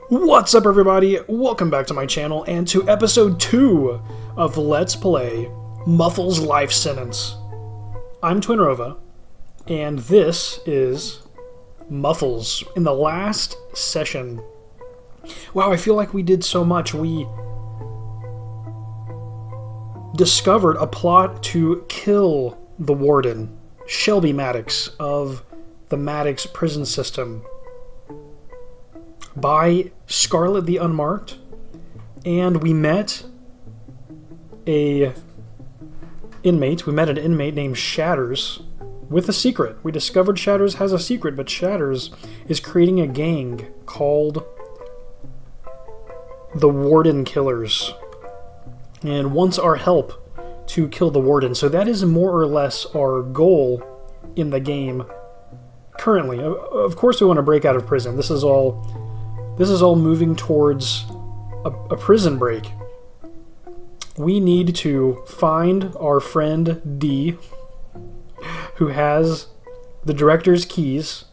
What's up, everybody? Welcome back to my channel and to episode 2 of Let's Play Muffles Life Sentence. I'm Twinrova, and this is Muffles. In the last session, wow, I feel like we did so much. We discovered a plot to kill the warden, Shelby Maddox, of the Maddox prison system, by Scarlet the Unmarked, and we met an inmate named Shatters with a secret. We discovered Shatters has a secret, but Shatters is creating a gang called the Warden Killers and wants our help to kill the warden. So that is more or less our goal in the game currently. Of course we want to break out of prison. This is all moving towards a prison break. We need to find our friend D, who has the director's keys,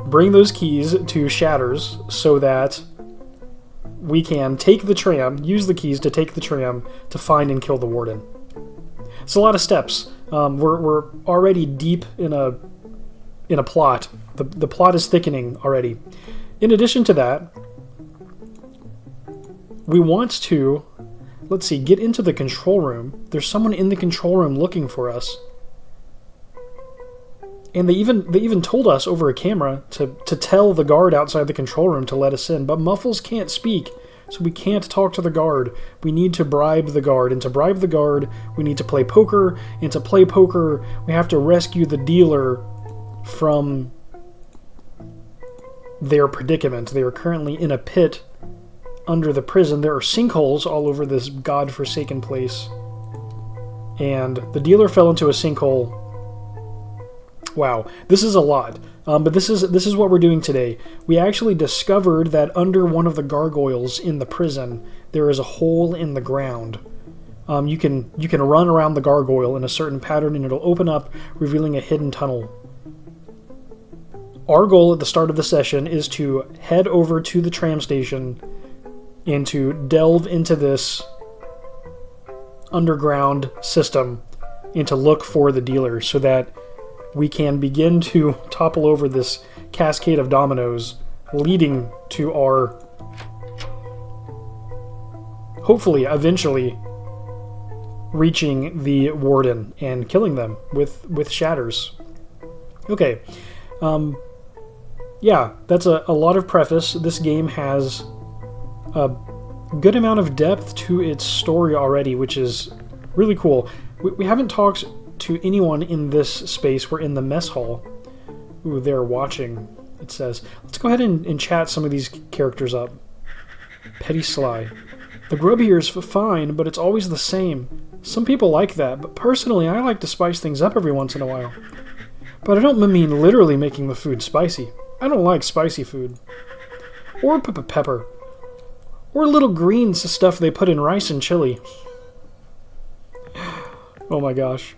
bring those keys to Shatters so that we can take the tram, use the keys to take the tram to find and kill the warden. It's a lot of steps. We're already deep in a plot. The plot is thickening already. In addition to that, we want to, let's see, get into the control room. There's someone in the control room looking for us. And they even told us over a camera to tell the guard outside the control room to let us in. But Muffles can't speak, so we can't talk to the guard. We need to bribe the guard. And to bribe the guard, we need to play poker. And to play poker, we have to rescue the dealer from their predicament. They are currently in a pit under the prison. There are sinkholes all over this godforsaken place. And the dealer fell into a sinkhole. Wow, this is a lot. But this is what we're doing today. We actually discovered that under one of the gargoyles in the prison, there is a hole in the ground. You can run around the gargoyle in a certain pattern and it'll open up, revealing a hidden tunnel. Our goal at the start of the session is to head over to the tram station and to delve into this underground system and to look for the dealer so that we can begin to topple over this cascade of dominoes leading to our, hopefully, eventually reaching the warden and killing them with Shatters. Okay. Yeah, that's a lot of preface. This game has a good amount of depth to its story already, which is really cool. We haven't talked to anyone in this space. We're in the mess hall. Ooh, they're watching, it says. Let's go ahead and chat some of these characters up. Petty Sly. The grub here is fine, but it's always the same. Some people like that, but personally I like to spice things up every once in a while. But I don't mean literally making the food spicy. I don't like spicy food. Or pepper. Or little greens stuff they put in rice and chili. Oh my gosh.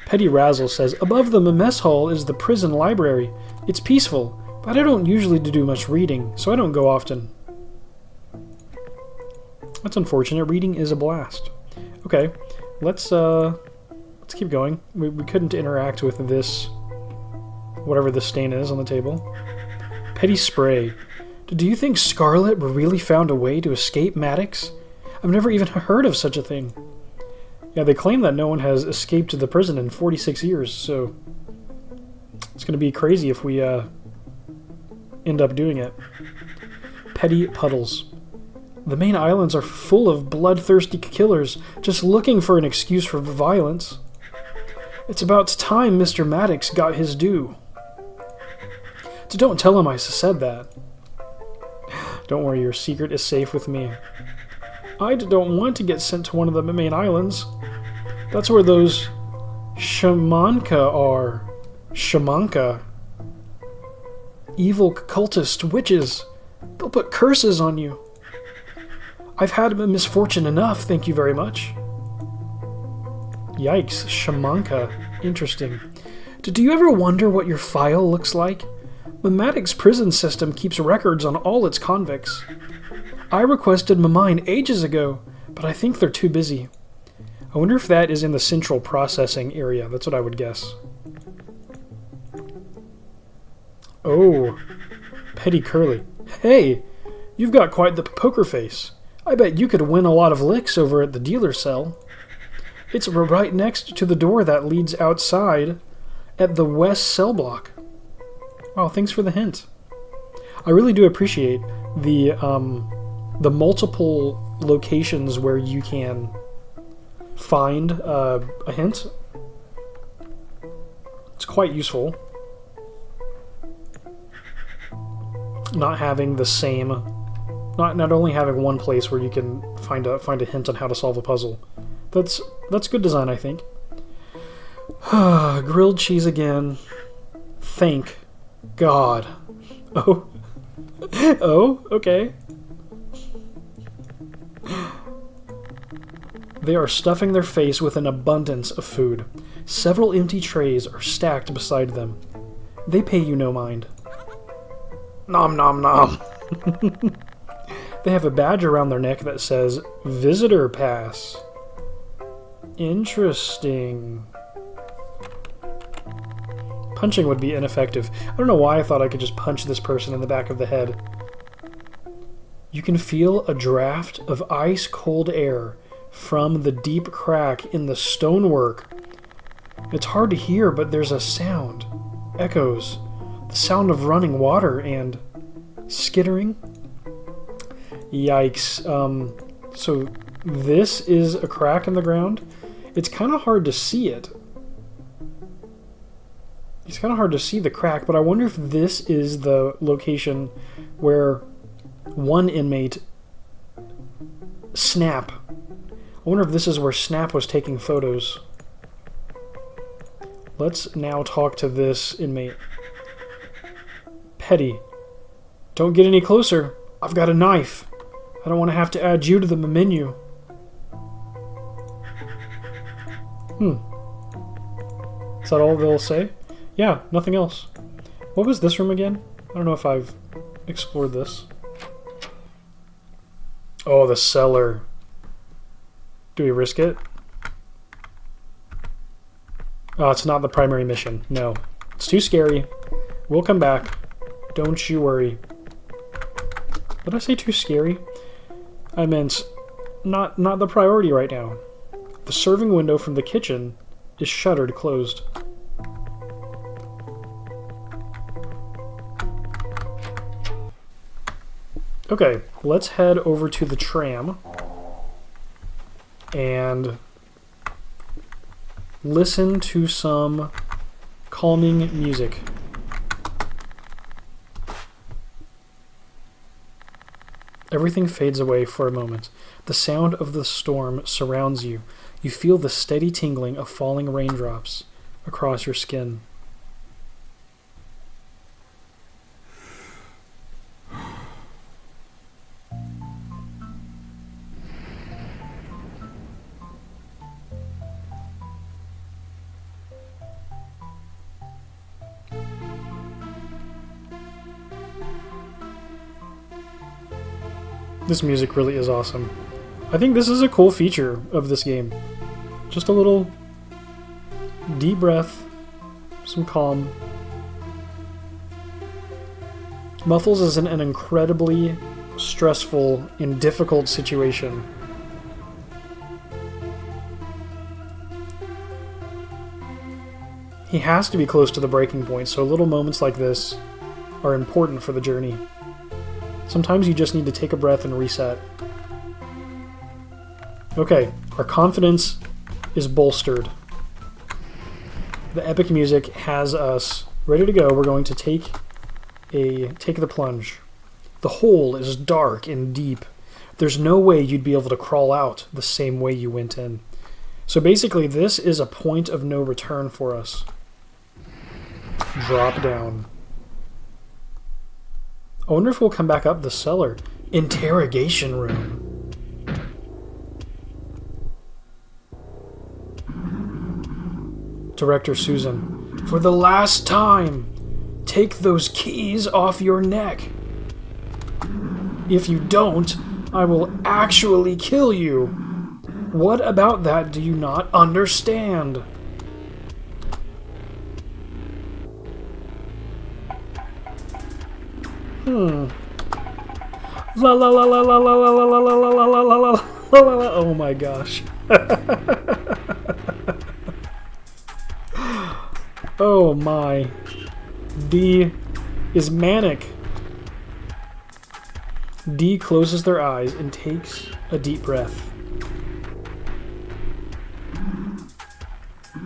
Petty Razzle says, above the mess hall is the prison library. It's peaceful, but I don't usually do much reading, so I don't go often. That's unfortunate. Reading is a blast. Okay, let's keep going. We couldn't interact with this, whatever this stain is on the table. Petty Spray. Do you think Scarlet really found a way to escape Maddox? I've never even heard of such a thing. Yeah, they claim that no one has escaped the prison in 46 years, so it's going to be crazy if we end up doing it. Petty Puddles. The main islands are full of bloodthirsty killers, just looking for an excuse for violence. It's about time Mr. Maddox got his due. So don't tell him I said that. Don't worry, your secret is safe with me. I don't want to get sent to one of the main islands. That's where those shamanka are. Shamanka. Evil cultist witches. They'll put curses on you. I've had misfortune enough, thank you very much. Yikes, shamanka. Interesting. Do you ever wonder what your file looks like? Mamatic's prison system keeps records on all its convicts. I requested mine ages ago, but I think they're too busy. I wonder if that is in the central processing area. That's what I would guess. Oh, Petty Curly. Hey, you've got quite the poker face. I bet you could win a lot of licks over at the dealer cell. It's right next to the door that leads outside at the west cell block. Wow, thanks for the hint. I really do appreciate the multiple locations where you can find a hint. It's quite useful. Not having the same, not only having one place where you can find a hint on how to solve a puzzle. That's good design, I think. Grilled cheese again. Thank God. Oh. Oh, okay. They are stuffing their face with an abundance of food. Several empty trays are stacked beside them. They pay you no mind. Nom nom nom. They have a badge around their neck that says Visitor Pass. Interesting. Punching would be ineffective. I don't know why I thought I could just punch this person in the back of the head. You can feel a draft of ice-cold air from the deep crack in the stonework. It's hard to hear, but there's a sound. Echoes. The sound of running water and skittering. Yikes. So this is a crack in the ground. It's kind of hard to see it. It's kind of hard to see the crack, but I wonder if this is the location where one inmate, Snap. I wonder if this is where Snap was taking photos. Let's now talk to this inmate. Petty. Don't get any closer. I've got a knife. I don't want to have to add you to the menu. Is that all they'll say? Yeah, nothing else. What was this room again? I don't know if I've explored this. Oh, the cellar. Do we risk it? Oh, it's not the primary mission. No. It's too scary. We'll come back. Don't you worry. Did I say too scary? I meant not the priority right now. The serving window from the kitchen is shuttered closed. Okay, let's head over to the tram and listen to some calming music. Everything fades away for a moment. The sound of the storm surrounds you. You feel the steady tingling of falling raindrops across your skin. This music really is awesome. I think this is a cool feature of this game. Just a little deep breath, some calm. Muffles is in an incredibly stressful and difficult situation. He has to be close to the breaking point, so little moments like this are important for the journey. Sometimes you just need to take a breath and reset. Okay, our confidence is bolstered. The epic music has us ready to go. We're going to take the plunge. The hole is dark and deep. There's no way you'd be able to crawl out the same way you went in. So basically, this is a point of no return for us. Drop down. I wonder if we'll come back up the cellar. Interrogation room. Director Susan. For the last time, Take those keys off your neck. If you don't, I will actually kill you. What about that do you not understand? La la la la la la la la la la la la la la la. Oh my gosh. Oh my. D is manic. D closes their eyes and takes a deep breath.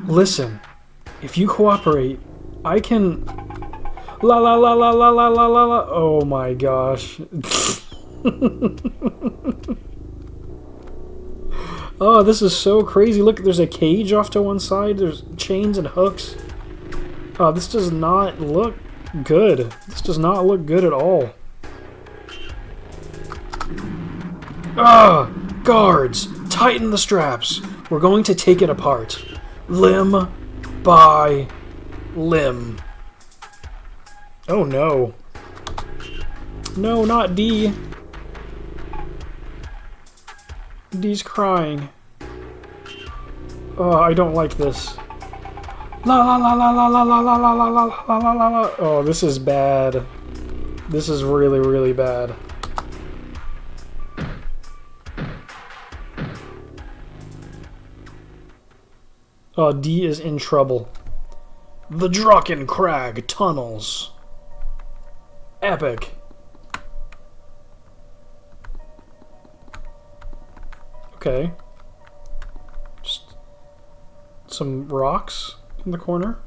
Listen, if you cooperate, I can... La la la la la la la la la. Oh my gosh. Oh, this is so crazy. Look, there's a cage off to one side. There's chains and hooks. Oh, this does not look good. This does not look good at all. Ah! Guards! Tighten the straps. We're going to take it apart. Limb by limb. Oh no. No, not D. D's crying. Oh, I don't like this. La la la la la la la la la la la la la la la. Oh, this is bad. This is really, really bad. Oh, D is in trouble. The Drucken Crag tunnels. Epic. Okay. Just some rocks in the corner.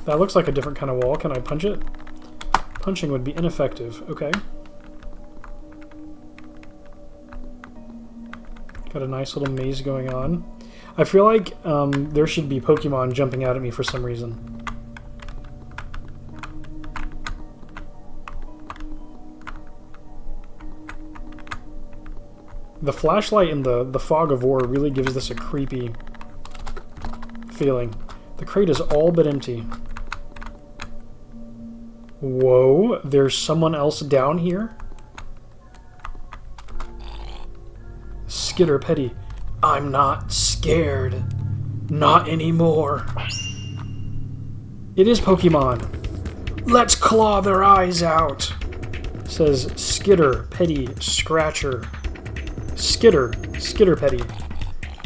That looks like a different kind of wall. Can I punch it? Punching would be ineffective. Okay. Got a nice little maze going on. I feel like there should be Pokemon jumping out at me for some reason. The flashlight in the fog of war really gives this a creepy feeling. The crate is all but empty. Whoa, there's someone else down here? Skitter Petty. I'm not scared. Not anymore. It is Pokemon. Let's claw their eyes out, says Skitter Petty Scratcher. Skitter Petty.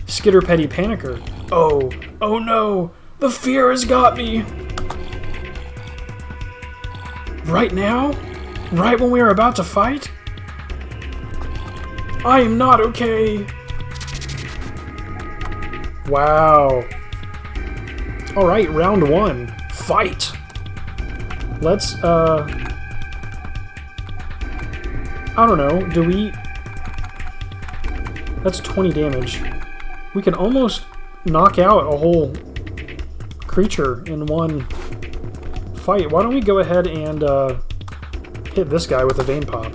Skitter Petty Panicker. Oh no, the fear has got me. Right now? Right when we are about to fight? I am not okay. Wow. Alright, round one. Fight! Let's, I don't know, do we... That's 20 damage. We can almost knock out a whole creature in one fight. Why don't we go ahead and hit this guy with a Vein Pop?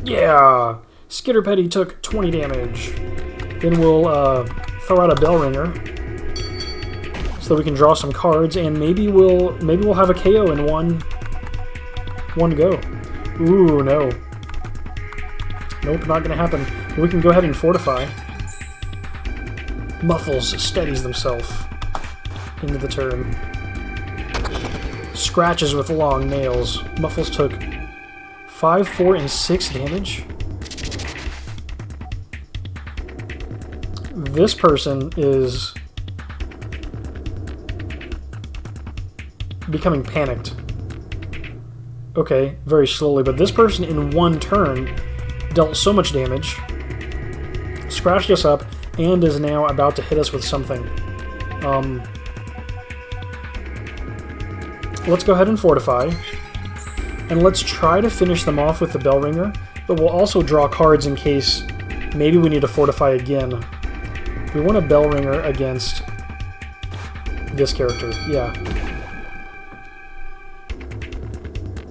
Yeah! Skitter Petty took 20 damage. Then we'll throw out a Bell Ringer so that we can draw some cards, and maybe we'll have a KO in one go. Ooh, no. Nope, not gonna happen. We can go ahead and fortify. Muffles steadies themselves into the turn. Scratches with long nails. Muffles took 5, 4, and 6 damage. This person is becoming panicked. Okay, very slowly, but this person in one turn dealt so much damage, scratched us up, and is now about to hit us with something. Let's go ahead and fortify, and let's try to finish them off with the Bell Ringer, but we'll also draw cards in case maybe we need to fortify again. We want a Bell Ringer against this character, yeah.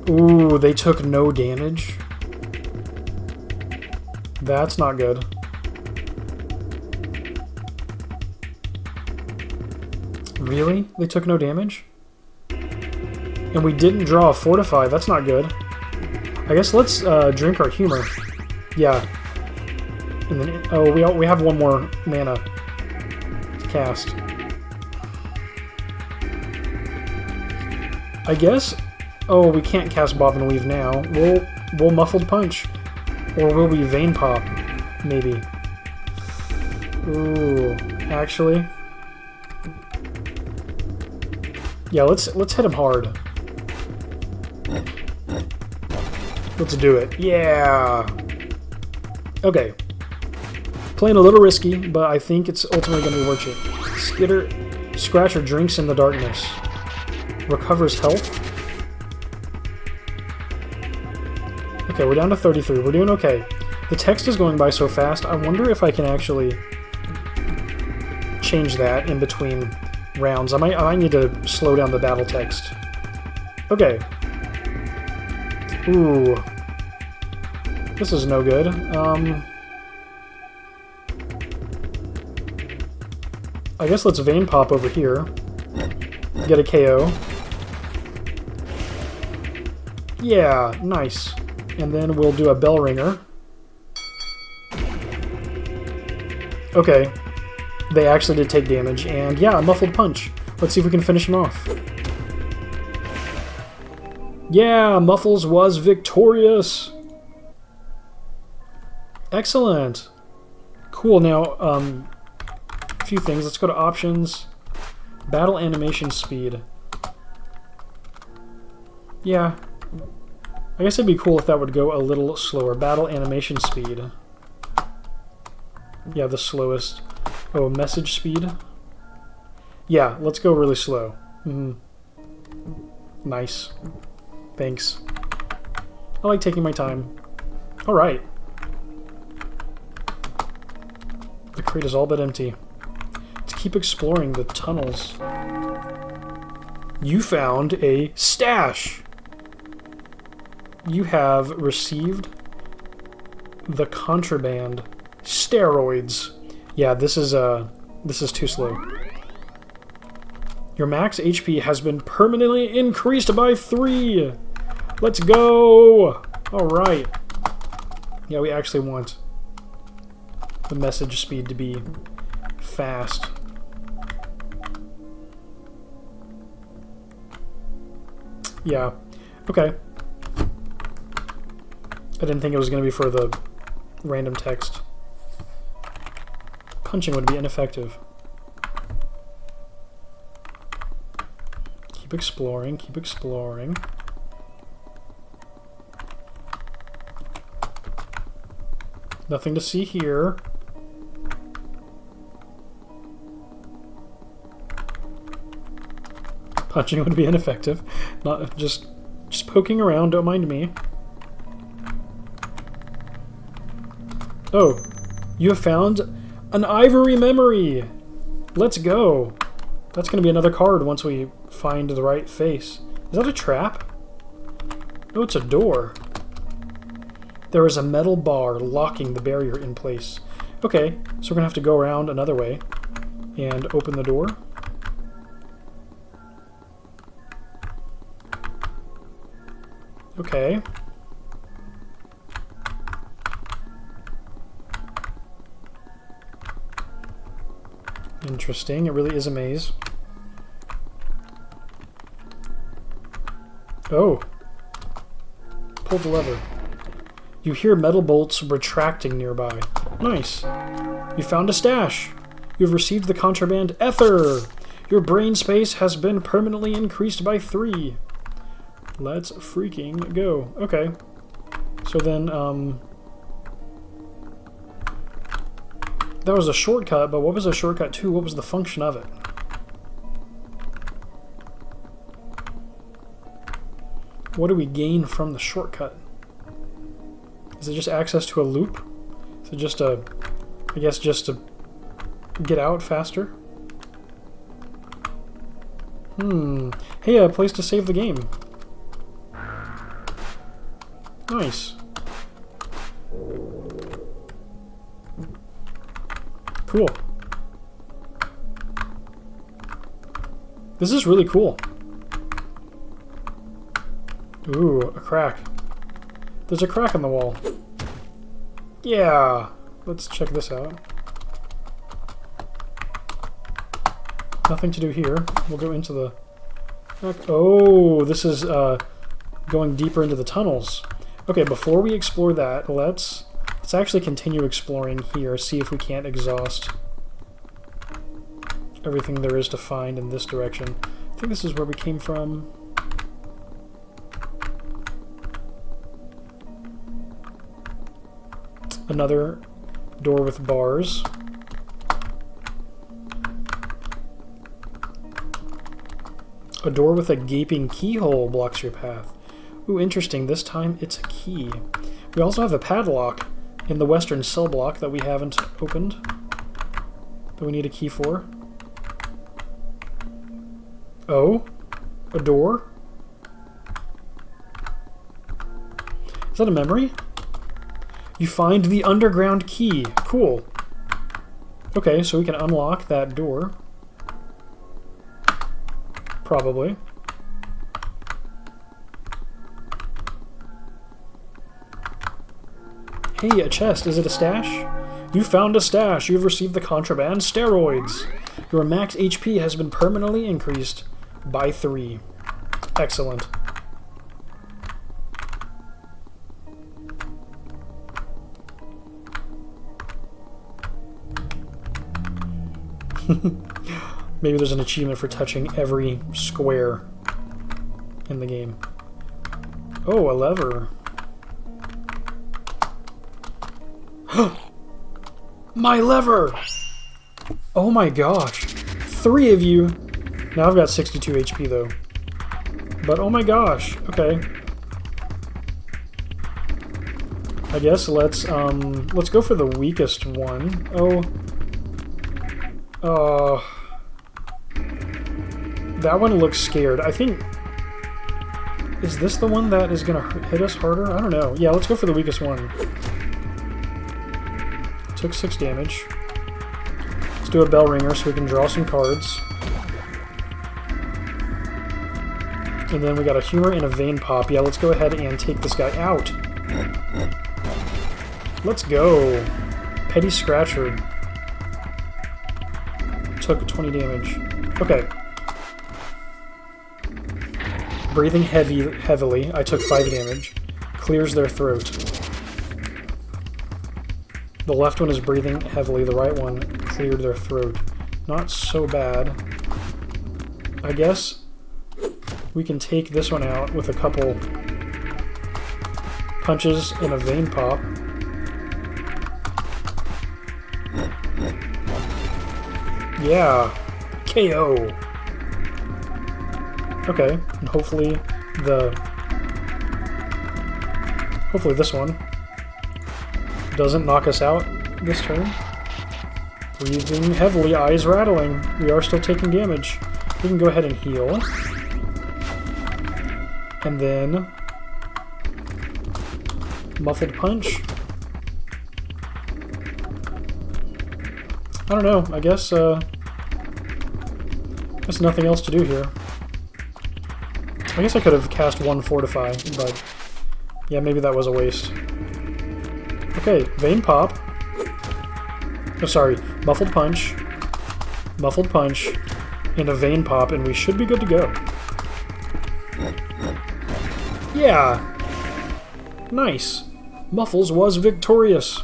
Ooh, they took no damage. That's not good. Really? They took no damage? And we didn't draw a Fortify. That's not good. I guess let's drink our humor. Yeah. And then, oh, we have one more mana to cast. I guess. Oh, we can't cast Bob and Weave now. We'll Muffled Punch, or will we Vein Pop? Maybe. Ooh, actually. Yeah, let's hit him hard. Let's do it. Yeah. Okay. Playing a little risky, but I think it's ultimately going to be worth it. Scratcher drinks in the darkness. Recovers health. Okay, we're down to 33. We're doing okay. The text is going by so fast, I wonder if I can actually change that in between rounds. I might need to slow down the battle text. Okay. Ooh. This is no good. I guess let's Vein Pop over here. Get a KO. Yeah, nice. And then we'll do a Bell Ringer. Okay. They actually did take damage, and yeah, a Muffled Punch. Let's see if we can finish him off. Yeah, Muffles was victorious! Excellent! Cool, now, a few things. Let's go to Options. Battle Animation Speed. Yeah. I guess it'd be cool if that would go a little slower. Battle Animation Speed. Yeah, the slowest. Oh, Message Speed. Yeah, let's go really slow. Nice. Thanks. I like taking my time. Alright. The crate is all but empty. Let's keep exploring the tunnels. You found a stash! You have received the contraband steroids. Yeah, this is too slow. Your max HP has been permanently increased by 3. Let's go! Alright. Yeah, we actually want the message speed to be fast. Yeah. Okay. I didn't think it was going to be for the random text. Punching would be ineffective. Keep exploring, keep exploring. Nothing to see here. Punching would be ineffective. Not just poking around, don't mind me. Oh, you have found an ivory memory! Let's go! That's going to be another card once we find the right face. Is that a trap? Oh, it's a door. There is a metal bar locking the barrier in place. Okay, so we're going to have to go around another way and open the door. Okay. Interesting. It really is a maze. Oh. Pull the lever. You hear metal bolts retracting nearby. Nice. You found a stash. You've received the contraband ether. Your brain space has been permanently increased by 3. Let's freaking go. Okay. So then, that was a shortcut, but what was a shortcut to? What was the function of it? What do we gain from the shortcut? Is it just access to a loop? Is it just a... I guess just to get out faster? Hey, a place to save the game. Nice. Cool. This is really cool. Ooh, a crack. There's a crack in the wall. Yeah! Let's check this out. Nothing to do here. We'll go into the... Oh, this is going deeper into the tunnels. Okay, before we explore that, let's actually continue exploring here, see if we can't exhaust everything there is to find in this direction. I think this is where we came from. Another door with bars. A door with a gaping keyhole blocks your path. Ooh, interesting. This time it's a key. We also have a padlock in the western cell block that we haven't opened, that we need a key for. Oh? A door? Is that a memory? You find the underground key. Cool. Okay, so we can unlock that door. Probably. Hey, a chest. Is it a stash? You found a stash. You've received the contraband steroids. Your max HP has been permanently increased by 3. Excellent. Maybe there's an achievement for touching every square in the game. Oh, a lever. My lever! Oh my gosh. 3 of you. Now I've got 62 HP though. But oh my gosh. Okay. I guess let's go for the weakest one. That one looks scared. I think... Is this the one that is gonna hit us harder? I don't know. Yeah, let's go for the weakest one. Took 6 damage. Let's do a bell ringer so we can draw some cards. And then we got a humor and a vein pop. Yeah, let's go ahead and take this guy out. Let's go. Petty Scratcher. Took 20 damage. Okay. Breathing heavily. I took 5 damage. Clears their throat. The left one is breathing heavily. The right one cleared their throat. Not so bad. I guess we can take this one out with a couple punches and a vein pop. Yeah. KO. Okay, and hopefully this one doesn't knock us out this turn. Breathing heavily, eyes rattling. We are still taking damage. We can go ahead and heal. And then Muffled Punch. I don't know, I guess there's nothing else to do here. I guess I could have cast one Fortify, but yeah, maybe that was a waste. Okay, Vein Pop. Oh, sorry, Muffled Punch, and a Vein Pop, and we should be good to go. Yeah! Nice! Muffles was victorious!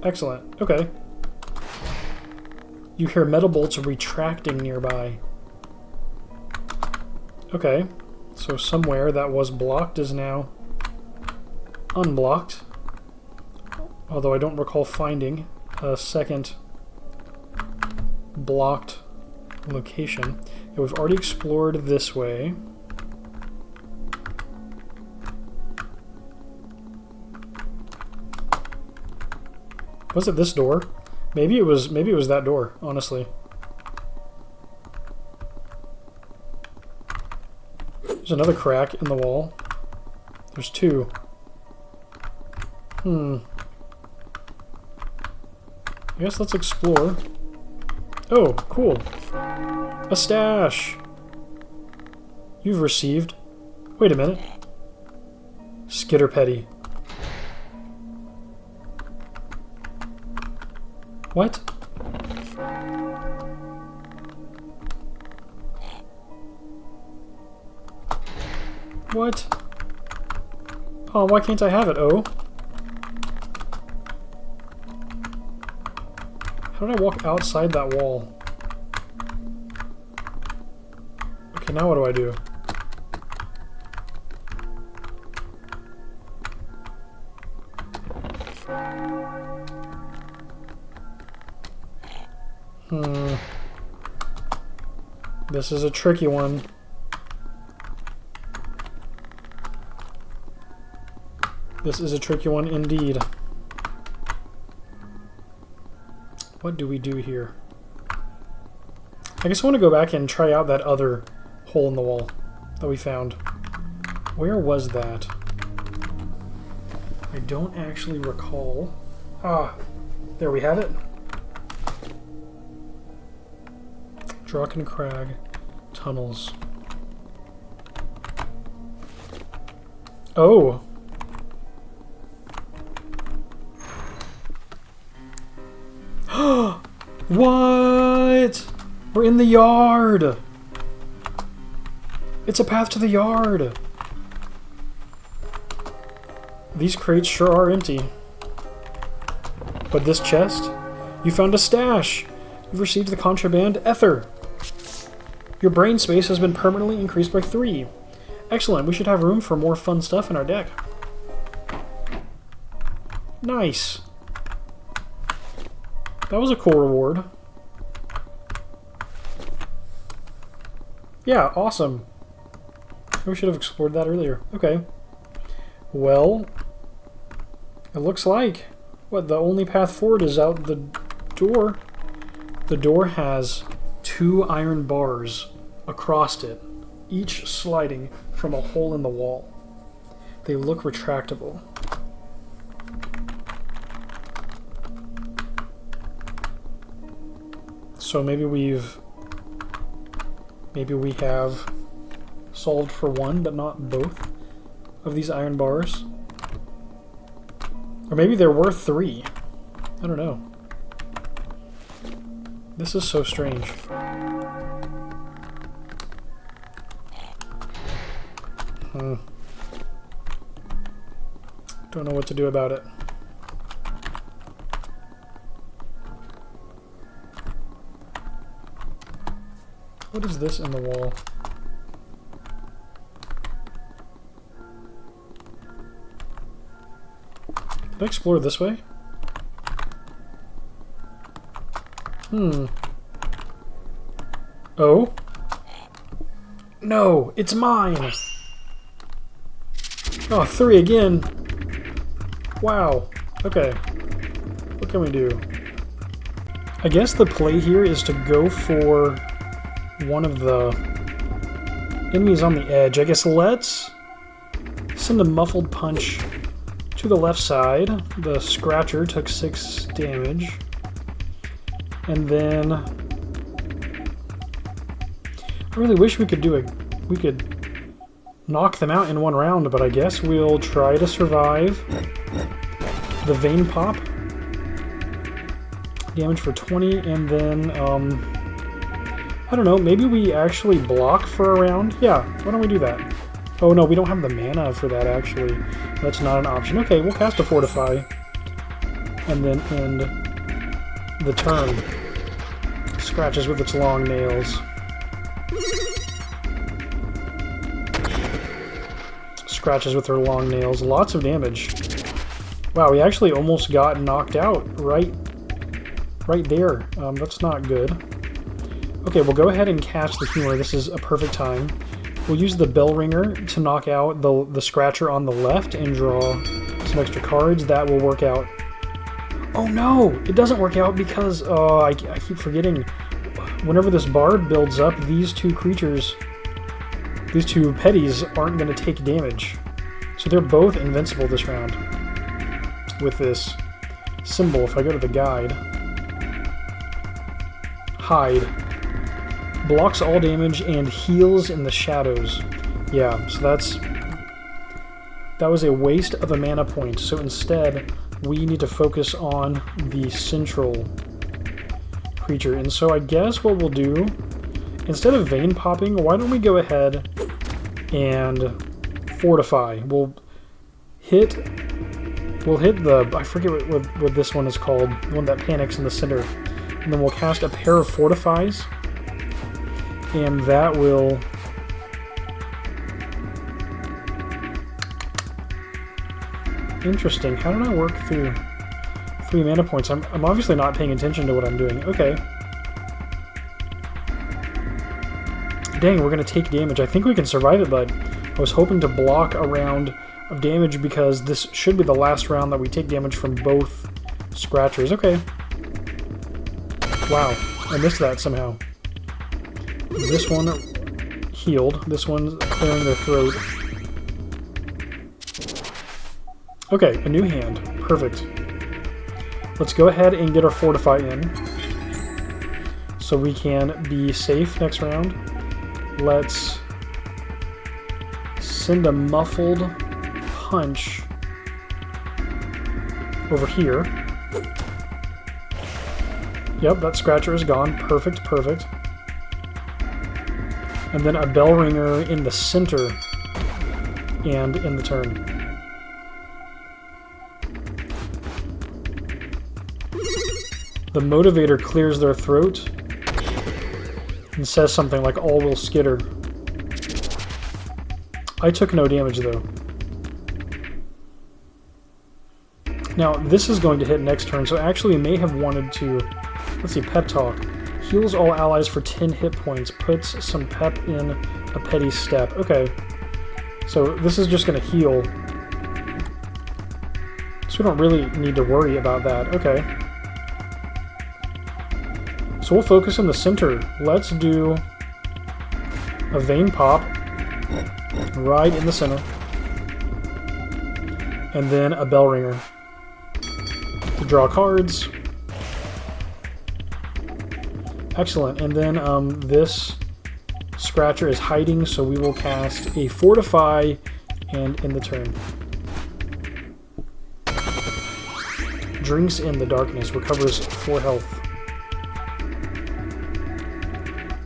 Excellent. Okay. You hear metal bolts retracting nearby. Okay. So somewhere that was blocked is now unblocked. Although I don't recall finding a second blocked location. Yeah, we've already explored this way. Was it this door? Maybe it was that door, honestly. There's another crack in the wall. There's 2. I guess let's explore. Oh, cool. A stash! You've received... Wait a minute. Skitter Petty. What? What? Oh, why can't I have it? Oh. How did I walk outside that wall? Okay, now what do I do? This is a tricky one. This is a tricky one indeed. What do we do here? I guess I want to go back and try out that other hole in the wall that we found. Where was that? I don't actually recall. Ah, there we have it. Draken Crag tunnels. Oh! What? We're in the yard! It's a path to the yard! These crates sure are empty. But this chest? You found a stash! You've received the contraband ether! Your brain space has been permanently increased by 3. Excellent, we should have room for more fun stuff in our deck. Nice! That was a cool reward. Yeah, awesome. We should have explored that earlier. Okay. Well, it looks like, what, the only path forward is out the door. The door has 2 iron bars across it, each sliding from a hole in the wall. They look retractable. So maybe we have solved for one, but not both of these iron bars. Or maybe there were 3. I don't know. This is so strange. Don't know what to do about it. What is this in the wall? Did I explore this way? Oh? No, it's mine! Oh, 3 again! Wow. Okay. What can we do? I guess the play here is to go for one of the enemies on the edge. I guess let's send a muffled punch to the left side. The Scratcher took 6 damage. And then I really wish we could knock them out in one round, but I guess we'll try to survive the Vein Pop. Damage for 20, and then I don't know, maybe we actually block for a round? Yeah, why don't we do that? Oh no, we don't have the mana for that actually. That's not an option. Okay, we'll cast a Fortify. And then end the turn. Scratches with its long nails. Scratches with her long nails. Lots of damage. Wow, we actually almost got knocked out right there. That's not good. Okay, we'll go ahead and cast the Humor. This is a perfect time. We'll use the Bell Ringer to knock out the Scratcher on the left and draw some extra cards. That will work out. Oh no! It doesn't work out because, I keep forgetting. Whenever this Bard builds up, these 2 creatures, these 2 petties, aren't going to take damage. So they're both invincible this round. With this symbol, if I go to the guide. Hide. Blocks all damage and heals in the shadows. Yeah, so that was a waste of a mana point. So instead, we need to focus on the central creature. And so I guess what we'll do, instead of vein popping, why don't we go ahead and fortify. We'll hit the, I forget what this one is called, the one that panics in the center. And then we'll cast a pair of fortifies, and that will interesting. How did I work through 3 mana points? I'm obviously not paying attention to what I'm doing. Okay. Dang, we're gonna take damage. I think we can survive it, bud. I was hoping to block a round of damage because this should be the last round that we take damage from both scratchers. Okay. Wow, I missed that somehow. This one healed. This one's clearing their throat. Okay, a new hand. Perfect. Let's go ahead and get our fortify in so we can be safe next round. Let's send a muffled punch over here. Yep, that scratcher is gone. Perfect, perfect. And then a bell ringer in the center and in the turn. The motivator clears their throat and says something like, all will skitter. I took no damage though. Now this is going to hit next turn, so actually we may have wanted to, let's see, pep talk. Heals all allies for 10 hit points, puts some pep in a petty step. Okay, so this is just going to heal. So we don't really need to worry about that. Okay. So we'll focus on the center. Let's do a vein pop right in the center. And then a bell ringer to draw cards. Excellent. And then this scratcher is hiding, so we will cast a fortify and in the turn. Drinks in the darkness, recovers 4 health.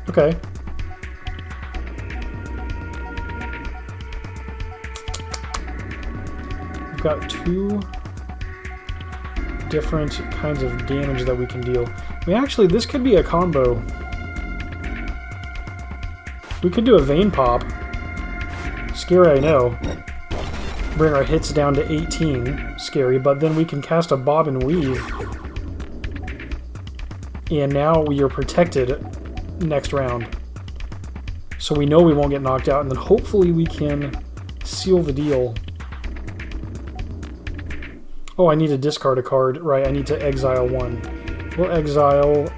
Okay. We've got 2 different kinds of damage that we can deal. I mean, actually, this could be a combo. We could do a vein pop. Scary, I know. Bring our hits down to 18. Scary, but then we can cast a bob and weave. And now we are protected next round. So we know we won't get knocked out, and then hopefully we can seal the deal. Oh, I need to discard a card. Right, I need to exile 1. We'll exile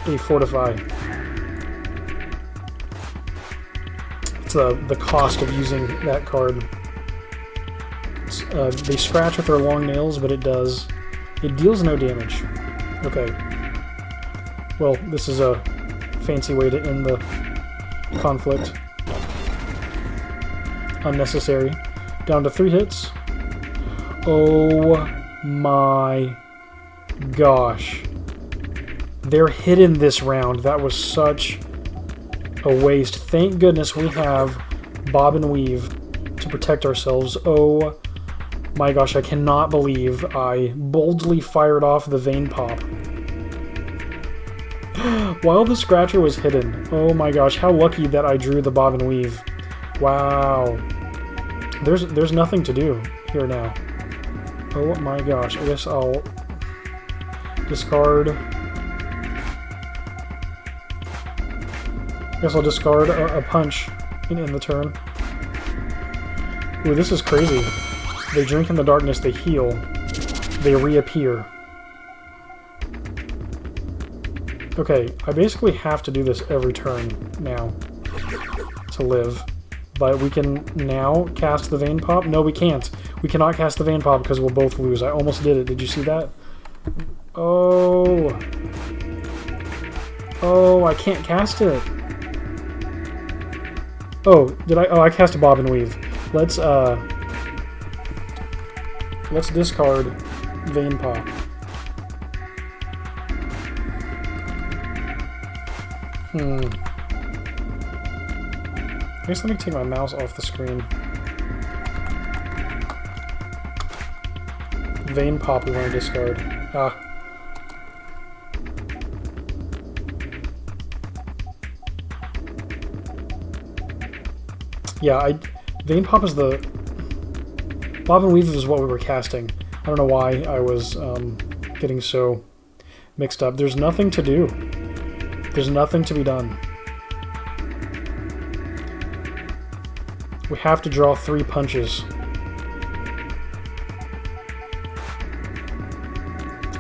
a fortify. It's the cost of using that card. They scratch with their long nails, but it deals no damage. Okay. Well, this is a fancy way to end the conflict. Unnecessary. Down to 3 hits. Oh my gosh. They're hidden this round. That was such a waste. Thank goodness we have bob and weave to protect ourselves. Oh my gosh, I cannot believe I boldly fired off the vein pop while the scratcher was hidden. Oh my gosh, how lucky that I drew the bob and weave. Wow. There's nothing to do here now. Oh my gosh, I guess I'll discard. I guess I'll discard a punch in the turn. Ooh, this is crazy. They drink in the darkness, they heal, they reappear. Okay, I basically have to do this every turn now to live. But we can now cast the vein pop. No, we can't. We cannot cast the vein pop because we'll both lose. I almost did it. Did you see that? Oh. Oh, I can't cast it. Oh, did I? Oh, I cast a bob and weave. Let's discard Vein Pop. I guess let me take my mouse off the screen. Vein Pop we want to discard. Ah. Yeah, Vein Pop is the... Bob and Weave is what we were casting. I don't know why I was getting so mixed up. There's nothing to do. There's nothing to be done. We have to draw 3 punches.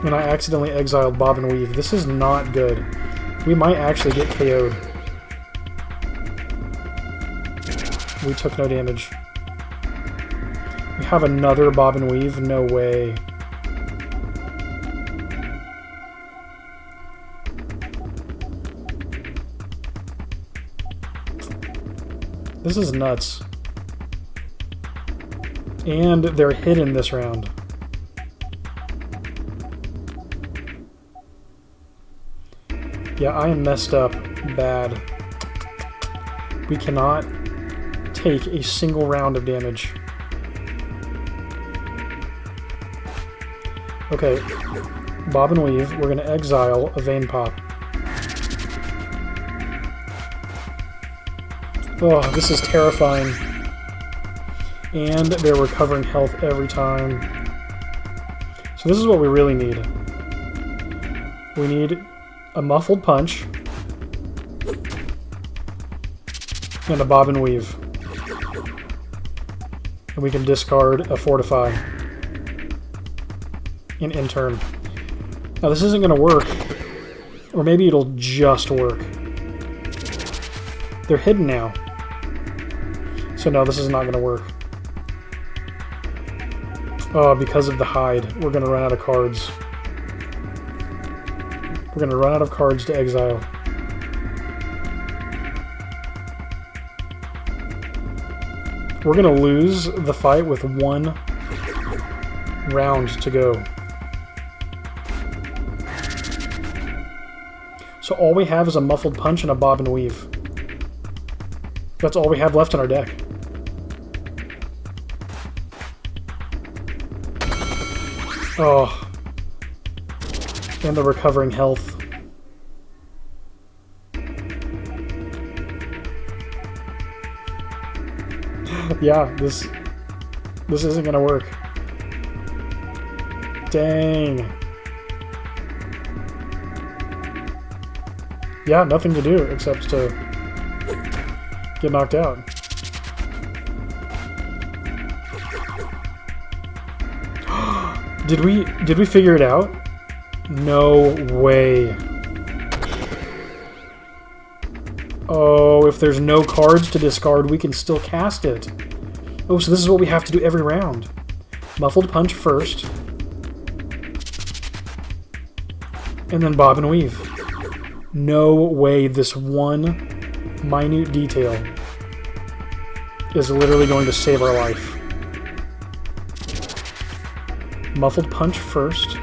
And I accidentally exiled Bob and Weave. This is not good. We might actually get KO'd. We took no damage. We have another Bob and Weave? No way. This is nuts. And they're hidden this round. Yeah, I am messed up bad. We cannot take a single round of damage. Okay, Bob and Weave, we're going to exile a Vein Pop. Oh, this is terrifying. And they're recovering health every time. So this is what we really need. We need a Muffled Punch and a Bob and Weave. And we can discard a Fortify and Intern. Now this isn't going to work. Or maybe it'll just work. They're hidden now. So no, this is not going to work. Oh, because of the hide, we're going to run out of cards. We're going to run out of cards to exile. We're going to lose the fight with 1 round to go. So all we have is a Muffled Punch and a Bob and Weave. That's all we have left in our deck. Oh. And the recovering health. Yeah, this isn't gonna work. Dang. Yeah, nothing to do except to get knocked out. Did we figure it out? No way. Oh, if there's no cards to discard, we can still cast it. Oh, so this is what we have to do every round. Muffled Punch first. And then Bob and Weave. No way this one minute detail is literally going to save our life. Muffled Punch first.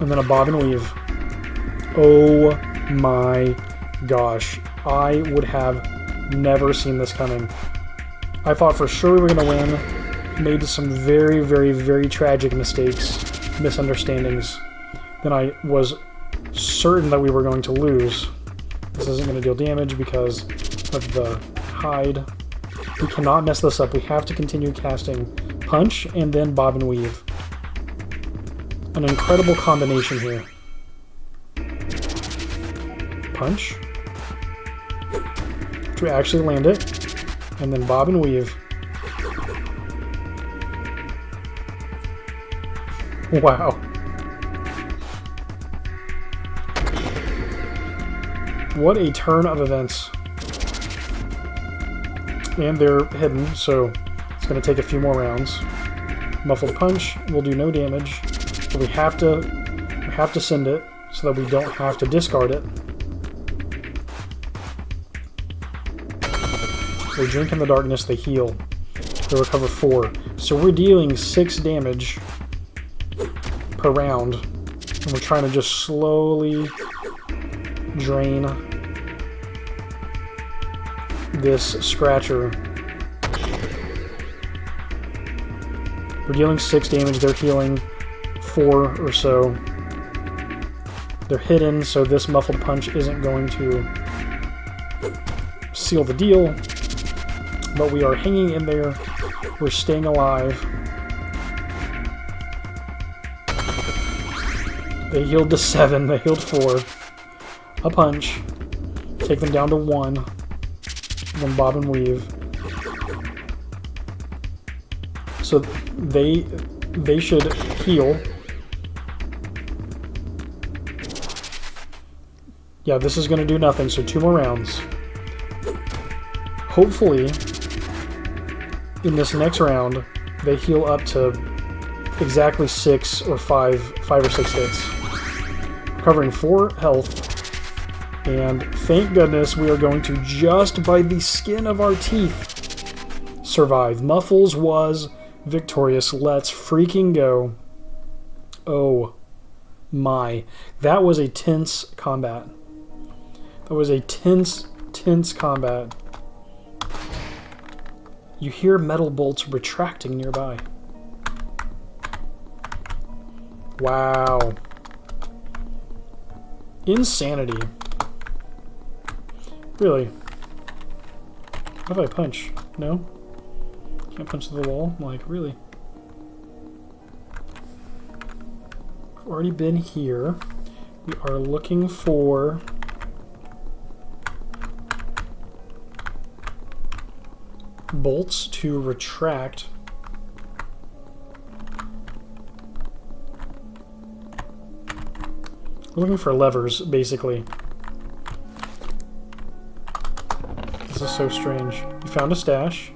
And then a Bob and Weave. Oh my gosh. I would have never seen this coming. I thought for sure we were going to win. Made some very, very, very tragic mistakes, misunderstandings. Then I was certain that we were going to lose. This isn't going to deal damage because of the hide. We cannot mess this up. We have to continue casting Punch and then Bob and Weave. An incredible combination here. Punch. We actually land it. And then Bob and Weave. Wow. What a turn of events. And they're hidden, so it's going to take a few more rounds. Muffled Punch will do no damage, but we have to send it so that we don't have to discard it. They drink in the darkness, they heal. They recover 4. So we're dealing 6 damage per round. And we're trying to just slowly drain this scratcher. We're dealing 6 damage, they're healing 4 or so. They're hidden, so this muffled punch isn't going to seal the deal. But we are hanging in there. We're staying alive. They healed to 7, they healed 4. A punch. Take them down to 1. Then bob and weave. So they should heal. Yeah, this is going to do nothing, so 2 more rounds. Hopefully, in this next round, they heal up to exactly 6 or 5 or 6 hits. Recovering 4 health. And thank goodness we are going to, just by the skin of our teeth, survive. Muffles was victorious. Let's freaking go. Oh my. That was a tense combat. That was a tense combat. You hear metal bolts retracting nearby. Wow. Insanity. Really? What if I punch? No? Can't punch through the wall? Like, really? We've already been here. We are looking for... bolts to retract. We're looking for levers, basically. This is so strange. You found a stash.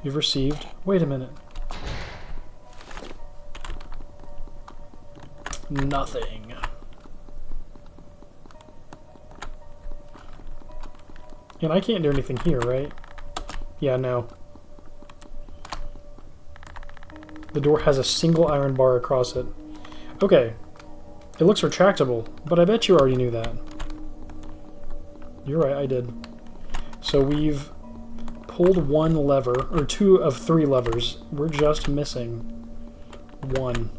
You've received... Wait a minute. Nothing. And I can't do anything here, right? Yeah, no. The door has a single iron bar across it. Okay. It looks retractable, but I bet you already knew that. You're right, I did. So we've pulled 1 lever, or 2 of 3 levers. We're just missing 1.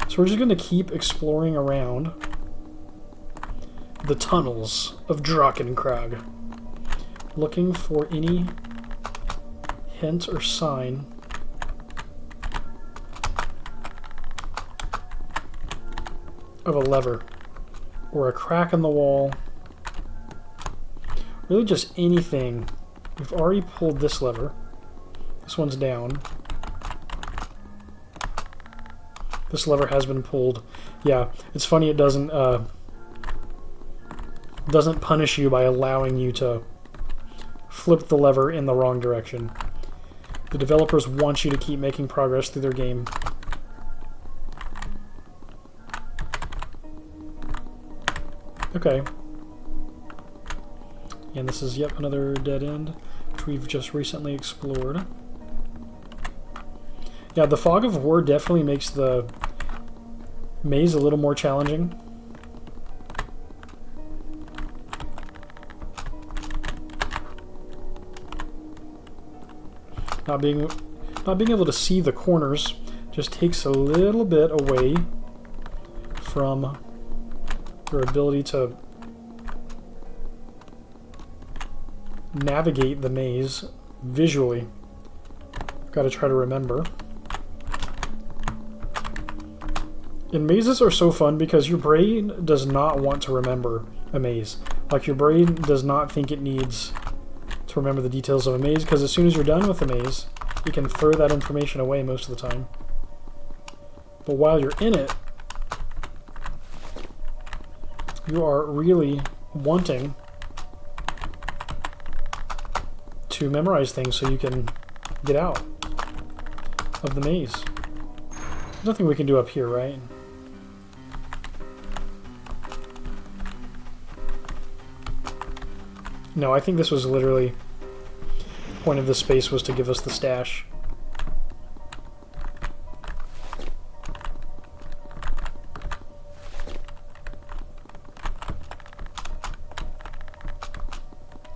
So we're just going to keep exploring around the tunnels of Drakkenkrag, looking for any hint or sign of a lever or a crack in the wall. Really just anything. We've already pulled this lever. This one's down. This lever has been pulled. Yeah, it's funny it doesn't punish you by allowing you to flip the lever in the wrong direction. The developers want you to keep making progress through their game. Okay. And this is yet another dead end, which we've just recently explored. Yeah, the fog of war definitely makes the maze a little more challenging. Not being able to see the corners just takes a little bit away from your ability to navigate the maze visually. Got to try to remember. And mazes are so fun because your brain does not want to remember a maze. Like, your brain does not think it needs to remember the details of a maze, because as soon as you're done with the maze, you can throw that information away most of the time. But while you're in it, you are really wanting to memorize things so you can get out of the maze. There's nothing we can do up here, right? No, I think this was literally... the point of this space was to give us the stash.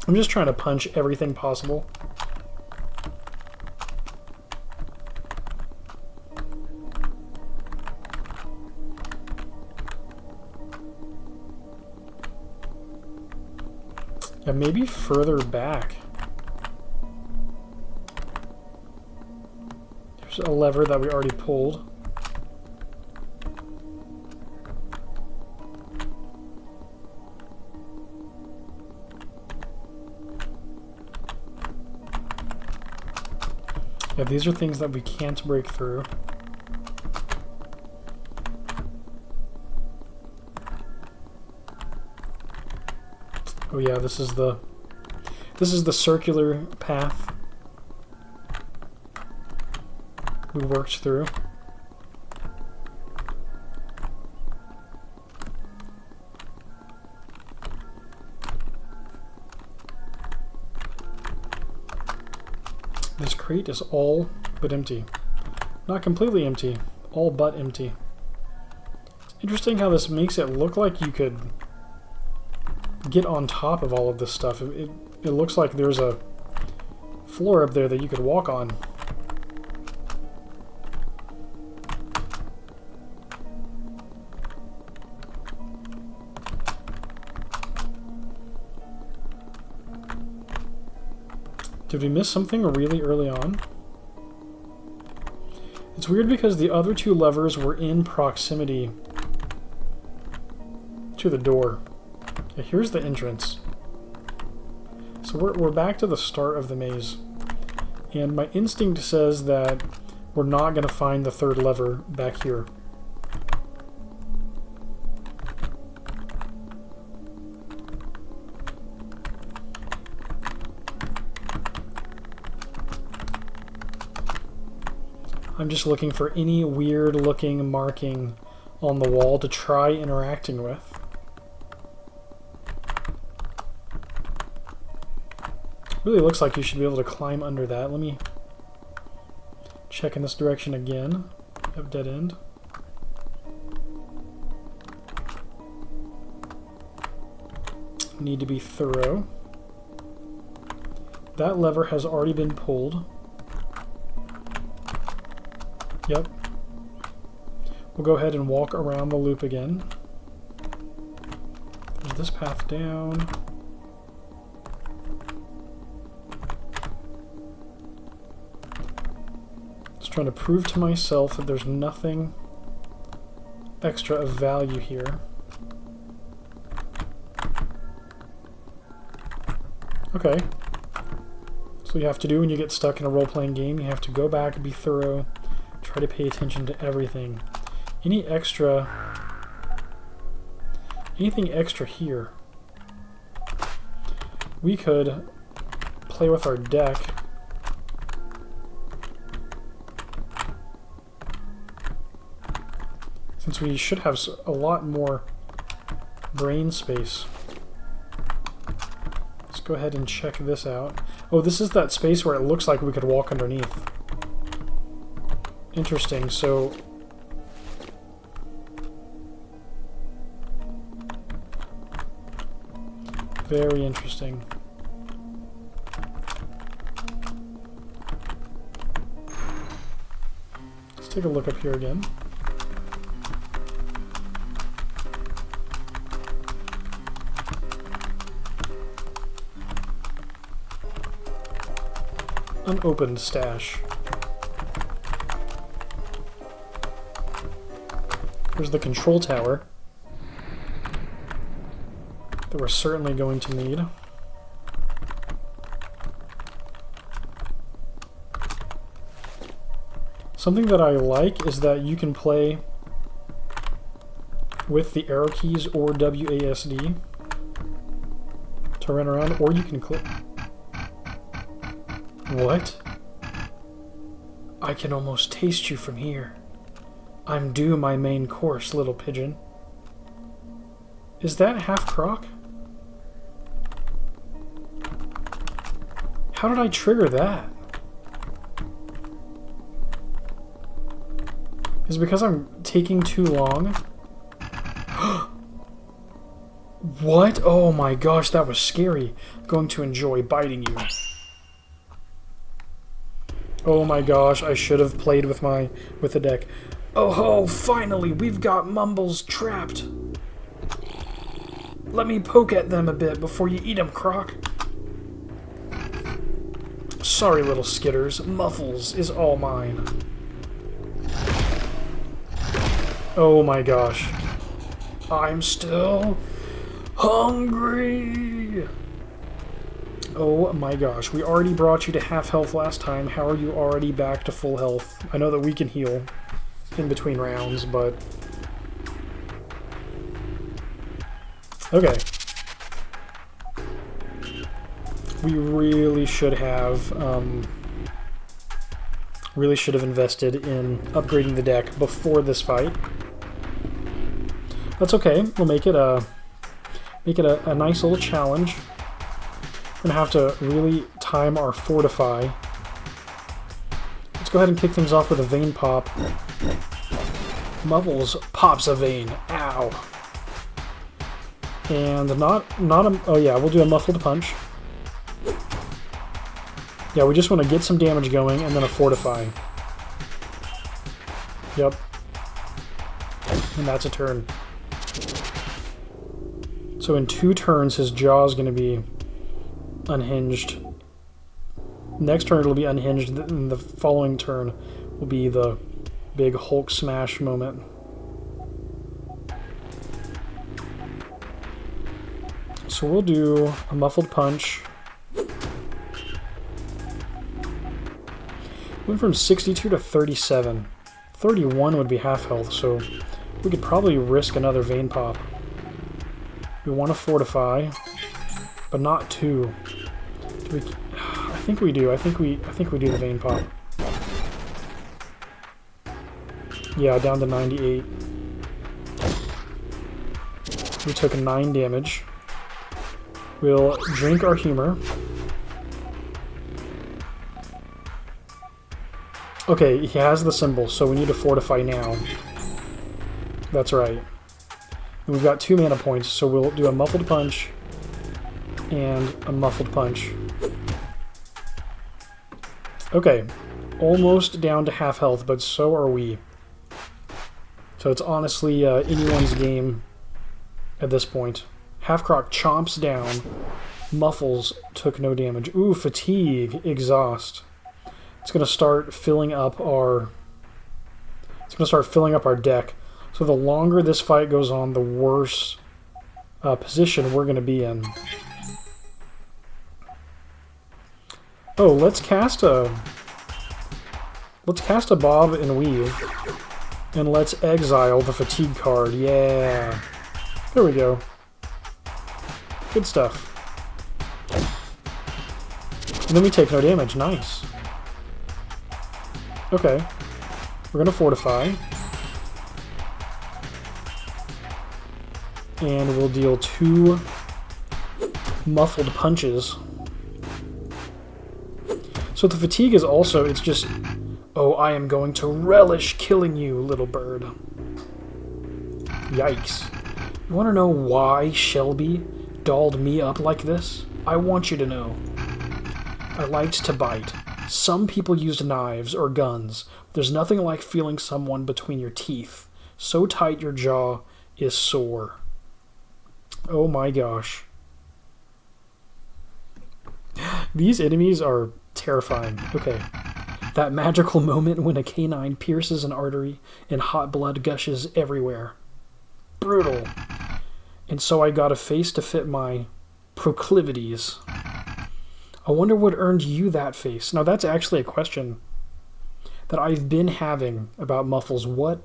I'm just trying to punch everything possible. Yeah, maybe further back. There's a lever that we already pulled. Yeah, these are things that we can't break through. Oh yeah, this is the circular path we worked through. This crate is all but empty. Not completely empty, all but empty. It's interesting how this makes it look like you could get on top of all of this stuff. It looks like there's a floor up there that you could walk on. Did we miss something really early on? It's weird because the other two levers were in proximity to the door. Yeah, here's the entrance. So we're back to the start of the maze. And my instinct says that we're not going to find the third lever back here. I'm just looking for any weird looking marking on the wall to try interacting with. Really looks like you should be able to climb under that. Let me check in this direction again. Have dead end. Need to be thorough. That lever has already been pulled. Yep. We'll go ahead and walk around the loop again. There's this path down. Just trying to prove to myself that there's nothing extra of value here. Okay. So you have to do when you get stuck in a role-playing game, you have to go back and be thorough. Try to pay attention to everything. Anything extra here? We could play with our deck. Since we should have a lot more brain space. Let's go ahead and check this out. Oh, this is that space where it looks like we could walk underneath. Interesting, so... very interesting. Let's take a look up here again. Unopened stash. Here's the control tower that we're certainly going to need. Something that I like is that you can play with the arrow keys or WASD to run around, or you can click. What? I can almost taste you from here. I'm due my main course, little pigeon. Is that half croc? How did I trigger that? Is it because I'm taking too long? What? Oh my gosh, that was scary. I'm going to enjoy biting you. Oh my gosh, I should have played with the deck. Oh ho, finally, we've got Mumbles trapped. Let me poke at them a bit before you eat them, Croc. Sorry, little skitters. Muffles is all mine. Oh my gosh. I'm still hungry. Oh my gosh. We already brought you to half health last time. How are you already back to full health? I know that we can heal in between rounds, but... Okay. We really should have invested in upgrading the deck before this fight. That's okay. We'll make it a nice little challenge. We're gonna have to really time our fortify. Let's go ahead and kick things off with a vein pop. Muffles pops a vein. Ow. And oh yeah, we'll do a muffled punch. Yeah, we just want to get some damage going and then a fortify. Yep. And that's a turn. So in 2 turns, his jaw is going to be unhinged. Next turn, it'll be unhinged, and the following turn will be the big Hulk smash moment. So we'll do a muffled punch. Went from 62 to 37. 31 would be half health, so we could probably risk another vein pop. We want to fortify, but not 2. I think we do. I think we do the vein pop. Yeah, down to 98. We took 9 damage. We'll drink our humor. Okay, he has the symbol, so we need to fortify now. That's right. And we've got 2 mana points, so we'll do a muffled punch and a muffled punch. Okay, almost down to half health, but so are we. So it's honestly anyone's game at this point. Half-Croc chomps down. Muffles took no damage. Ooh, fatigue, exhaust. It's gonna start filling up our. It's gonna start filling up our deck. So the longer this fight goes on, the worse position we're gonna be in. Oh, let's cast a bob and weave, and let's exile the fatigue card. Yeah, there we go. Good stuff. And then we take no damage. Nice. Okay, we're gonna fortify, and we'll deal 2 muffled punches. So the fatigue is also, it's just, oh, I am going to relish killing you, little bird. Yikes. You want to know why Shelby dolled me up like this? I want you to know. I liked to bite. Some people used knives or guns. There's nothing like feeling someone between your teeth, so tight your jaw is sore. Oh my gosh. These enemies are terrifying. Okay. That magical moment when a canine pierces an artery and hot blood gushes everywhere. Brutal. And so I got a face to fit my proclivities. I wonder what earned you that face. Now that's actually a question that I've been having about Muffles. What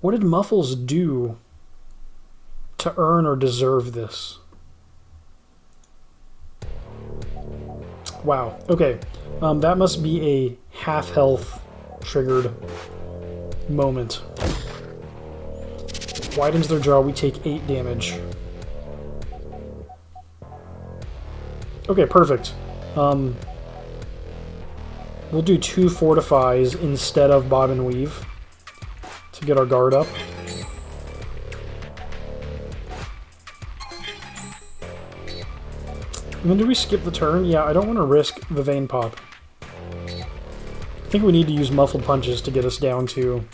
did Muffles do to earn or deserve this? Wow. Okay. That must be a half-health triggered moment. Widens their jaw. We take 8 damage. Okay, perfect. We'll do 2 fortifies instead of bob and weave to get our guard up. And then do we skip the turn? Yeah, I don't want to risk the vein pop. I think we need to use muffled punches to get us down to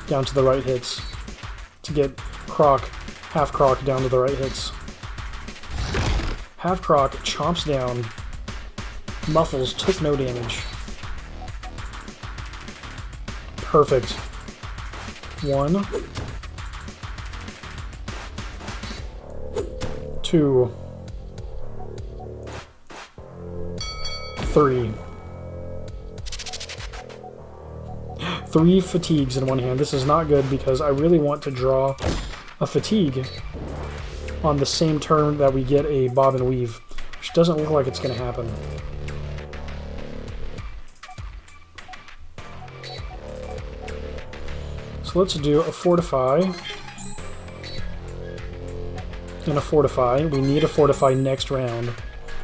the right hits. To get half croc down to the right hits. Half croc chomps down. Muffles took no damage. Perfect. 1, 2, 3. 3 fatigues in one hand. This is not good because I really want to draw a fatigue on the same turn that we get a bob and weave, which doesn't look like it's going to happen. So let's do a fortify and a fortify. We need a fortify next round.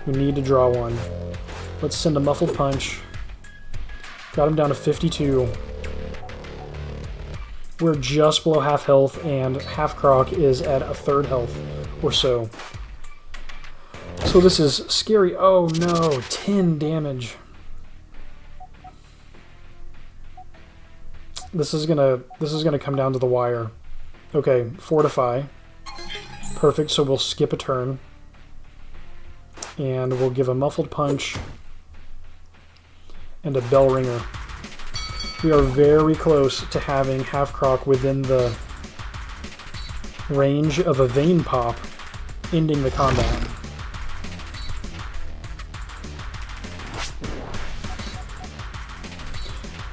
We need to draw one. Let's send a muffled punch. Got him down to 52. We're just below half health, and half croc is at a third health or so. So this is scary. Oh no, 10 damage. This is gonna come down to the wire. Okay, fortify. Perfect, so we'll skip a turn. And we'll give a muffled punch and a bell ringer. We are very close to having half croc within the range of a vein pop, ending the combat.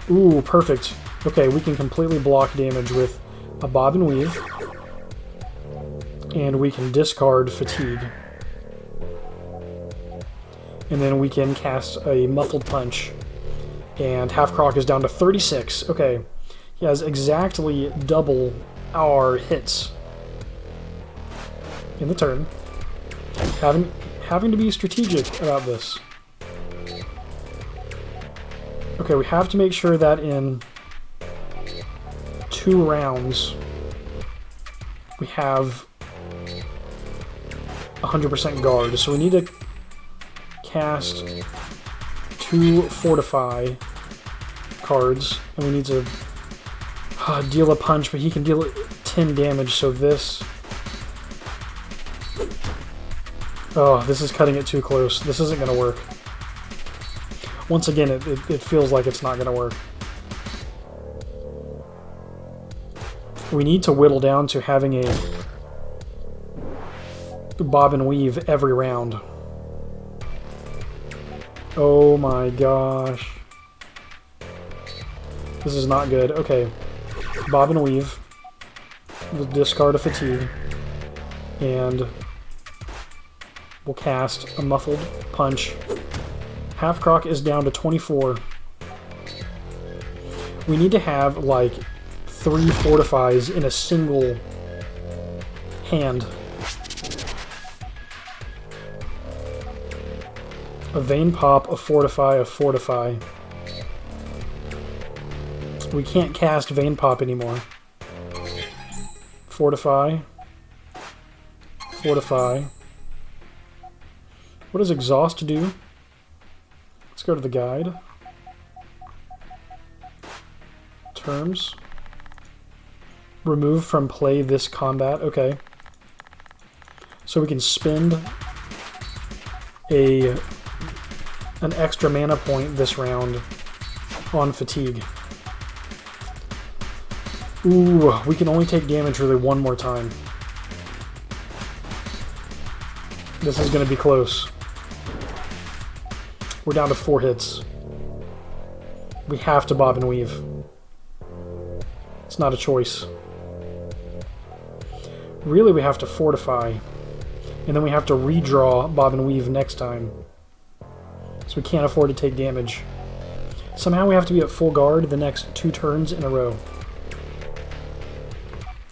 Ooh, perfect. Okay, we can completely block damage with a bob and weave, and we can discard fatigue. And then we can cast a muffled punch. And half croc is down to 36. Okay, he has exactly double our hits in the turn. Having to be strategic about this. Okay, we have to make sure that in 2 rounds we have 100% guard. So we need to cast 2 fortify cards, and we need to deal a punch, but he can deal 10 damage, so this... Oh, this is cutting it too close. This isn't going to work. Once again, it feels like it's not going to work. We need to whittle down to having a bob and weave every round. Oh my gosh. This is not good. Okay. Bob and weave. We'll discard a fatigue. And we'll cast a muffled punch. Half croc is down to 24. We need to have like 3 fortifies in a single hand. A vein pop, a fortify, a fortify. We can't cast vein pop anymore. Fortify. Fortify. What does exhaust do? Let's go to the guide. Terms. Remove from play this combat. Okay. So we can spend an extra mana point this round on fatigue. Ooh, we can only take damage really one more time. This is going to be close. We're down to 4 hits. We have to bob and weave. It's not a choice. Really, we have to fortify. And then we have to redraw bob and weave next time. So we can't afford to take damage. Somehow we have to be at full guard the next 2 turns in a row.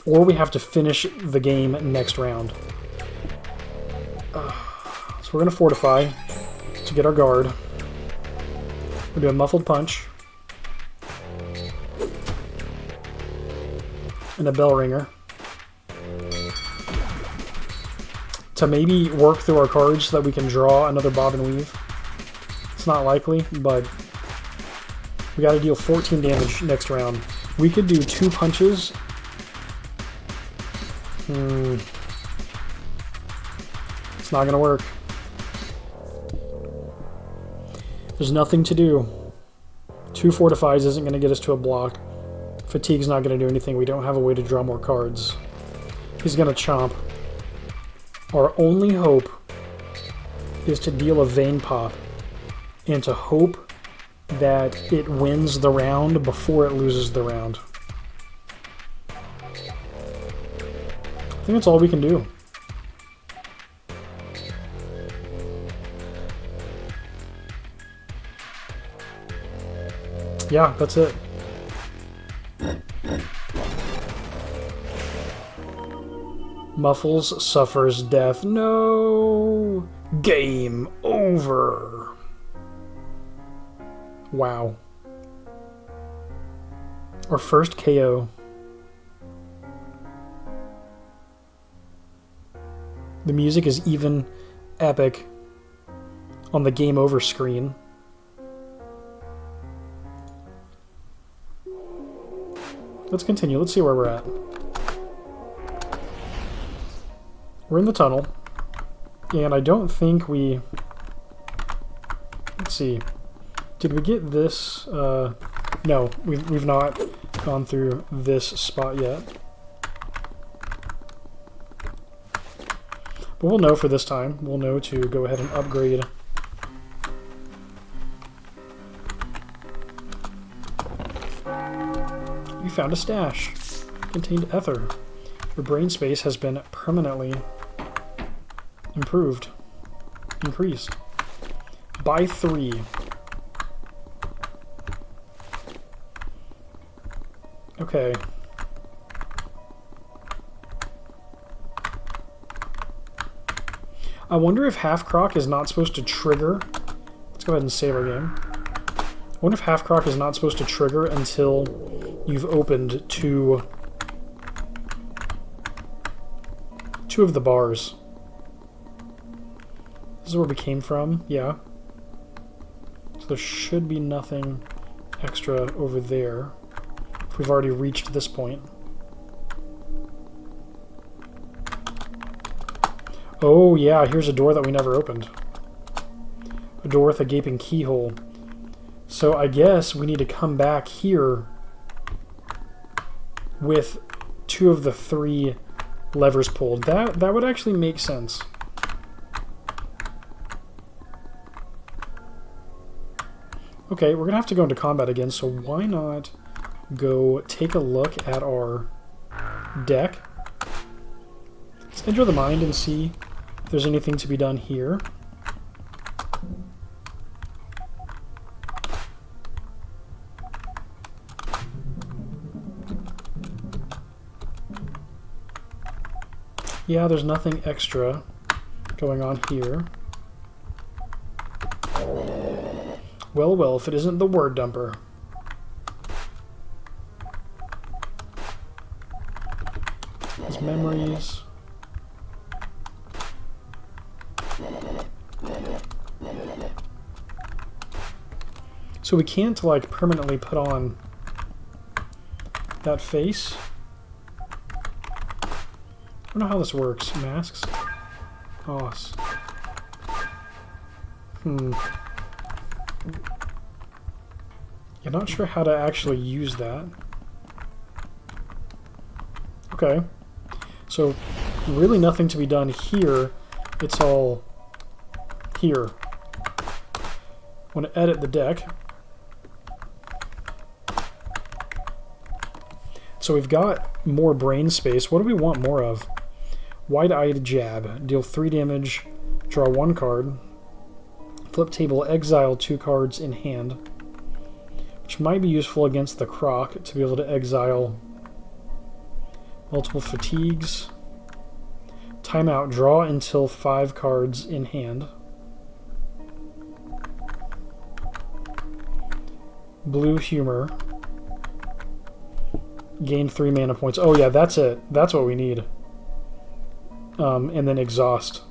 Or we have to finish the game next round. So we're going to fortify to get our guard. We'll do a muffled punch. And a bell ringer. To maybe work through our cards so that we can draw another bob and weave. It's not likely, but we gotta deal 14 damage next round. We could do 2 punches. It's not gonna work. There's nothing to do. 2 fortifies isn't gonna get us to a block. Fatigue's not gonna do anything. We don't have a way to draw more cards. He's gonna chomp. Our only hope is to deal a Vein Pop and to hope that it wins the round before it loses the round. I think that's all we can do. Yeah, that's it. Muffles suffers death. No! Game over. Wow. Our first KO. The music is even epic on the game over screen. Let's continue. Let's see where we're at. We're in the tunnel, and I don't think we... Let's see. Did we get this? No, we've not gone through this spot yet. But we'll know for this time. We'll know to go ahead and upgrade. You found a stash. Contained ether. Your brain space has been permanently increased by 3. Okay. I wonder if Half Croc is not supposed to trigger. Let's go ahead and save our game. I wonder if Half Croc is not supposed to trigger until you've opened two of the bars. This is where we came from, yeah. So there should be nothing extra over there if we've already reached this point. Oh yeah, here's a door that we never opened. A door with a gaping keyhole. So I guess we need to come back here with 2 of the 3 levers pulled. That would actually make sense. Okay, we're gonna have to go into combat again, so why not go take a look at our deck. Let's enter the mind and see if there's anything to be done here. Yeah, there's nothing extra going on here. Well, well, if it isn't the word dumper. His memories. So we can't, like, permanently put on that face. I don't know how this works. Masks? Os. I'm not sure how to actually use that. Okay. So, really nothing to be done here. It's all here. I want to edit the deck. So we've got more brain space. What do we want more of? Wide-eyed jab. Deal 3 damage. Draw 1 card. Flip table. Exile 2 cards in hand. Which might be useful against the Croc to be able to exile multiple fatigues. Timeout. Draw until 5 cards in hand. Blue humor. Gain 3 mana points. Oh yeah, that's it. That's what we need. And then exhaust.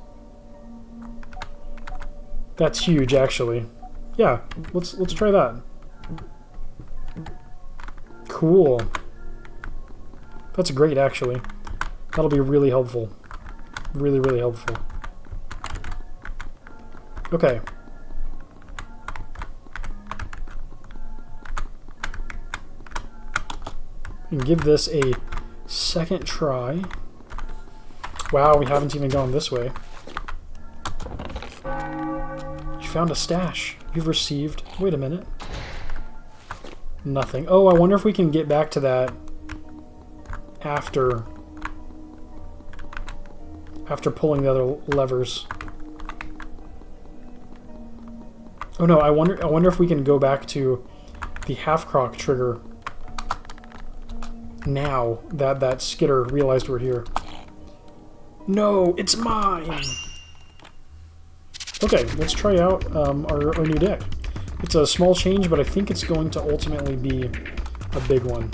That's huge, actually. Yeah, let's try that. Cool. That's great, actually. That'll be really helpful. Really, really helpful. Okay. And give this a second try. Wow, we haven't even gone this way. You found a stash. You've received... Wait a minute. Nothing. Oh, I wonder if we can get back to that after pulling the other levers. Oh no, I wonder if we can go back to the half-croc trigger now that Skitter realized we're here. No, it's mine! Okay, let's try out our new deck. It's a small change, but I think it's going to ultimately be a big one.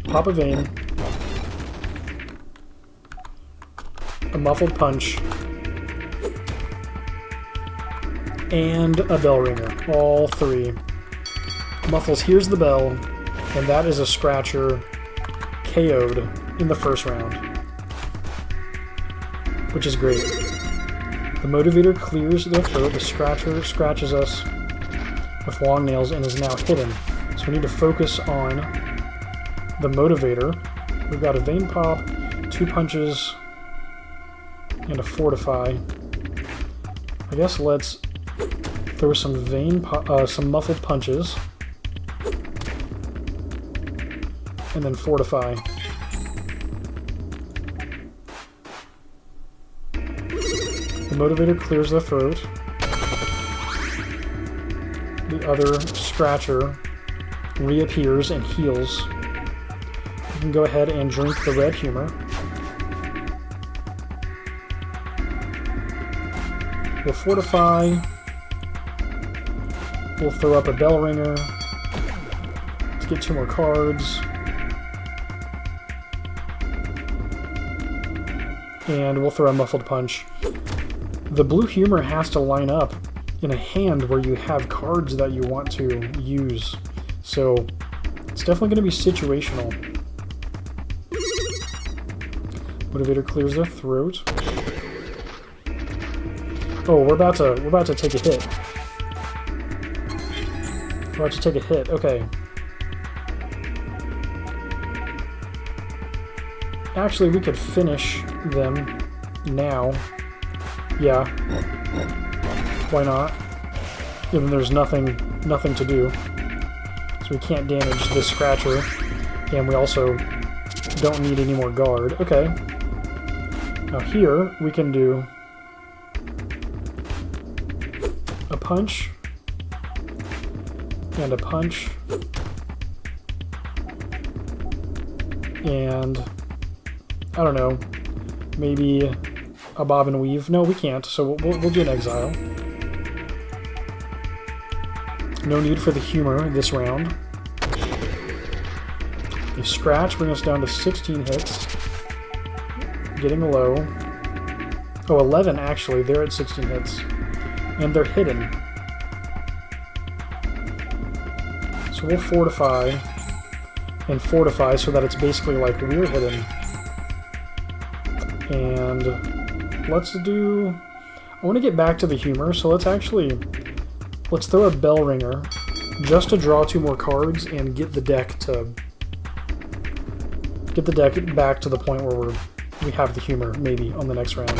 Pop a Vein. A Muffled Punch. And a Bell Ringer. All 3. Muffles hears the bell, and that is a Scratcher KO'd in the first round. Which is great. The Motivator clears their throat. The Scratcher scratches us with long nails and is now hidden. So we need to focus on the Motivator. We've got a Vein Pop, 2 punches, and a Fortify. I guess let's throw some some Muffled Punches, and then Fortify. The Motivator clears the throat. The other Scratcher reappears and heals. You can go ahead and drink the red humor. We'll Fortify. We'll throw up a Bell Ringer. Let's get 2 more cards. And we'll throw a Muffled Punch. The blue humor has to line up in a hand where you have cards that you want to use. So it's definitely going to be situational. Motivator clears their throat. Oh, we're about to take a hit. We're about to take a hit. Okay. Actually, we could finish them now. Yeah. Why not? Even there's nothing to do. So we can't damage this Scratcher. And we also don't need any more guard. Okay. Now here, we can do a punch. And a punch. And I don't know. Maybe a Bob and Weave. No, we can't, so we'll do an Exile. No need for the humor this round. The Scratch brings us down to 16 hits. Getting low. Oh, 11 actually. They're at 16 hits. And they're hidden. So we'll Fortify and Fortify so that it's basically like we're hidden. And let's do... I want to get back to the humor, so let's throw a Bell Ringer just to draw 2 more cards and get the deck back to the point where we have the humor, maybe, on the next round.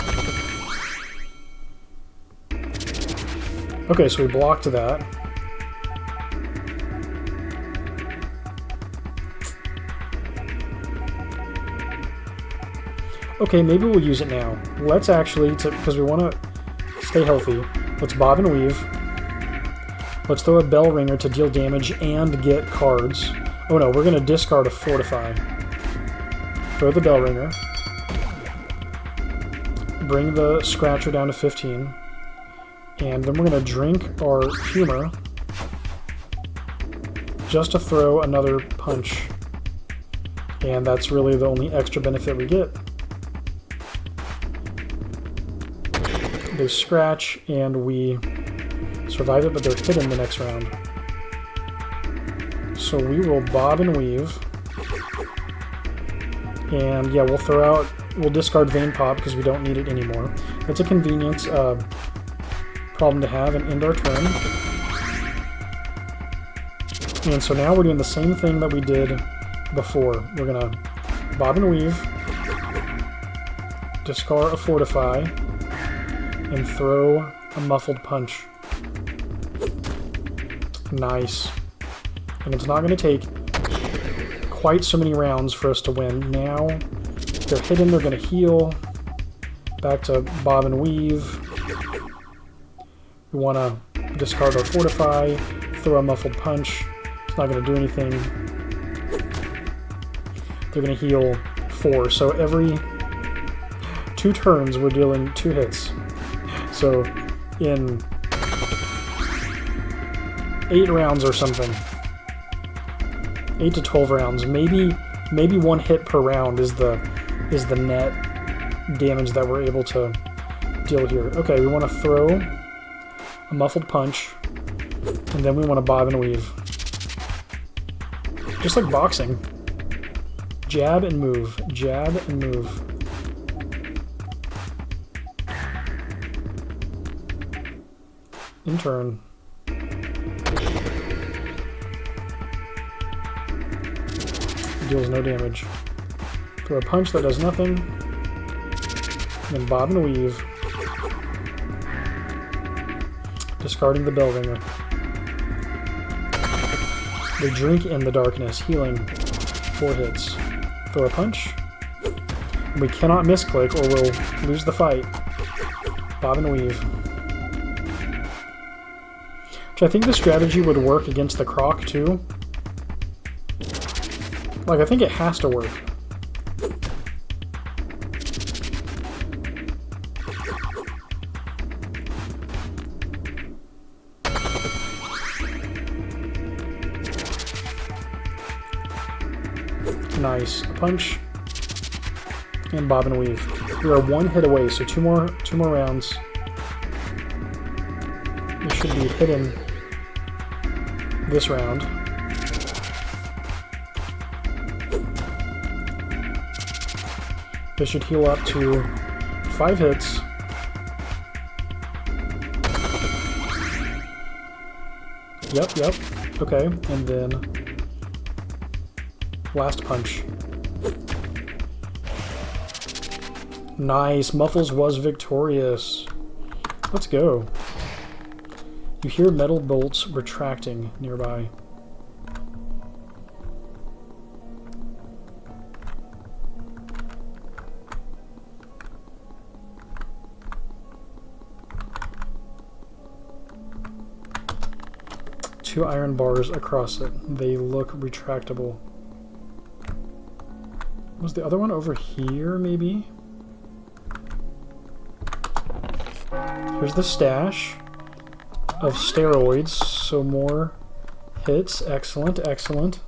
Okay, so we blocked that. Okay, maybe we'll use it now. Let's actually, because we want to stay healthy, let's Bob and Weave. Let's throw a Bell Ringer to deal damage and get cards. Oh no, we're going to discard a Fortify. Throw the Bell Ringer. Bring the Scratcher down to 15. And then we're going to drink our humor just to throw another punch. And that's really the only extra benefit we get. They scratch and we survive it, but they're hidden the next round. So we will bob and weave. And yeah, we'll discard Vein Pop because we don't need it anymore. That's a convenience problem to have and end our turn. And so now we're doing the same thing that we did before. We're gonna bob and weave, discard a Fortify, and throw a Muffled Punch. Nice. And it's not gonna take quite so many rounds for us to win. Now they're hidden, they're gonna heal. Back to bob and weave. We want to discard our Fortify, throw a Muffled Punch. It's not going to do anything. They're going to heal 4. So every 2 turns, we're dealing 2 hits. So in 8 rounds or something, 8 to 12 rounds, maybe 1 hit per round is the net damage that we're able to deal here. Okay, we want to throw a Muffled Punch, and then we want to bob and weave. Just like boxing. Jab and move. Jab and move. In turn. Deals no damage. Throw a punch that does nothing. And then bob and weave. Discarding the Bellringer. They drink in the darkness, healing 4 hits. Throw a punch. We cannot misclick or we'll lose the fight. Bob and weave. Which I think the strategy would work against the Croc too. Like, I think it has to work. Nice. A punch. And bob and weave. We are 1 hit away, so two more rounds. We should be hidden this round. They should heal up to 5 hits. Yep. Okay, and then last punch. Nice. Muffles was victorious. Let's go. You hear metal bolts retracting nearby. Two iron bars across it. They look retractable. Was the other one over here, maybe? Here's the stash of steroids, so more hits. Excellent, excellent.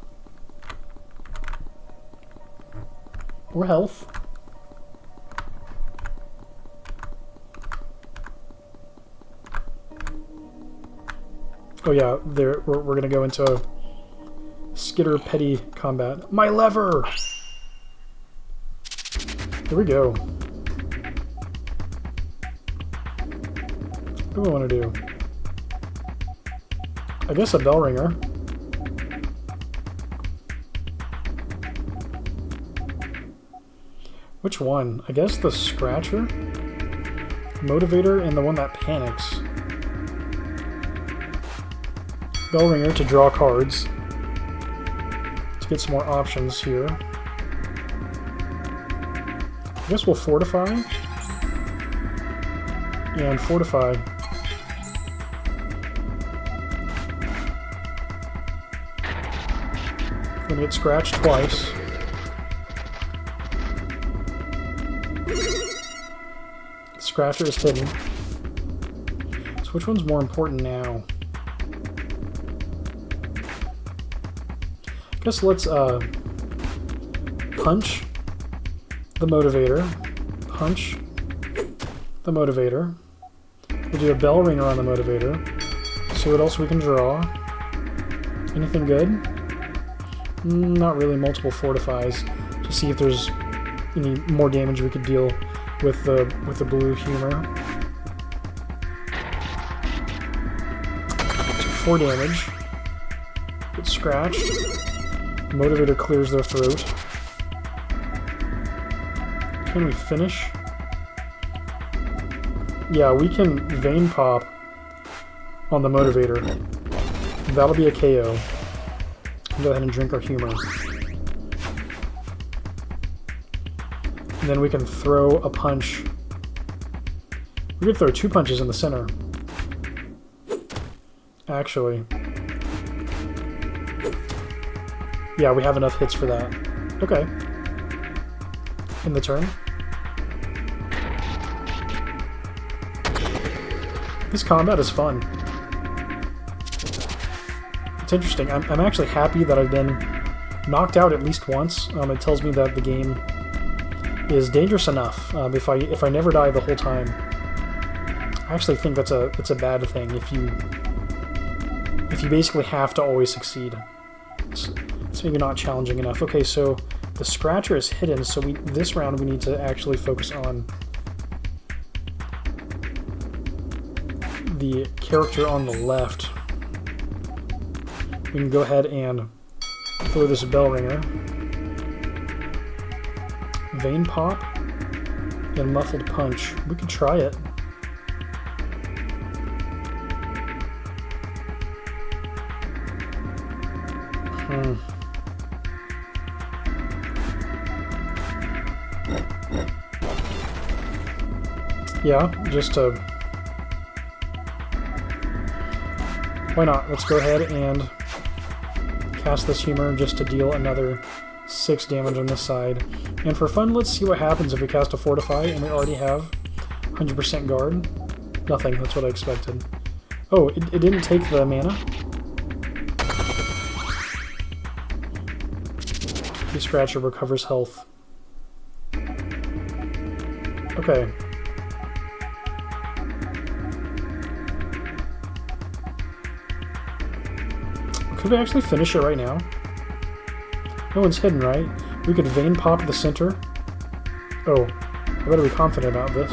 More health. Oh yeah, we're gonna go into skitter petty combat. My lever! Here we go. What do we want to do? I guess a bell ringer. Which one? I guess the scratcher? Motivator and the one that panics. Bell ringer to draw cards. Let's get some more options here. I guess we'll fortify. And fortify. We're gonna get scratched twice. Scratcher is hidden. So So which one's more important now? I guess let's punch the motivator. Punch the motivator. We'll do a bell ringer on the motivator. See what else we can draw. Anything good? Not really. Multiple fortifies to see if there's any more damage we could deal with the blue humor. 4 damage. Get scratched. Motivator clears their throat. Can we finish? Yeah, we can vein pop on the motivator. That'll be a KO. Go ahead and drink our humor. And then we can throw a punch. We could throw 2 punches in the center. Actually. Yeah, we have enough hits for that. Okay. In the turn. This combat is fun. It's interesting. I'm actually happy that I've been knocked out at least once. It tells me that the game is dangerous enough. If I never die the whole time, I actually think that's a bad thing. If you basically have to always succeed, it's maybe not challenging enough. Okay, so the scratcher is hidden. So this round we need to actually focus on the character on the left. We can go ahead and throw this bell ringer. Vein pop and muffled punch. We could try it. Yeah, just to... Why not? Let's go ahead and cast this humor just to deal another 6 damage on this side. And for fun, let's see what happens if we cast a Fortify and we already have 100% guard. Nothing, that's what I expected. Oh, it didn't take the mana? The Scratcher recovers health. Okay. Could we actually finish it right now? No one's hidden, right? We could vein pop the center. Oh, I better be confident about this.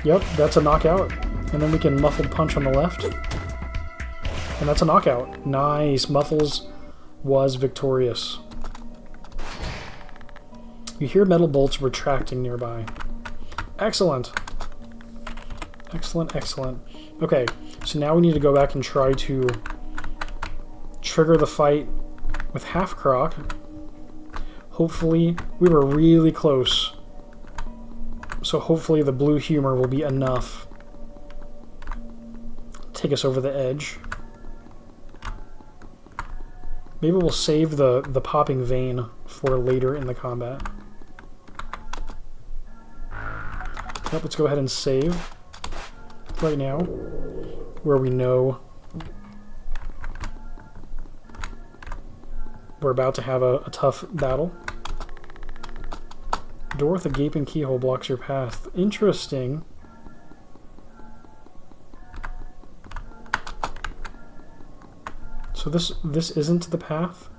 Yep, that's a knockout. And then we can muffled punch on the left. And that's a knockout. Nice. Muffles was victorious. You hear metal bolts retracting nearby. Excellent. Excellent, excellent. Okay, so now we need to go back and try to trigger the fight with Half Croc. Hopefully, we were really close. So hopefully the blue humor will be enough to take us over the edge. Maybe we'll save the popping vein for later in the combat. Yep, let's go ahead and save right now, where we know we're about to have a tough battle. Door with a gaping keyhole blocks your path. Interesting. So this isn't the path?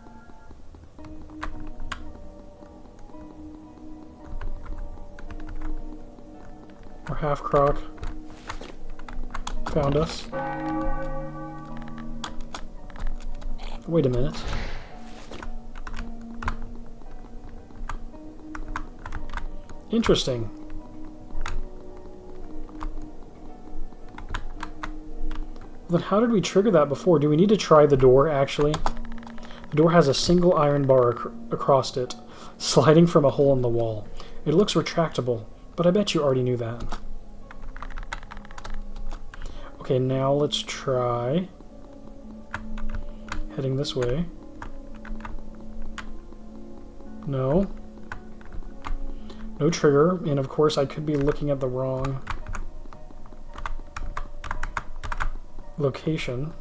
Or Half Croc found us. Wait a minute. Interesting. Then how did we trigger that before? Do we need to try the door, actually? The door has a single iron bar across it, sliding from a hole in the wall. It looks retractable, but I bet you already knew that. Okay, now let's try heading this way. No. No trigger, and of course I could be looking at the wrong location.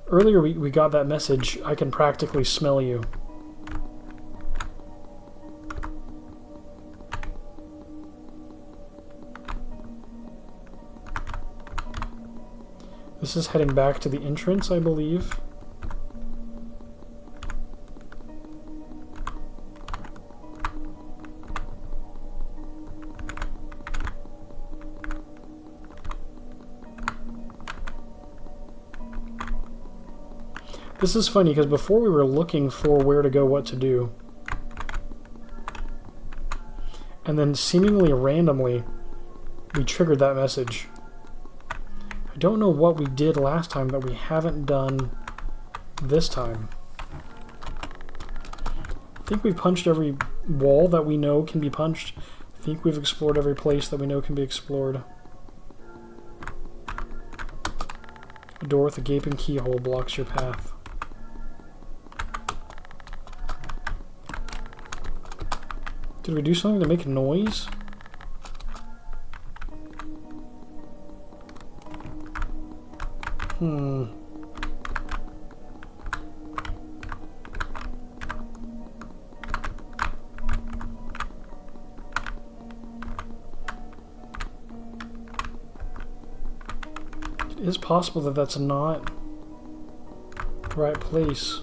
Earlier we got that message, I can practically smell you. This is heading back to the entrance, I believe. This is funny, because before we were looking for where to go, what to do. And then seemingly randomly, we triggered that message. I don't know what we did last time that we haven't done this time. I think we've punched every wall that we know can be punched. I think we've explored every place that we know can be explored. A door with a gaping keyhole blocks your path. Did we do something to make noise? It is possible that that's not the right place.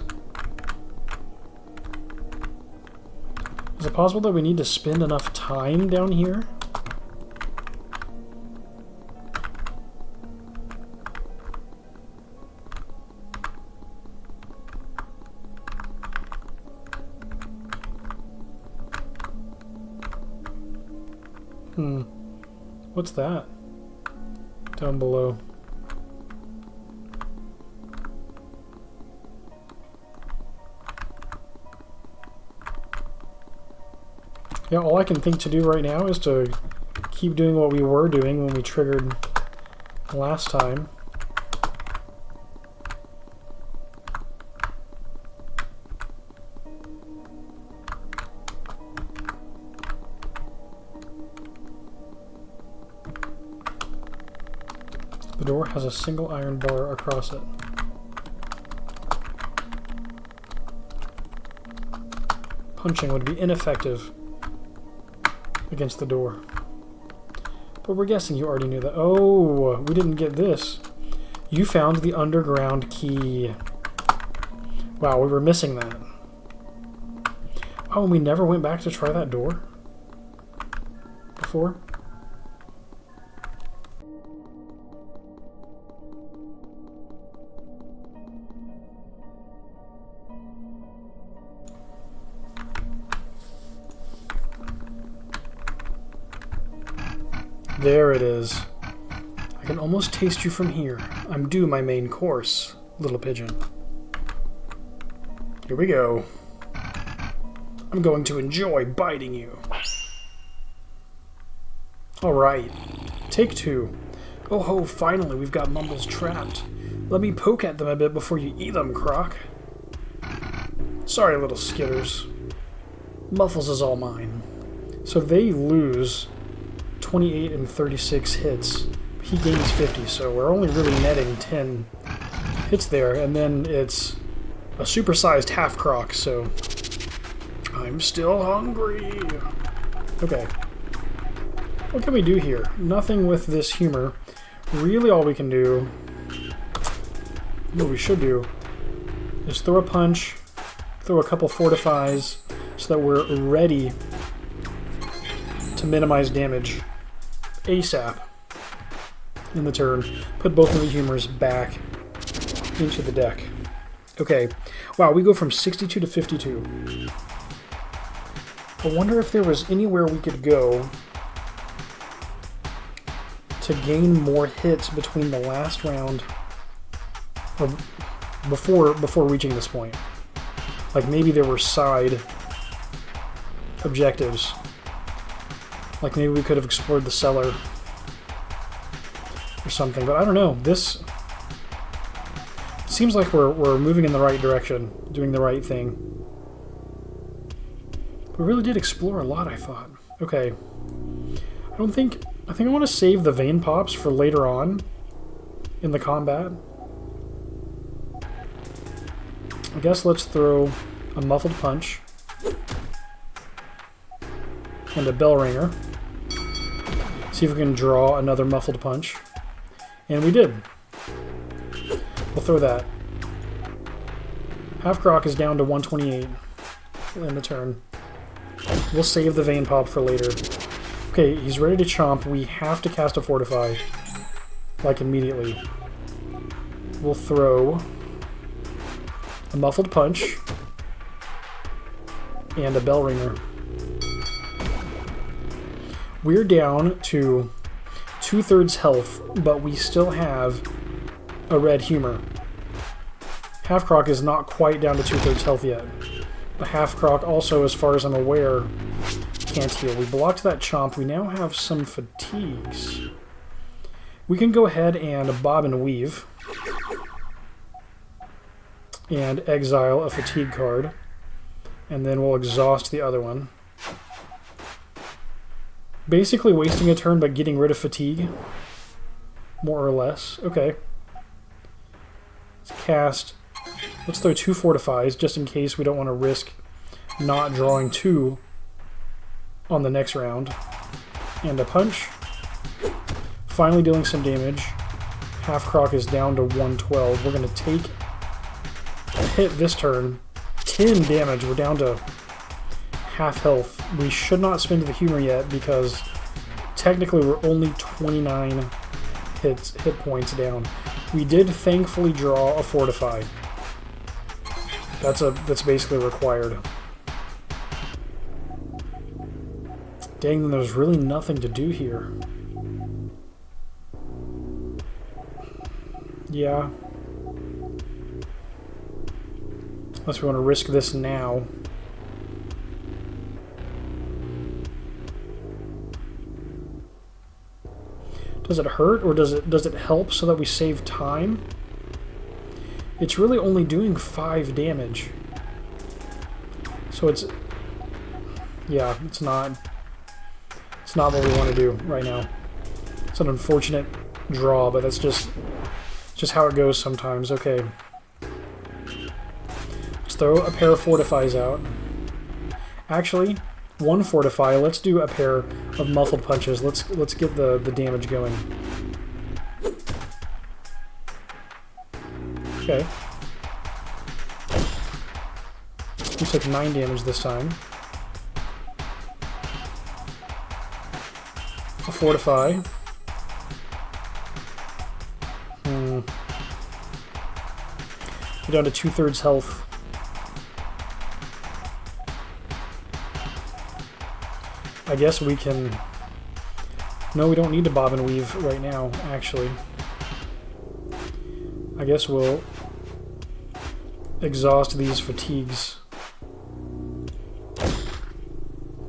Is it possible that we need to spend enough time down here? What's that? Down below. Yeah, all I can think to do right now is to keep doing what we were doing when we triggered last time. The door has a single iron bar across it. Punching would be ineffective against the door. But we're guessing you already knew that. Oh, we didn't get this. You found the underground key. Wow, we were missing that. Oh, and we never went back to try that door before? There it is. I can almost taste you from here. I'm due my main course, little pigeon. Here we go. I'm going to enjoy biting you. Alright, take two. Oh ho, finally we've got Mumbles trapped. Let me poke at them a bit before you eat them, Croc. Sorry, little skitters. Muffles is all mine. So they lose 28 and 36 hits. He gains 50, so we're only really netting 10 hits there, and then it's a supersized half Croc, so I'm still hungry. Okay. What can we do here? Nothing with this humor. Really all we can do, what we should do, is throw a punch, throw a couple fortifies, so that we're ready to minimize damage ASAP in the turn. Put both of the humors back into the deck. Okay. Wow, we go from 62 to 52. I wonder if there was anywhere we could go to gain more hits between the last round or before reaching this point. Like maybe there were side objectives. Like maybe we could have explored the cellar or something, but I don't know. This seems like we're moving in the right direction, doing the right thing. We really did explore a lot, I thought. Okay. I think I want to save the vein pops for later on in the combat. I guess let's throw a muffled punch and a bell ringer. See if we can draw another muffled punch. And we did. We'll throw that. Half Croc is down to 128 in the turn. We'll save the vein pop for later. Okay, he's ready to chomp. We have to cast a Fortify. Like immediately. We'll throw a muffled punch and a bell ringer. We're down to 2/3 health, but we still have a red humor. Half Croc is not quite down to 2/3 health yet. The Half Croc also, as far as I'm aware, can't heal. We blocked that chomp. We now have some fatigues. We can go ahead and bob and weave and exile a fatigue card, and then we'll exhaust the other one. Basically wasting a turn but getting rid of fatigue, more or less. Okay. Let's cast. Let's throw 2 Fortifies just in case we don't want to risk not drawing 2 on the next round. And a punch. Finally dealing some damage. Half Croc is down to 112. We're going to take a hit this turn. 10 damage. We're down to half health. We should not spend the humor yet because technically we're only 29 hit points down. We did thankfully draw a Fortify. That's basically required. Dang, then there's really nothing to do here. Yeah. Unless we want to risk this now. Does it hurt, or does it help so that we save time? It's really only doing 5 damage. So it's... yeah, it's not what we want to do right now. It's an unfortunate draw, but that's just how it goes sometimes. Okay. Let's throw a pair of Fortifies out. Actually, 1 Fortify. Let's do a pair of muffled punches. Let's get the damage going. Okay. We took 9 damage this time. A Fortify. We're down to 2/3 health. I guess we can... no, we don't need to bob and weave right now, actually. I guess we'll exhaust these fatigues.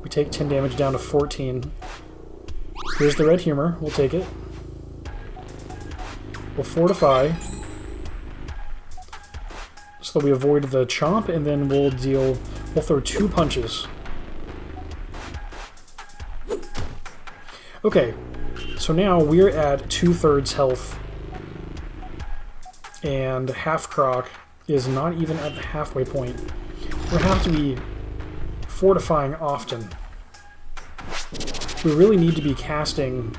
We take 10 damage down to 14. Here's the red humor. We'll take it. We'll Fortify so that we avoid the chomp, and then we'll throw 2 punches. Okay, so now we're at 2/3 health, and Half Croc is not even at the halfway point. We're going to have to be fortifying often. We really need to be casting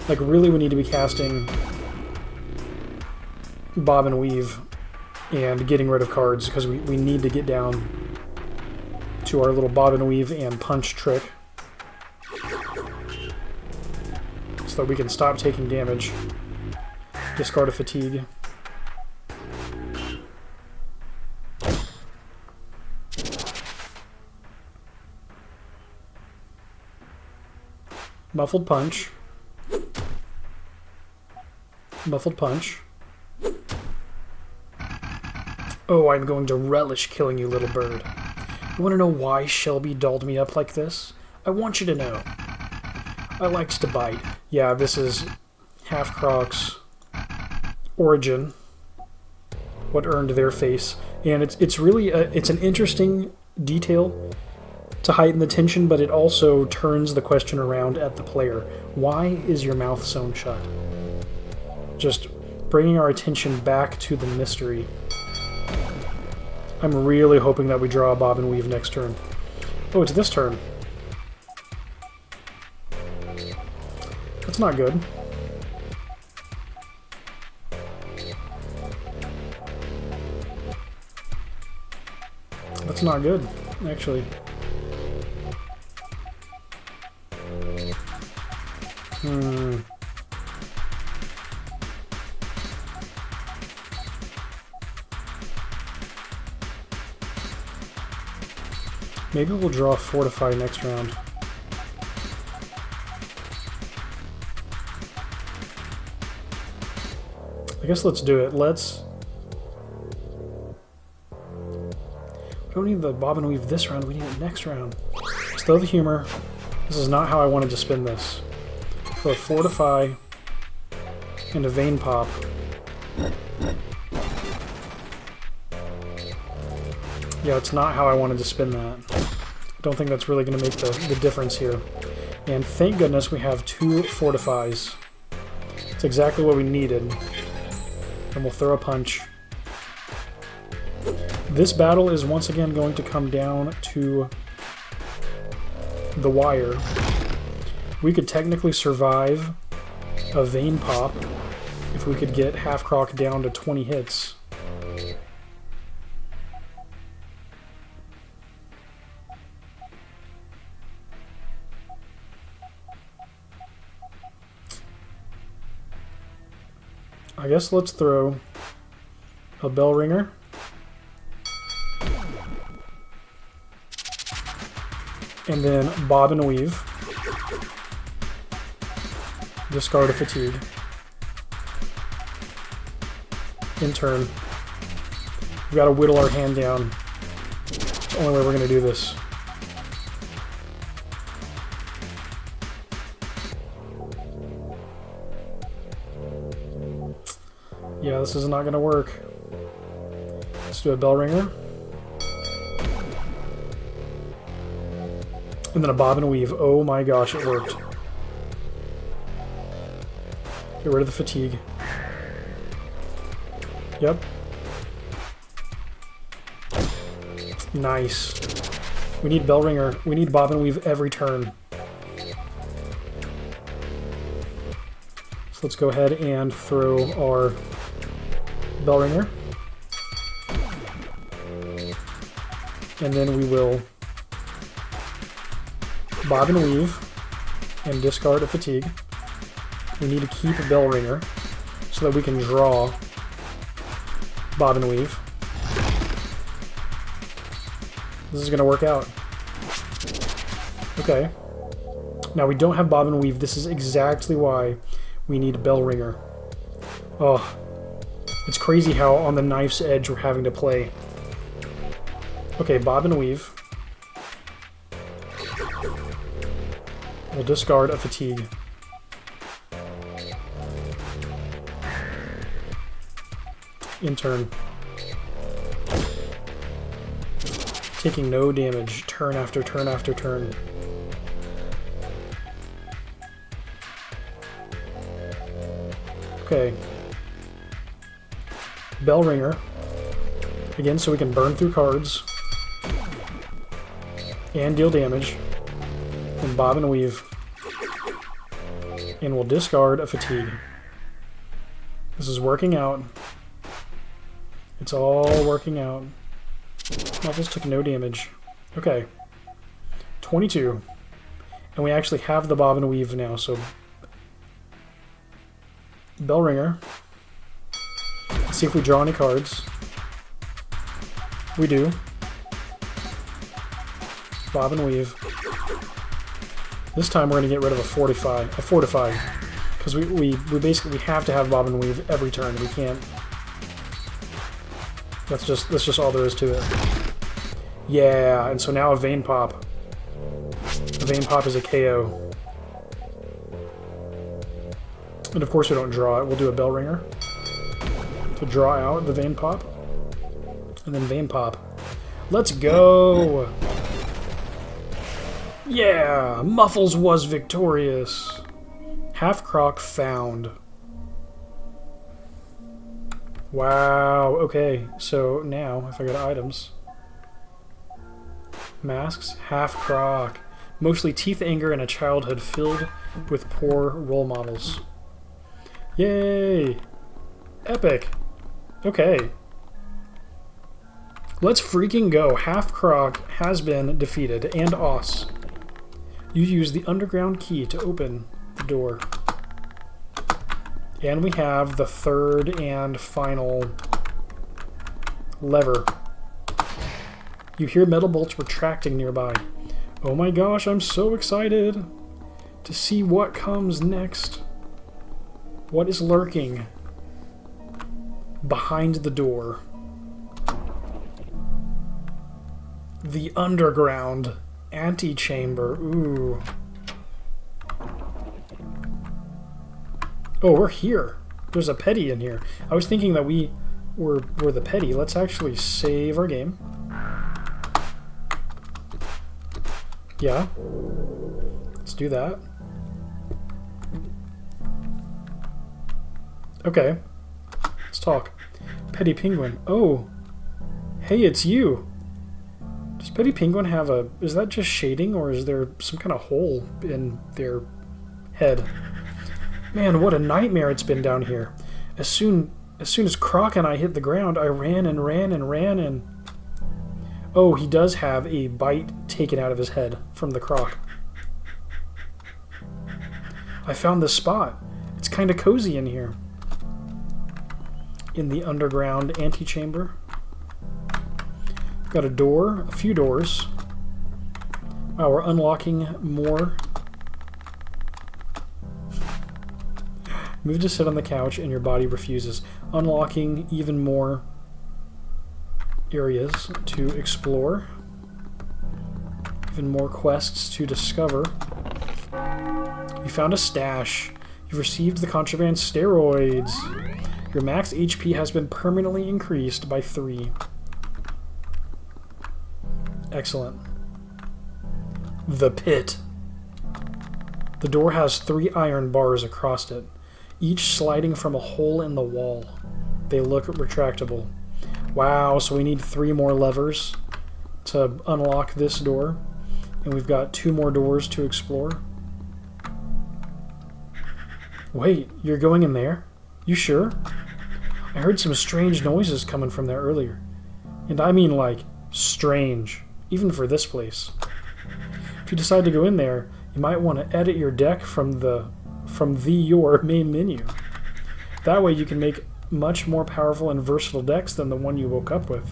we need to be casting Bob and Weave and getting rid of cards, because we need to get down to our little Bob and Weave and punch trick so that we can stop taking damage. Discard a fatigue. Muffled punch. Muffled punch. Oh, I'm going to relish killing you, little bird. You want to know why Shelby dolled me up like this? I want you to know. I likes to bite. Yeah, this is Half Croc's origin. What earned their face. And it's really it's an interesting detail to heighten the tension, but it also turns the question around at the player. Why is your mouth sewn shut? Just bringing our attention back to the mystery. I'm really hoping that we draw a bob and weave next turn. Oh, it's this turn. That's not good. That's not good, actually. Maybe we'll draw Fortify next round. I guess let's do it. Let's... We don't need the bob and weave this round, we need it next round. Let's throw the humor. This is not how I wanted to spin this. Throw a Fortify and a Vein Pop. Yeah, it's not how I wanted to spin that. I don't think that's really going to make the difference here. And thank goodness we have 2 Fortifies. It's exactly what we needed. And we'll throw a punch. This battle is once again going to come down to the wire. We could technically survive a Vein Pop if we could get Half Croc down to 20 hits. I guess let's throw a Bell Ringer. And then bob and weave. Discard a fatigue. In turn. We've got to whittle our hand down. It's the only way we're going to do this. Yeah, this is not going to work. Let's do a Bell Ringer. And then a bob and weave. Oh my gosh, it worked. Get rid of the fatigue. Yep. Nice. We need Bell Ringer. We need bob and weave every turn. So let's go ahead and throw our Bell Ringer. And then we will bob and weave and discard a fatigue. We need to keep a Bell Ringer so that we can draw bob and weave. This is going to work out. Okay. Now we don't have bob and weave. This is exactly why we need a Bell Ringer. Oh, it's crazy how on the knife's edge we're having to play. Okay, bob and weave. We'll discard a fatigue. In turn. Taking no damage, turn after turn after turn. Okay. Bell Ringer. Again, so we can burn through cards. And deal damage. And bob and weave. And we'll discard a fatigue. This is working out. It's all working out. Muffles took no damage. Okay. 22. And we actually have the bob and weave now, so... Bell Ringer. Let's see if we draw any cards. We do. Bob and weave. This time we're going to get rid of a Fortify. Because we basically have to have bob and weave every turn. We can't... That's just all there is to it. Yeah, and so now a Vein Pop. A Vein Pop is a KO. And of course we don't draw it. We'll do a bell ringer to draw out the vein pop. And then vein pop. Let's go! Yeah! Muffles was victorious! Half croc found. Wow, okay. So now, if I go to items... Masks, half croc. Mostly teeth anger and a childhood filled with poor role models. Yay! Epic! Okay. Let's freaking go. Half croc has been defeated, and os. You use the underground key to open the door. And we have the third and final lever. You hear metal bolts retracting nearby. Oh my gosh, I'm so excited to see what comes next. What is lurking behind the door? The underground antechamber. Ooh. Oh, we're here. There's a petty in here. I was thinking that we were the petty. Let's actually save our game. Yeah. Let's do that. Okay. Let's talk. Petty Penguin. Oh. Hey, it's you. Does Petty Penguin have a... Is that just shading, or is there some kind of hole in their head? Man, what a nightmare it's been down here. As soon as Croc and I hit the ground, I ran and ran and ran and... Oh, he does have a bite taken out of his head from the Croc. I found this spot. It's kind of cozy in here. In the underground antechamber. Got a door, a few doors. Wow, we're unlocking more. Move to sit on the couch and your body refuses. Unlocking even more areas to explore. Even more quests to discover. You found a stash. You've received the contraband steroids. Your max HP has been permanently increased by 3. Excellent. The pit. The door has 3 iron bars across it, each sliding from a hole in the wall. They look retractable. Wow, so we need 3 more levers to unlock this door. And we've got 2 more doors to explore. Wait, you're going in there? You sure? I heard some strange noises coming from there earlier. And I mean like, strange. Even for this place. If you decide to go in there, you might want to edit your deck from your main menu. That way you can make much more powerful and versatile decks than the one you woke up with.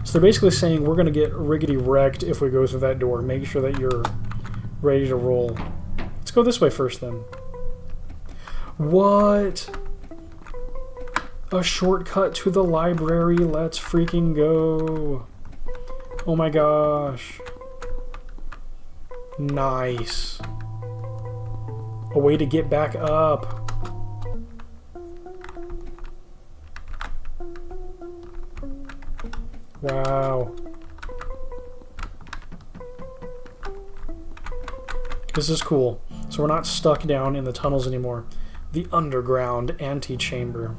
So they're basically saying we're going to get riggedy wrecked if we go through that door. Make sure that you're ready to roll. Let's go this way first then. What? A shortcut to the library. Let's freaking go. Oh my gosh. Nice. A way to get back up. Wow. This is cool. So we're not stuck down in the tunnels anymore. The underground antechamber.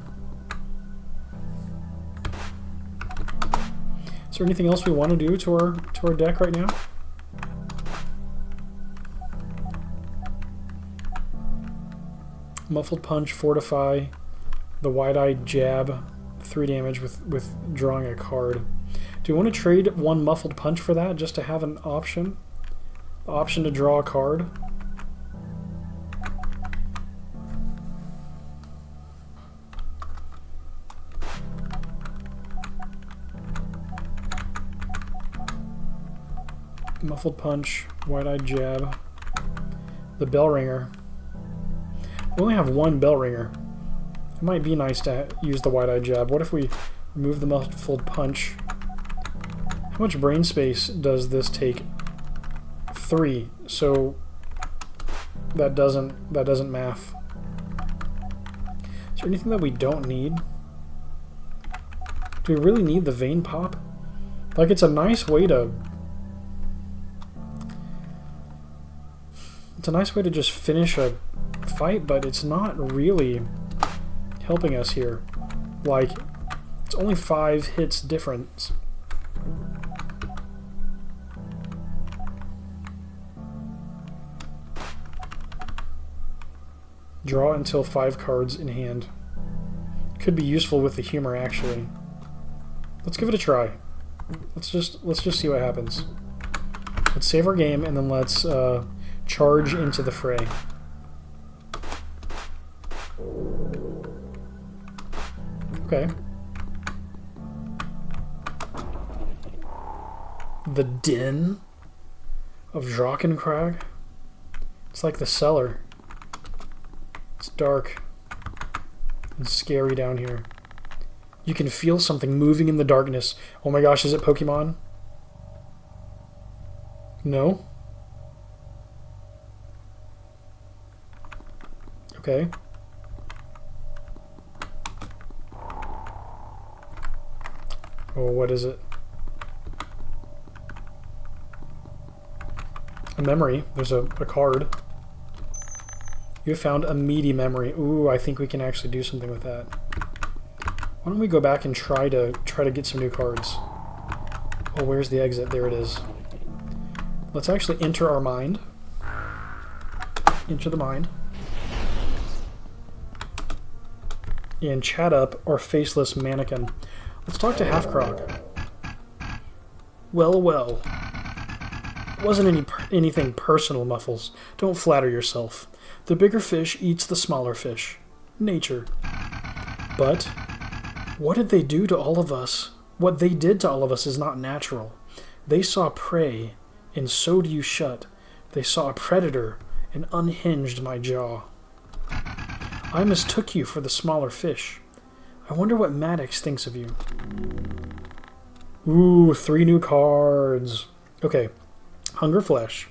Is there anything else we want to do to our deck right now? Muffled Punch, Fortify, the Wide-Eyed Jab, 3 damage with drawing a card. Do you want to trade 1 Muffled Punch for that, just to have an option? The option to draw a card? Muffled Punch, Wide-Eyed Jab, the Bell Ringer. We only have 1 Bell Ringer. It might be nice to use the Wide-Eyed Jab. What if we remove the Muffled Punch? How much brain space does this take? 3. So That doesn't math. Is there anything that we don't need? Do we really need the vein pop? Like, it's a nice way to... It's a nice way to just finish a fight, but it's not really helping us here. Like, it's only 5 hits difference. Draw until 5 cards in hand. Could be useful with the humor, actually. Let's give it a try. Let's just see what happens. Let's save our game and then let's charge into the fray. Okay. The Den of Drakkenkrag. It's like the cellar. It's dark and scary down here. You can feel something moving in the darkness. Oh my gosh, is it Pokemon? No? Okay. Oh, what is it? A memory. There's a card. You found a meaty memory. Ooh, I think we can actually do something with that. Why don't we go back and try to get some new cards? Oh, where's the exit? There it is. Let's actually enter our mind. Enter the mind. And chat up our faceless mannequin. Let's talk to Halfcrog. Well, well. It wasn't anything personal, Muffles. Don't flatter yourself. The bigger fish eats the smaller fish. Nature. But what did they do to all of us? What they did to all of us is not natural. They saw prey and sewed you shut. They saw a predator and unhinged my jaw. I mistook you for the smaller fish. I wonder what Maddox thinks of you. Ooh, 3 new cards. Okay. Hunger Flesh.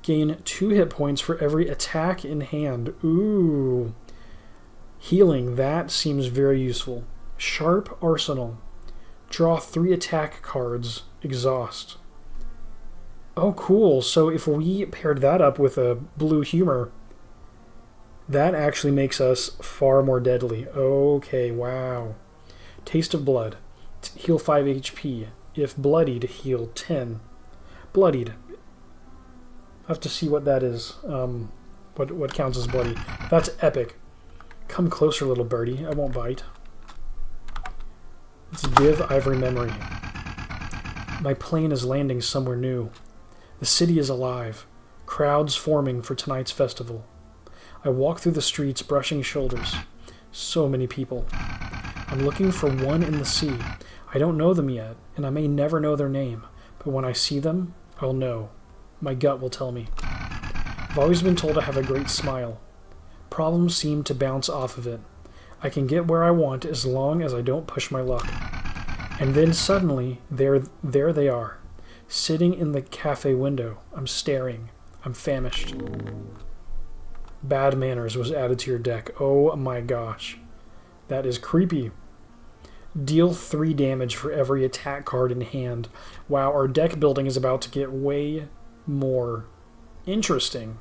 Gain 2 hit points for every attack in hand. Ooh. Healing. That seems very useful. Sharp Arsenal. Draw 3 attack cards. Exhaust. Oh, cool. So if we paired that up with a blue humor, that actually makes us far more deadly. Okay, wow. Taste of Blood. Heal 5 HP. If bloodied, heal 10. Bloodied. I have to see what that is. What counts as bloody. That's epic. Come closer, little birdie. I won't bite. Let's give Ivory Memory. My plane is landing somewhere new. The city is alive. Crowds forming for tonight's festival. I walk through the streets brushing shoulders. So many people. I'm looking for one in the sea. I don't know them yet, and I may never know their name, but when I see them, I'll know. My gut will tell me. I've always been told I have a great smile. Problems seem to bounce off of it. I can get where I want as long as I don't push my luck. And then suddenly, there they are. Sitting in the cafe window. I'm staring. I'm famished. Bad Manners was added to your deck. Oh my gosh. That is creepy. Deal 3 damage for every attack card in hand. Wow, our deck building is about to get way more interesting.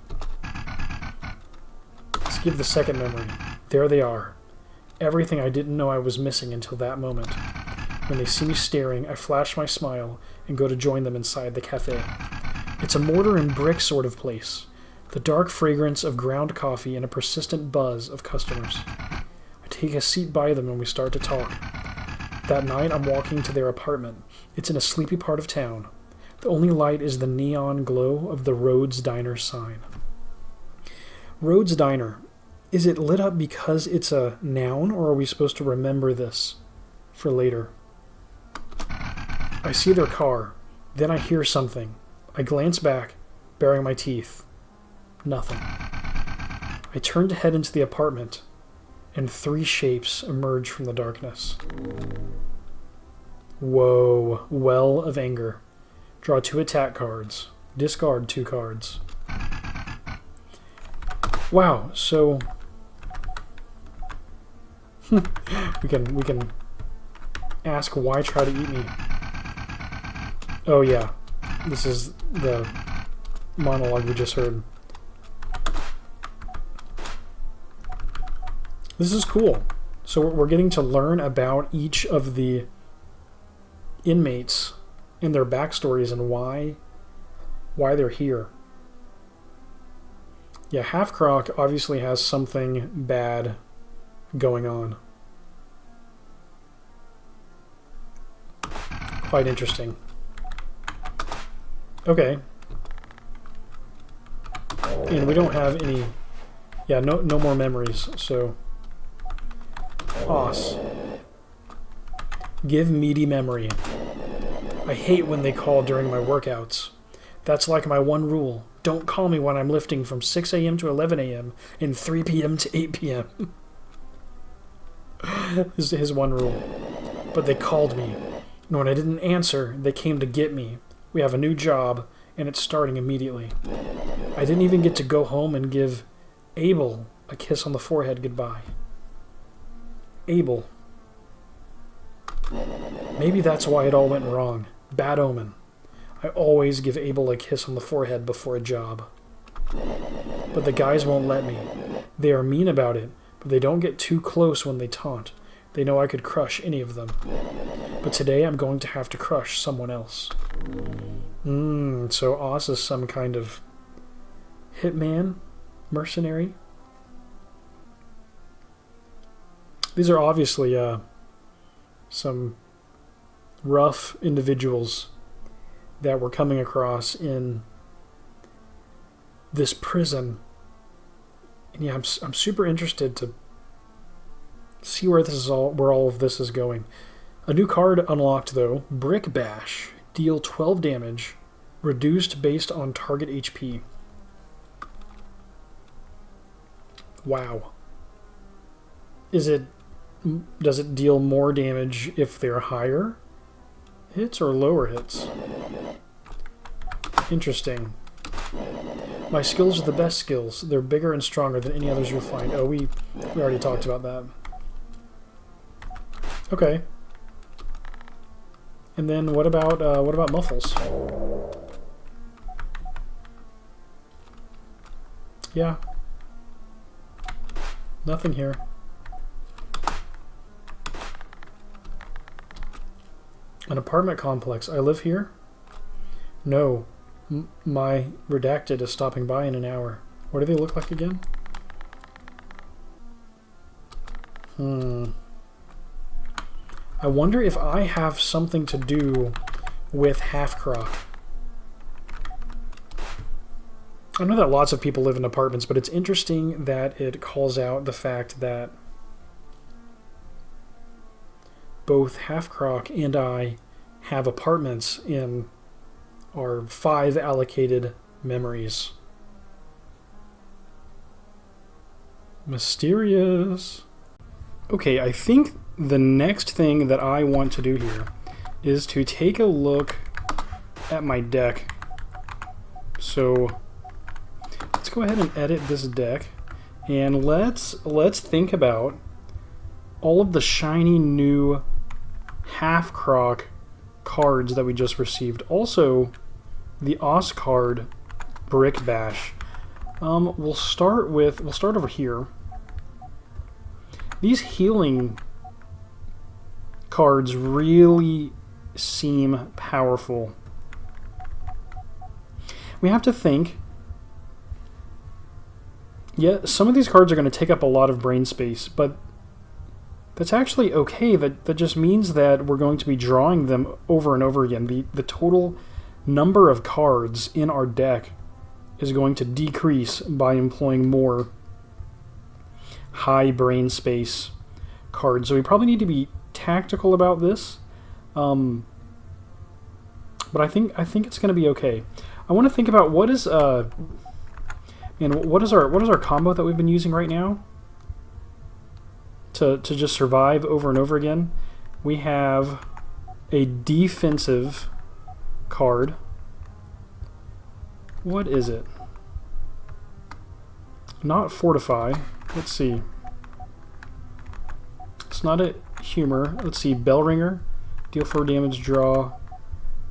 Let's give the second memory. There they are. Everything I didn't know I was missing until that moment. When they see me staring, I flash my smile and go to join them inside the cafe. It's a mortar and brick sort of place. The dark fragrance of ground coffee and a persistent buzz of customers. I take a seat by them and we start to talk. That night, I'm walking to their apartment. It's in a sleepy part of town. The only light is the neon glow of the Rhodes Diner sign. Rhodes Diner. Is it lit up because it's a noun, or are we supposed to remember this for later? I see their car. Then I hear something. I glance back, baring my teeth. Nothing. I turn to head into the apartment, and 3 shapes emerge from the darkness. Whoa. Well of Anger. Draw 2 attack cards. Discard 2 cards. Wow, so we can ask why try to eat me. Oh yeah, this is the monologue we just heard. This is cool. So we're getting to learn about each of the inmates and their backstories and why they're here. Yeah, Half-Croc obviously has something bad going on. Quite interesting. Okay. And we don't have any... Yeah, no more memories, so... Os. Give meaty memory. I hate when they call during my workouts. That's like my one rule. Don't call me when I'm lifting from 6 a.m. to 11 a.m. and 3 p.m. to 8 p.m. This is his one rule. But they called me. And when I didn't answer, they came to get me. We have a new job, and it's starting immediately. I didn't even get to go home and give Abel a kiss on the forehead goodbye. Abel. Maybe that's why it all went wrong. Bad omen. I always give Abel a kiss on the forehead before a job. But the guys won't let me. They are mean about it, but they don't get too close when they taunt. They know I could crush any of them. But today I'm going to have to crush someone else. So Oz is some kind of hitman? Mercenary? These are obviously some rough individuals that we're coming across in this prison. And yeah, I'm super interested to see where all of this is going. A new card unlocked though, Brick Bash. Deal 12 damage, reduced based on target HP. Wow. Does it deal more damage if they're higher hits or lower hits? Interesting. My skills are the best skills. They're bigger and stronger than any others you'll find. Oh, we already talked about that. Okay. And then what about Muffles? Yeah. Nothing here. An apartment complex. I live here? No. My redacted is stopping by in an hour. What do they look like again? I wonder if I have something to do with Half-Croc. I know that lots of people live in apartments, but it's interesting that it calls out the fact that both Half-Croc and I have apartments in our 5 allocated memories. Mysterious. Okay, I think the next thing that I want to do here is to take a look at my deck. So let's go ahead and edit this deck, and let's think about all of the shiny new Half-Croc cards that we just received. Also, the Os card, Brick Bash. We'll start over here. These healing cards really seem powerful. We have to think. Yeah, some of these cards are going to take up a lot of brain space, but that's actually okay. That just means that we're going to be drawing them over and over again. The total number of cards in our deck is going to decrease by employing more high brain space cards. So we probably need to be tactical about this. But I think it's going to be okay. I want to think about what is our combo that we've been using right now to just survive over and over again. We have a defensive card. What is it? Not fortify. Let's see. It's not a humor. Let's see. Bell ringer. Deal 4 damage, draw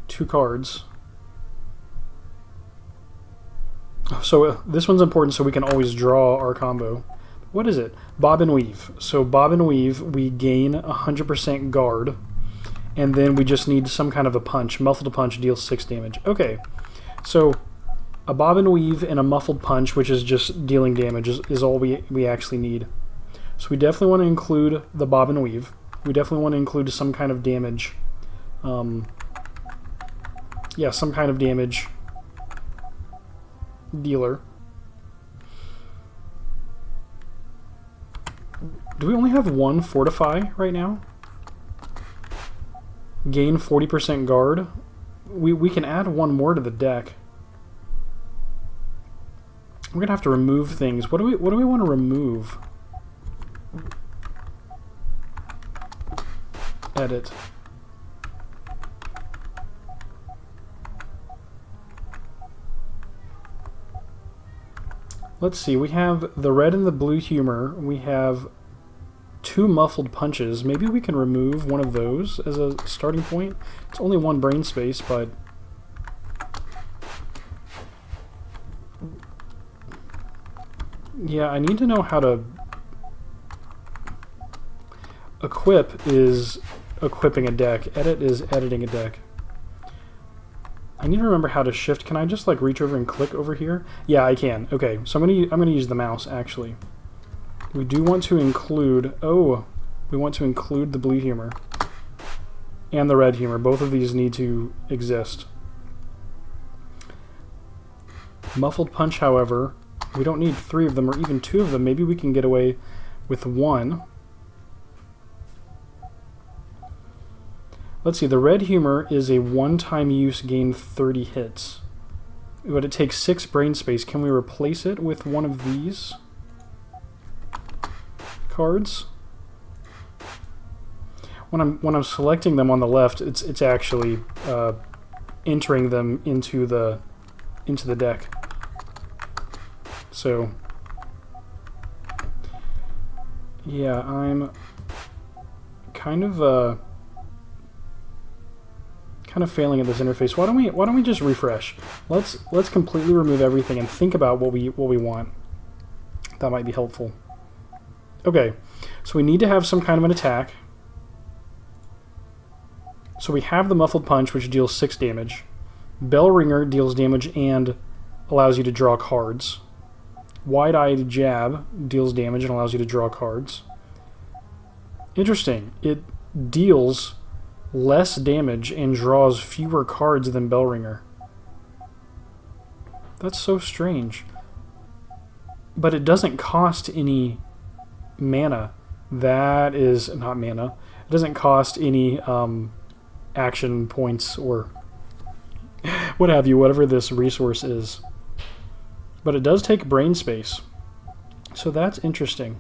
2 cards. So this one's important so we can always draw our combo. What is it? Bob and weave. So bob and weave, we gain 100% guard. And then we just need some kind of a punch. Muffled punch deals 6 damage. Okay. So a bob and weave and a muffled punch, which is just dealing damage, is all we actually need. So we definitely want to include the bob and weave. We definitely want to include some kind of damage. Yeah, some kind of damage dealer. Do we only have one fortify right now? Gain 40% guard. We can add one more to the deck. We're gonna have to remove things. What do we want to remove? Edit. Let's see, we have the red and the blue humor. We have 2 muffled punches. Maybe we can remove one of those as a starting point. It's only 1 brain space, but yeah, I need to know how to... Equip is equipping a deck. Edit is editing a deck. I need to remember how to shift. Can I just like reach over and click over here? Yeah, I can. Okay, so I'm gonna use the mouse actually. We do want to include... Oh, we want to include the blue humor and the red humor. Both of these need to exist. Muffled punch, however, we don't need 3 of them or even 2 of them. Maybe we can get away with 1. Let's see, the red humor is a one-time use, gain 30 hits. But it takes 6 brain space. Can we replace it with one of these cards? When I'm selecting them on the left, it's actually entering them into the deck. So yeah, I'm kind of failing at this interface. Why don't we just refresh? Let's completely remove everything and think about what we want. That might be helpful. Okay, so we need to have some kind of an attack. So we have the muffled punch, which deals 6 damage. Bell ringer deals damage and allows you to draw cards. Wide-eyed jab deals damage and allows you to draw cards. Interesting. It deals less damage and draws fewer cards than bell ringer. That's so strange. But it doesn't cost any mana. That is not mana. It doesn't cost any action points or what have you, whatever this resource is. But it does take brain space. So that's interesting.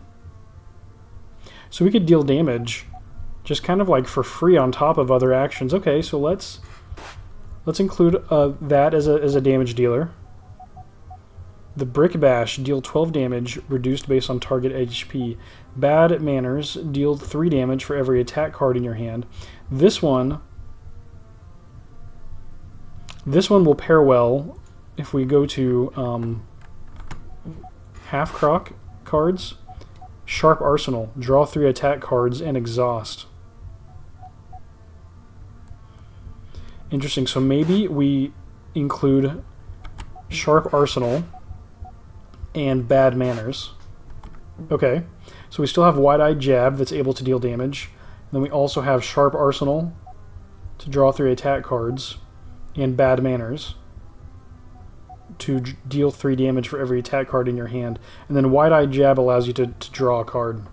So we could deal damage just kind of like for free on top of other actions. Okay, so let's include that as a damage dealer. The Brick Bash, deal 12 damage, reduced based on target HP. Bad Manners, deal 3 damage for every attack card in your hand. This one will pair well if we go to Half Croc cards. Sharp Arsenal, draw 3 attack cards and exhaust. Interesting, so maybe we include Sharp Arsenal and Bad Manners. Okay, so we still have Wide-Eyed Jab that's able to deal damage. Then we also have Sharp Arsenal to draw 3 attack cards and Bad Manners to deal 3 damage for every attack card in your hand. And then Wide-Eyed Jab allows you to draw a card.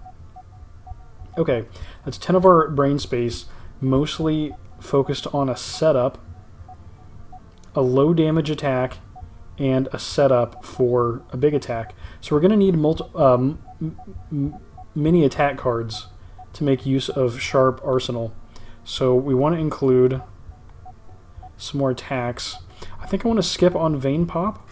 Okay, that's 10 of our brain space, mostly focused on a setup, a low damage attack, and a setup for a big attack. So we're going to need many attack cards to make use of Sharp Arsenal. So we want to include some more attacks. I think I want to skip on Vein Pop.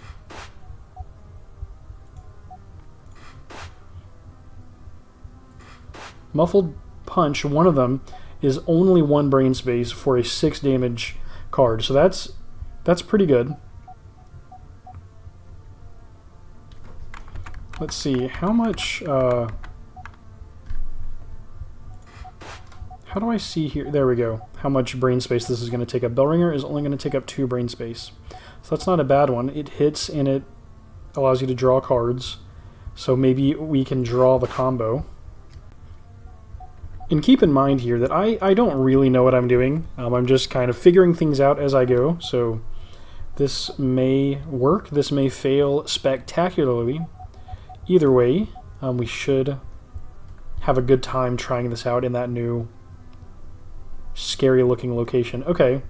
Muffled Punch, one of them, is only 1 brain space for a 6 damage card. So that's pretty good. Let's see, how much... how do I see here? There we go. How much brain space this is going to take up. Bellringer is only going to take up 2 brain space. So that's not a bad one. It hits and it allows you to draw cards. So maybe we can draw the combo. And keep in mind here that I don't really know what I'm doing. I'm just kind of figuring things out as I go. So this may work. This may fail spectacularly. Either way, we should have a good time trying this out in that new scary looking location. Okay,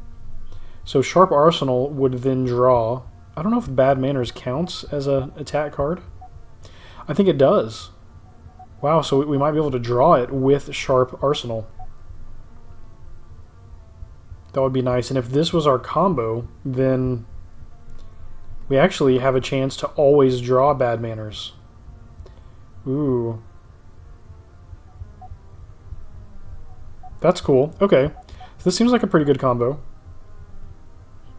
so Sharp Arsenal would then draw... I don't know if Bad Manners counts as an attack card. I think it does. Wow, so we might be able to draw it with Sharp Arsenal. That would be nice. And if this was our combo, then we actually have a chance to always draw Bad Manners. Ooh. That's cool. Okay. So this seems like a pretty good combo.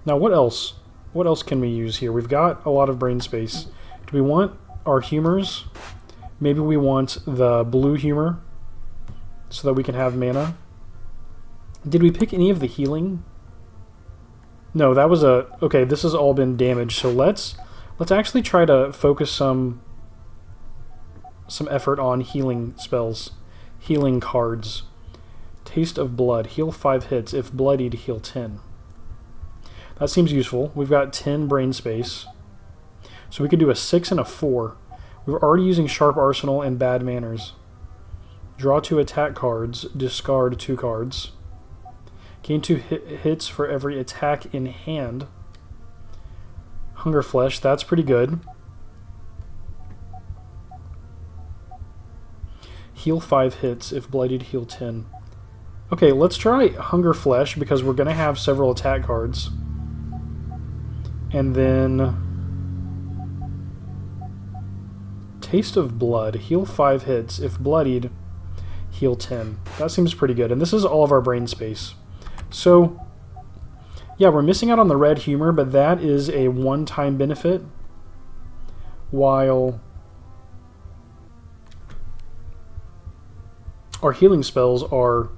Now what else? What else can we use here? We've got a lot of brain space. Do we want our humors? Maybe we want the blue humor so that we can have mana. Did we pick any of the healing? No, that was a... Okay, this has all been damage. So let's actually try to focus some effort on healing spells. Healing cards. Taste of Blood. Heal 5 hits. If bloodied, heal 10. That seems useful. We've got 10 brain space. So we could do a 6 and a 4. We're already using Sharp Arsenal and Bad Manners. Draw 2 attack cards. Discard 2 cards. Gain 2 hits for every attack in hand. Hunger Flesh. That's pretty good. Heal 5 hits. If bloodied, heal 10. Okay, let's try Hunger Flesh because we're going to have several attack cards. And then Taste of Blood. Heal 5 hits. If bloodied, heal 10. That seems pretty good. And this is all of our brain space. So, yeah, we're missing out on the red humor, but that is a one-time benefit. While our healing spells are...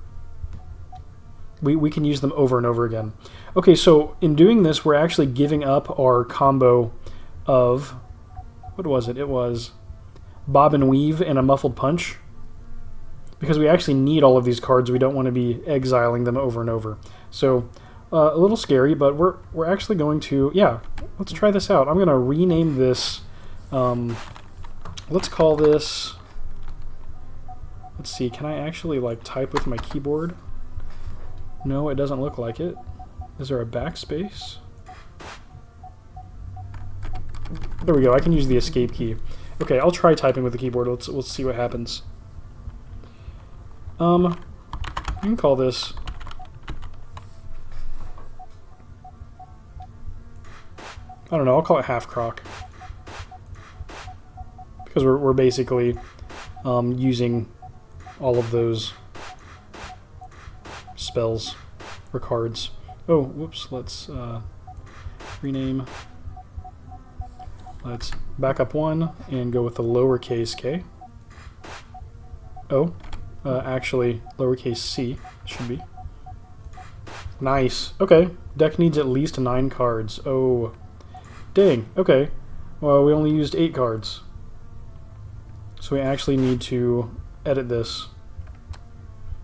We can use them over and over again. Okay, so in doing this, we're actually giving up our combo of... What was it? It was Bob and Weave and a Muffled Punch. Because we actually need all of these cards. We don't want to be exiling them over and over. So, a little scary, but we're actually going to... Yeah, let's try this out. I'm going to rename this... let's call this... Let's see, can I actually like type with my keyboard? No, it doesn't look like it. Is there a backspace? There we go, I can use the escape key. Okay, I'll try typing with the keyboard. Let's see what happens. You can call this... I don't know, I'll call it Half Croc. Because we're basically using all of those spells or cards. Oh, whoops, let's rename. Let's back up 1 and go with the lowercase k. Oh, actually, lowercase c should be. Nice. Okay, deck needs at least 9 cards. Oh, dang. Okay, well, we only used 8 cards. So we actually need to edit this.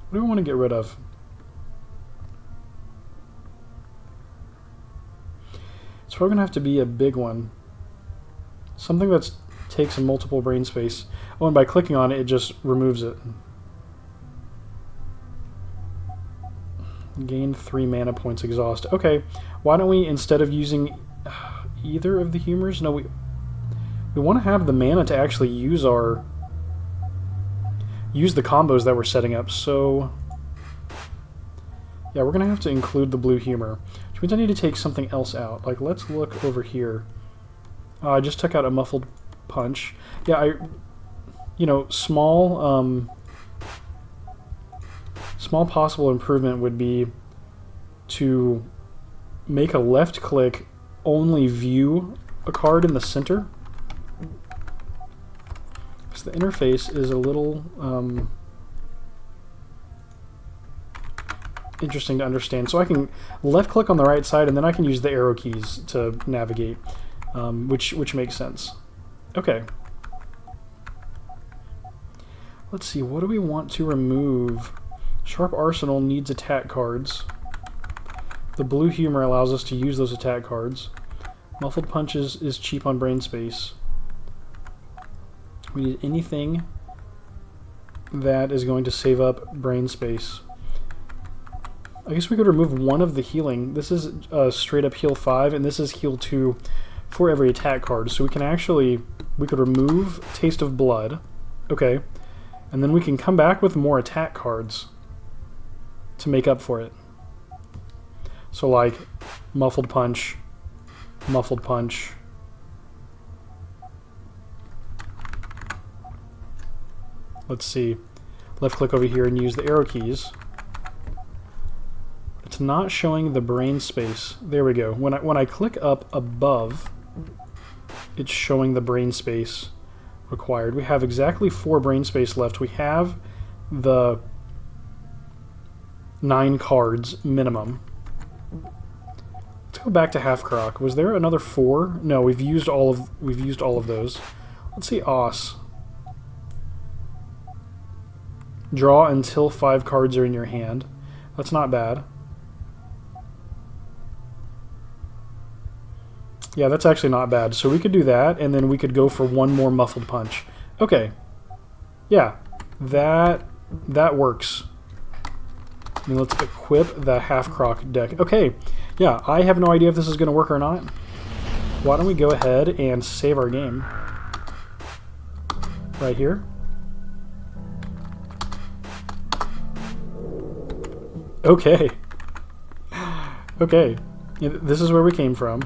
What do we want to get rid of? It's probably going to have to be a big one. Something that takes multiple brain space. Oh, and by clicking on it, it just removes it. Gain 3 mana points, exhaust. Okay, why don't we, instead of using either of the humors, no, we want to have the mana to actually use the combos that we're setting up. So yeah, we're gonna have to include the blue humor, which means I need to take something else out. Like, let's look over here. I just took out a Muffled Punch. Yeah, small Small possible improvement would be to make a left click only view a card in the center. So the interface is a little interesting to understand. So I can left click on the right side and then I can use the arrow keys to navigate, which makes sense. Okay. Let's see, what do we want to remove? Sharp Arsenal needs attack cards. The blue humor allows us to use those attack cards. Muffled Punches is cheap on brain space. We need anything that is going to save up brain space. I guess we could remove one of the healing. This is straight up heal 5, and this is heal 2 for every attack card. So we can actually, we could remove Taste of Blood. Okay. And then we can come back with more attack cards to make up for it. So like Muffled Punch, Muffled Punch. Let's see. Left click over here and use the arrow keys. It's not showing the brain space. There we go. When I click up above, it's showing the brain space required. We have exactly 4 brain space left. We have the 9 cards minimum. Let's go back to Half Croc. Was there another 4? No, we've used all of those. Let's see Os. Draw until 5 cards are in your hand. That's not bad. Yeah, that's actually not bad. So we could do that, and then we could go for one more Muffled Punch. Okay. Yeah, that works. I mean, let's equip the Half Croc deck. Okay, yeah, I have no idea if this is going to work or not. Why don't we go ahead and save our game. Right here. Okay. Okay. This is where we came from.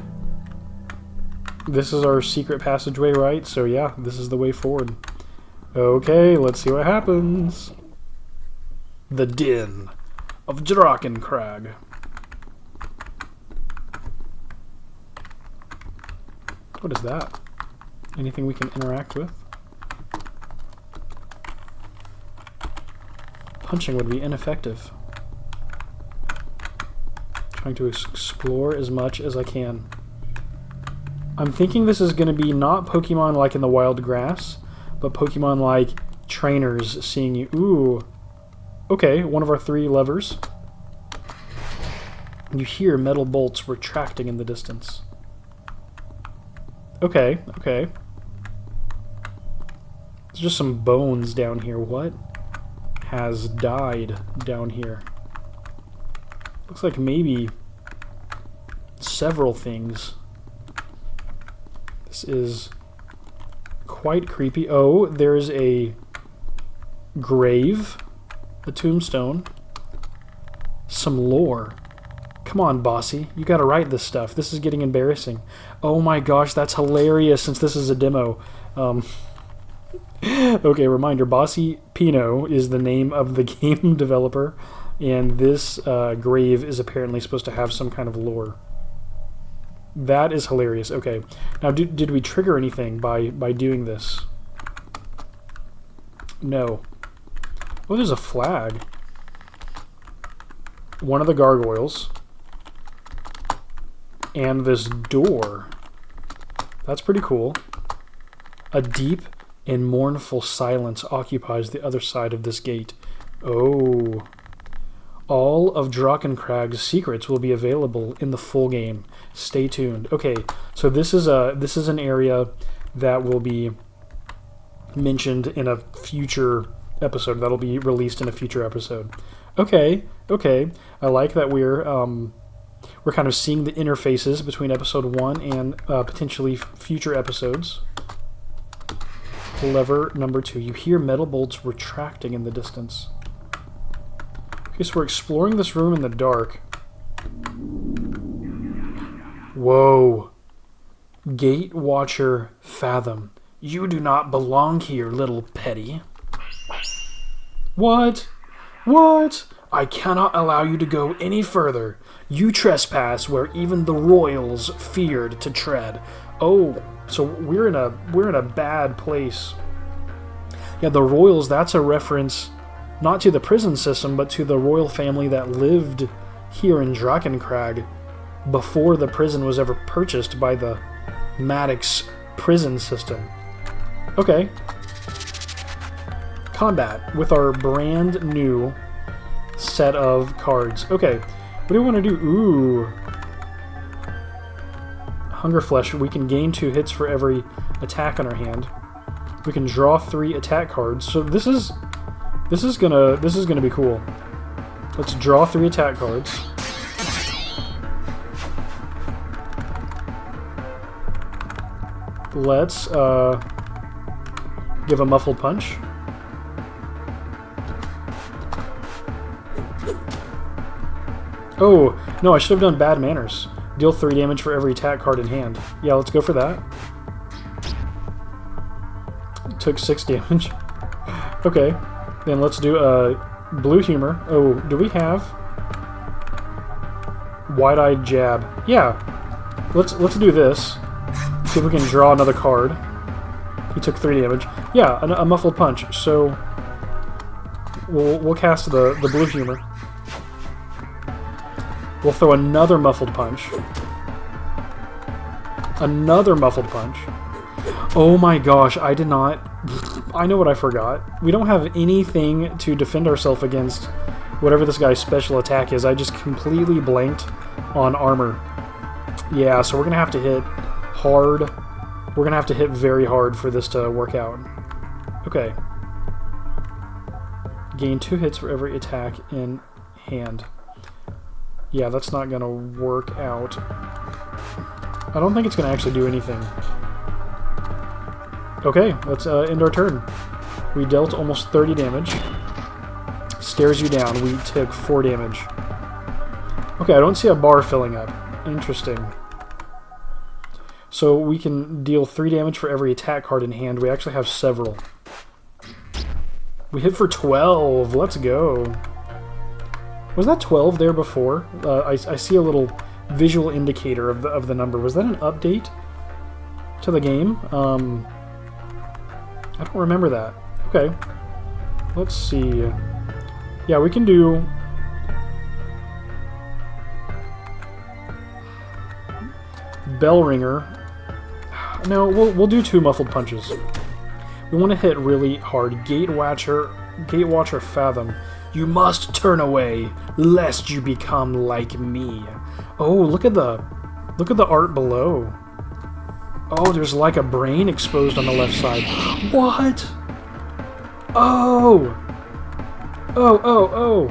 This is our secret passageway, right? So yeah, this is the way forward. Okay, let's see what happens. The Den of Drakencrag. What is that? Anything we can interact with? Punching would be ineffective. Trying to explore as much as I can. I'm thinking this is going to be not Pokemon like in the wild grass, but Pokemon like trainers seeing you. Ooh. Okay, one of our 3 levers. You hear metal bolts retracting in the distance. Okay, okay. There's just some bones down here. What has died down here? Looks like maybe several things. This is quite creepy. Oh, there's a grave, a tombstone, some lore. Come on, Bossy. You gotta write this stuff. This is getting embarrassing. Oh my gosh, that's hilarious since this is a demo. Okay, reminder, Bossy Pino is the name of the game developer, and this grave is apparently supposed to have some kind of lore. That is hilarious. Okay. Now, did we trigger anything by doing this? No. Oh, there's a flag. One of the gargoyles. And this door. That's pretty cool. A deep and mournful silence occupies the other side of this gate. Oh. All of Drakencrag's secrets will be available in the full game. Stay tuned. Okay, so this is an area that will be mentioned in a future episode. That'll be released in a future episode. Okay, okay. I like that we're kind of seeing the interfaces between episode 1 and potentially future episodes. Lever number 2. You hear metal bolts retracting in the distance. Okay, so we're exploring this room in the dark. Whoa. Gate Watcher Fathom. You do not belong here, little petty. What? What? I cannot allow you to go any further. You trespass where even the royals feared to tread. Oh, so we're in a bad place. Yeah, the royals, that's a reference not to the prison system, but to the royal family that lived here in Drakencrag before the prison was ever purchased by the Maddox prison system. Okay. Combat with our brand new set of cards. Okay, what do we want to do? Ooh. Hunger Flesh. We can gain 2 hits for every attack on our hand. We can draw 3 attack cards. So this is gonna be cool. Let's draw 3 attack cards. Let's give a Muffled Punch. Oh, no, I should have done Bad Manners. Deal 3 damage for every attack card in hand. Yeah, let's go for that. Took 6 damage. Okay, then let's do Blue Humor. Oh, do we have Wide-Eyed Jab? Yeah, let's do this. See if we can draw another card. He took 3 damage. Yeah, a Muffled Punch. So we'll cast the Blue Humor. We'll throw another Muffled Punch. Another Muffled Punch. Oh my gosh, I did not... I know what I forgot. We don't have anything to defend ourselves against whatever this guy's special attack is. I just completely blanked on armor. Yeah, so we're going to have to hit hard. We're going to have to hit very hard for this to work out. Okay. Gain 2 hits for every attack in hand. Yeah, that's not going to work out. I don't think it's going to actually do anything. Okay, let's end our turn. We dealt almost 30 damage. Stares you down. We took 4 damage. Okay, I don't see a bar filling up. Interesting. So we can deal 3 damage for every attack card in hand. We actually have several. We hit for 12. Let's go. Was that 12 there before? I see a little visual indicator of the number. Was that an update to the game? I don't remember that. Okay. Let's see. Yeah, we can do... Bell Ringer. No, we'll do 2 Muffled Punches. We want to hit really hard. Gatewatcher Fathom. You must turn away, lest you become like me. Oh, look at the art below. Oh, there's like a brain exposed on the left side. What? Oh! Oh.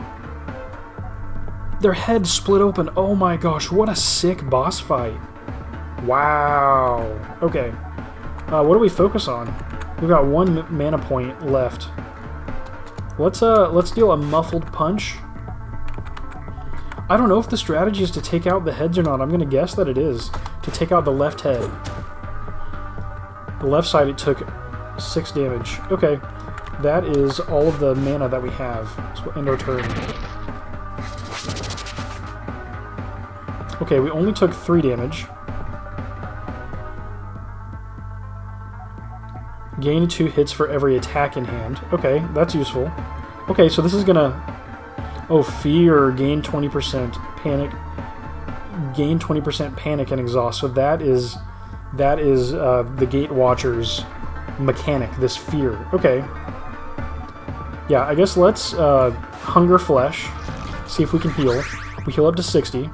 Their head split open. Oh my gosh, what a sick boss fight. Wow. Okay. What do we focus on? We've got 1 mana point left. Let's deal a Muffled Punch. I don't know if the strategy is to take out the heads or not. I'm gonna guess that it is. To take out the left head. The left side, it took 6 damage. Okay. That is all of the mana that we have. So we'll end our turn. Okay, we only took 3 damage. Gain 2 hits for every attack in hand. Okay, that's useful. Okay, so this is gonna... Oh, Fear. Gain 20% panic. Gain 20% panic and exhaust. So that is the Gate Watcher's mechanic, this Fear. Okay. Yeah, I guess let's Hunger Flesh. See if we can heal. We heal up to 60.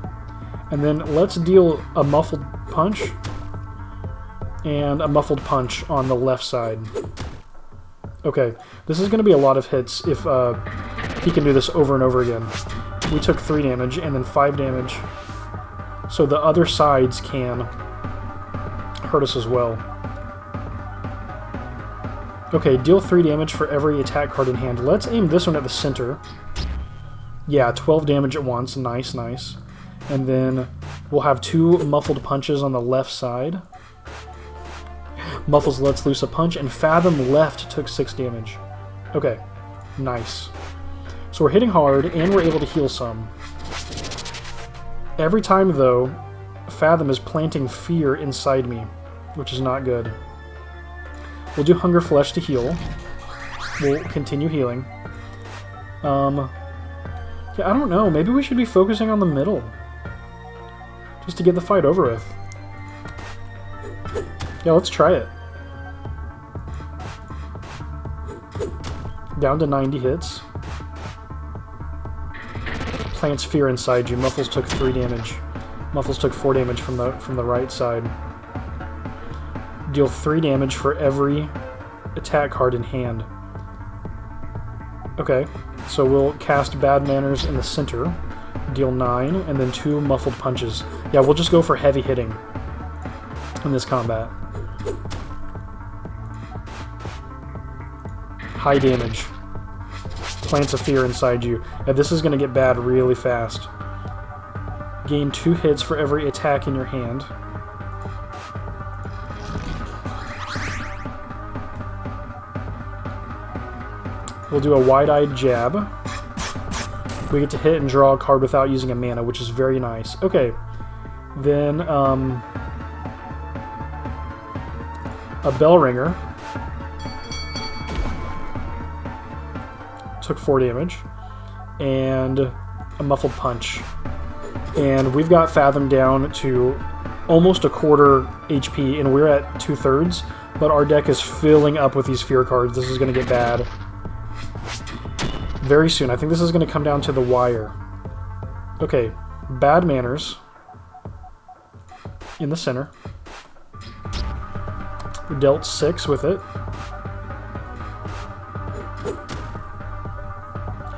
And then let's deal a Muffled Punch. And a Muffled Punch on the left side. Okay, this is going to be a lot of hits if he can do this over and over again. We took 3 damage and then 5 damage. So the other sides can hurt us as well. Okay, deal 3 damage for every attack card in hand. Let's aim this one at the center. Yeah, 12 damage at once. Nice, nice. And then we'll have 2 Muffled Punches on the left side. Muffles lets loose a punch, and Fathom left took 6 damage. Okay, nice. So So we're hitting hard, and we're able to heal some. Every time, though, Fathom is planting fear inside me, which is not good. We'll do Hunger Flesh to heal. We'll continue healing. Yeah, I don't know. Maybe we should be focusing on the middle. Just to get the fight over with. Yeah, let's try it. Down to 90 hits. Plants fear inside you. Muffles took 3 damage. Muffles took 4 damage from the right side. Deal 3 damage for every attack card in hand. Okay, so we'll cast Bad Manners in the center. Deal 9, and then 2 muffled punches. Yeah, we'll just go for heavy hitting in this combat. High damage. Plants of fear inside you. Yeah, this is going to get bad really fast. Gain 2 hits for every attack in your hand. We'll do a wide-eyed jab. We get to hit and draw a card without using a mana, which is very nice. Okay. Then, a Bell Ringer. Took 4 damage. And a Muffled Punch. And we've got Fathom down to almost a quarter HP, and we're at 2/3. But our deck is filling up with these fear cards. This is going to get bad. Very soon. I think this is going to come down to the wire. Okay. Bad Manners. In the center. We dealt 6 with it.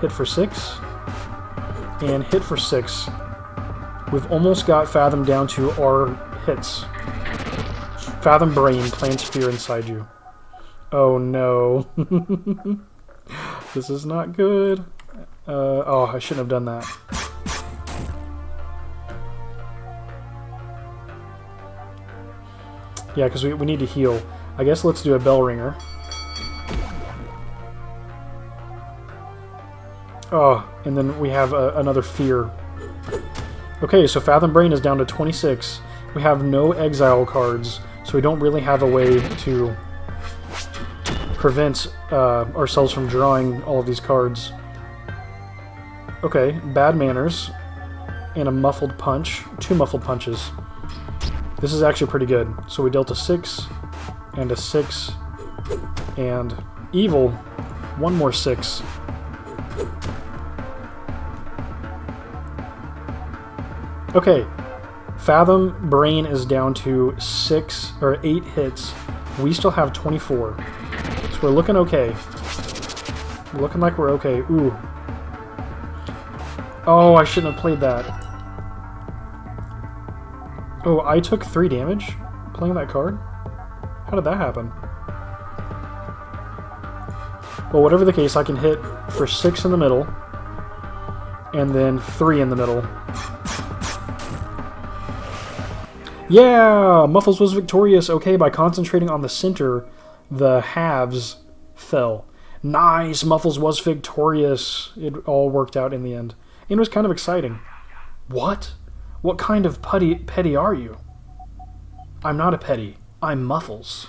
Hit for 6. And hit for 6. We've almost got Fathom down to our hits. Fathom Brain plants fear inside you. Oh no. This is not good. Oh, I shouldn't have done that. Yeah, because we need to heal. I guess let's do a Bell Ringer. Oh, and then we have another fear. Okay, so Fathom Brain is down to 26. We have no exile cards, so we don't really have a way to prevent ourselves from drawing all of these cards. Okay, Bad Manners and a Muffled Punch. 2 Muffled Punches. This is actually pretty good. So we dealt a 6 and a 6 and Evil. 1 more 6. Okay, Fathom Brain is down to 6 or 8 hits. We still have 24. So we're looking okay. We're looking like we're okay. Ooh. Oh, I shouldn't have played that. Oh, I took 3 damage playing that card? How did that happen? Well, whatever the case, I can hit for 6 in the middle. And then 3 in the middle. Yeah! Muffles was victorious. Okay, by concentrating on the center, the halves fell. Nice! Muffles was victorious. It all worked out in the end. And it was kind of exciting. What? What kind of petty are you? I'm not a petty. I'm Muffles.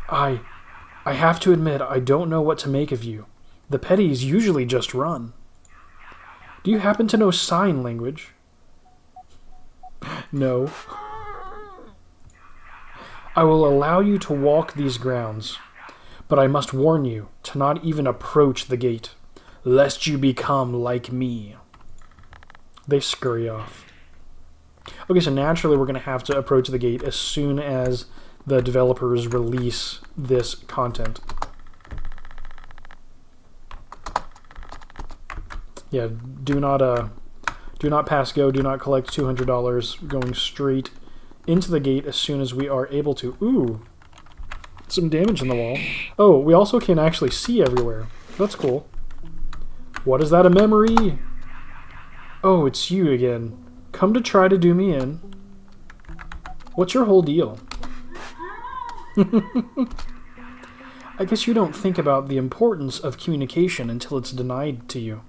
I have to admit, I don't know what to make of you. The petties usually just run. Do you happen to know sign language? No. I will allow you to walk these grounds, but I must warn you to not even approach the gate, lest you become like me. They scurry off. Okay, so naturally we're going to have to approach the gate as soon as the developers release this content. Yeah, do not pass go, do not collect $200, going straight into the gate as soon as we are able to. Ooh, some damage in the wall. Oh, we also can actually see everywhere. That's cool. What is that, a memory? Oh, it's you again. Come to try to do me in. What's your whole deal? I guess you don't think about the importance of communication until it's denied to you.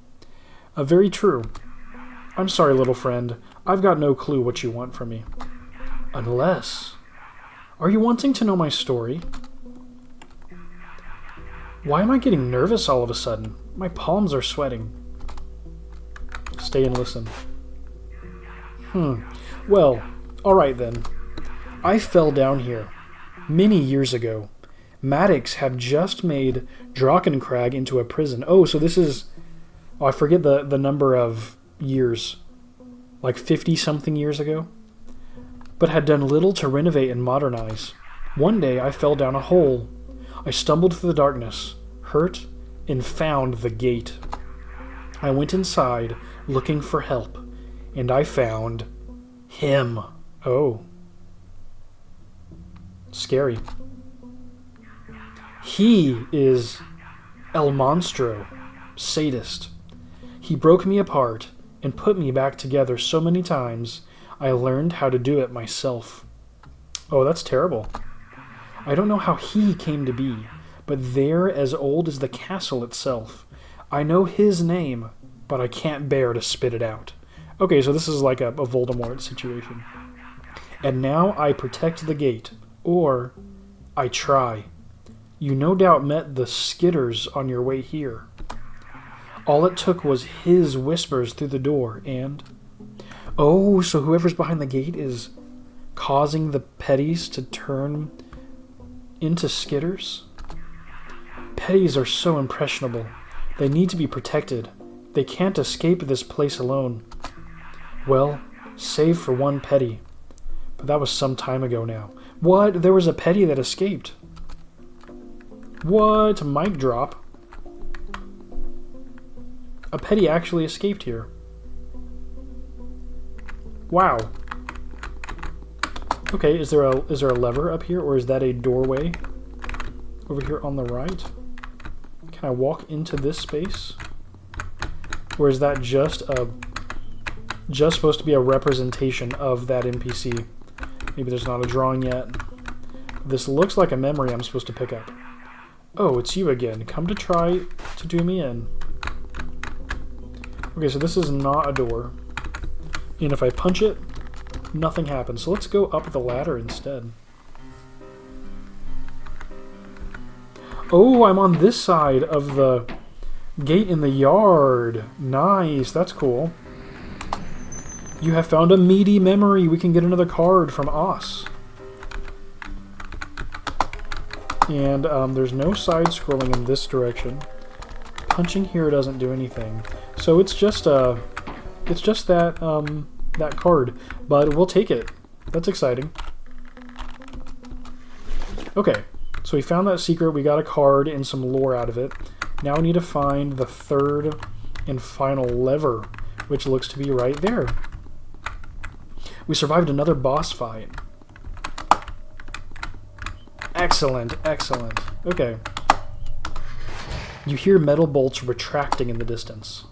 Very true. I'm sorry, little friend. I've got no clue what you want from me. Unless... Are you wanting to know my story? Why am I getting nervous all of a sudden? My palms are sweating. Stay and listen. Well, alright then. I fell down here many years ago. Maddox had just made Drakencrag into a prison. Oh, so this is... Oh, I forget the number of years. Like 50-something years ago? But had done little to renovate and modernize. One day I fell down a hole. I stumbled through the darkness, hurt, and found the gate. I went inside, looking for help, and I found him. Oh. Scary. He is El Monstro, sadist. He broke me apart and put me back together so many times I learned how to do it myself. Oh, that's terrible. I don't know how he came to be, but they're as old as the castle itself. I know his name, but I can't bear to spit it out. Okay, so this is like a Voldemort situation. And now I protect the gate, or I try. You no doubt met the Skitters on your way here. All it took was his whispers through the door, and... Oh, so whoever's behind the gate is causing the Petties to turn into Skitters? Petties are so impressionable. They need to be protected. They can't escape this place alone. Well, save for one Petty. But that was some time ago now. What? There was a Petty that escaped. What? Mic drop. A Petty actually escaped here. Wow. Okay, is there a lever up here, or is that a doorway over here on the right? Can I walk into this space? Or is that just supposed to be a representation of that NPC? Maybe there's not a drawing yet. This looks like a memory I'm supposed to pick up. Oh, it's you again. Come to try to do me in. Okay, so this is not a door. And if I punch it, nothing happens. So let's go up the ladder instead. Oh, I'm on this side of the gate in the yard. Nice, that's cool. You have found a meaty memory. We can get another card from Os. And there's no side scrolling in this direction. Punching here doesn't do anything. So it's just that that card, but we'll take it. That's exciting. Okay, so we found that secret. We got a card and some lore out of it. Now we need to find the third and final lever, which looks to be right there. We survived another boss fight. Excellent, excellent. Okay. You hear metal bolts retracting in the distance.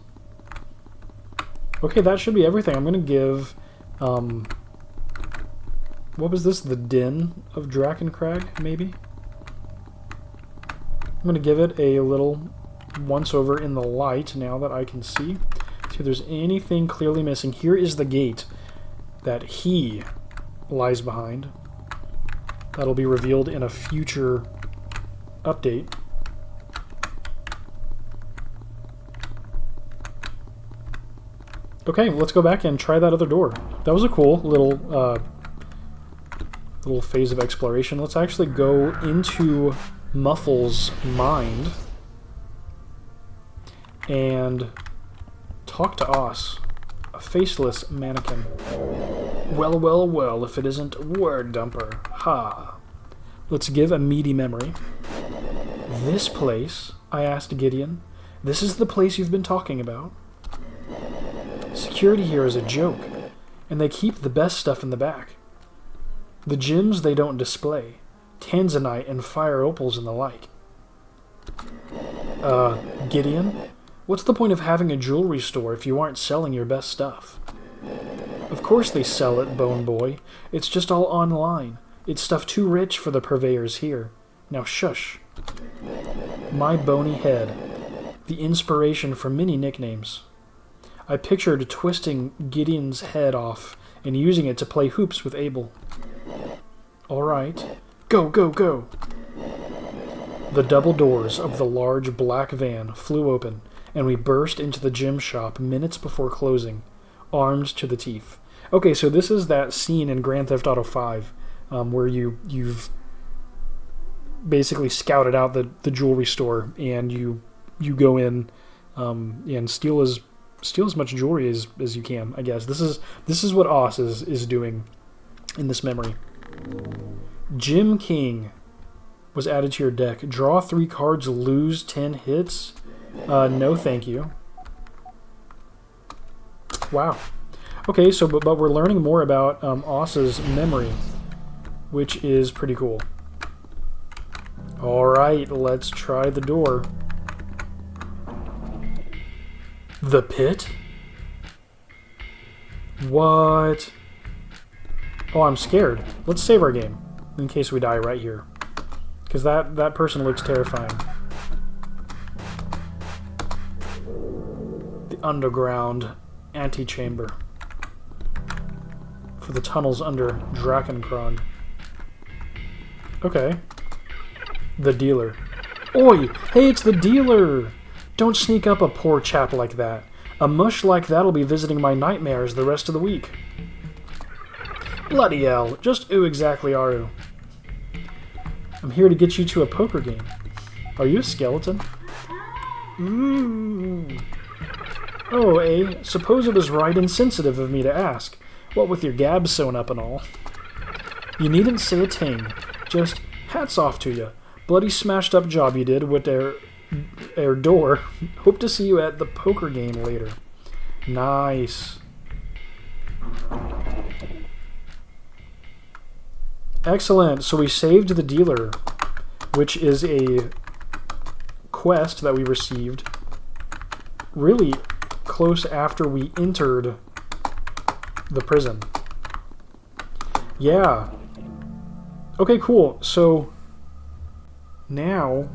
Okay, that should be everything. I'm going to give... what was this? The Den of Drakencrag, maybe? I'm going to give it a little once-over in the light now that I can see. See if there's anything clearly missing. Here is the gate that he lies behind. That'll be revealed in a future update. Okay, let's go back and try that other door. That was a cool little phase of exploration. Let's actually go into Muffles' mind and talk to Os, a faceless mannequin. Well, well, well, if it isn't Word Dumper. Ha. Let's give a meaty memory. This place, I asked Gideon. This is the place you've been talking about? Security here is a joke, and they keep the best stuff in the back. The gems they don't display. Tanzanite and fire opals and the like. Gideon? What's the point of having a jewelry store if you aren't selling your best stuff? Of course they sell it, Bone Boy. It's just all online. It's stuff too rich for the purveyors here. Now shush. My bony head. The inspiration for many nicknames. I pictured twisting Gideon's head off and using it to play hoops with Abel. All right. Go, go, go! The double doors of the large black van flew open, and we burst into the gym shop minutes before closing, armed to the teeth. Okay, so this is that scene in Grand Theft Auto 5 where you've basically scouted out the jewelry store, and you go in and steal as much jewelry as you can, I guess. This is what Oz is doing in this memory. Jim King was added to your deck. Draw 3 cards, lose 10 hits. No, thank you. Wow. Okay, so but we're learning more about Oz's memory, which is pretty cool. All right, let's try the door. The pit? What? Oh, I'm scared. Let's save our game in case we die right here. Because that person looks terrifying. The underground antechamber. For the tunnels under Drakenkrog. Okay. The dealer. Oi! Hey, it's the dealer! Don't sneak up a poor chap like that. A mush like that'll be visiting my nightmares the rest of the week. Bloody hell, just who exactly are you? I'm here to get you to a poker game. Are you a skeleton? Oh, suppose it was right insensitive of me to ask. What with your gab sewn up and all. You needn't say a ting. Just hats off to you. Bloody smashed up job you did with their door. Hope to see you at the poker game later. Nice. Excellent. So we saved the dealer, which is a quest that we received really close after we entered the prison. Yeah. Okay, cool. So now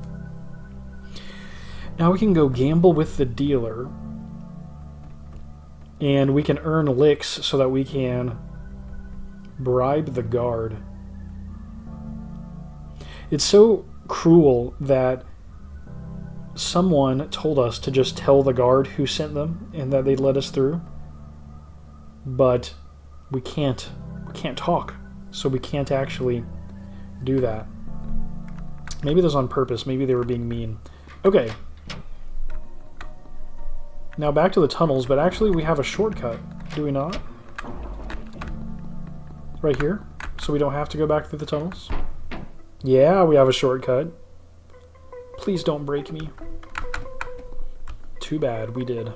we can go gamble with the dealer, and we can earn licks so that we can bribe the guard. It's so cruel that someone told us to just tell the guard who sent them and that they'd let us through. But we can't talk, so we can't actually do that. Maybe that was on purpose. Maybe they were being mean. Okay. Now back to the tunnels, but actually we have a shortcut, do we not? Right here, so we don't have to go back through the tunnels? Yeah, we have a shortcut. Please don't break me. Too bad, we did.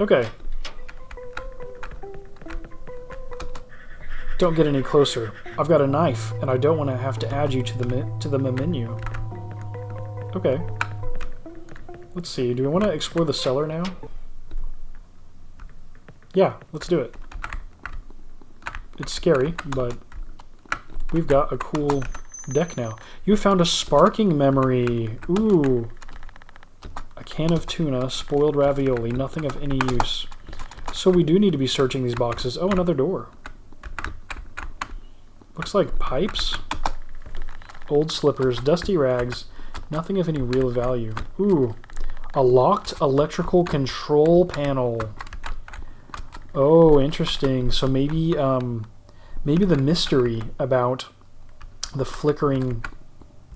Okay. Don't get any closer. I've got a knife, and I don't want to have to add you to the menu. Okay. Let's see. Do we want to explore the cellar now? Yeah, let's do it. It's scary, but we've got a cool deck now. You found a sparking memory. Ooh. A can of tuna, spoiled ravioli, nothing of any use. So we do need to be searching these boxes. Oh, another door. Looks like pipes. Old slippers, dusty rags, nothing of any real value. Ooh. A locked electrical control panel. Oh, interesting. So maybe the mystery about the flickering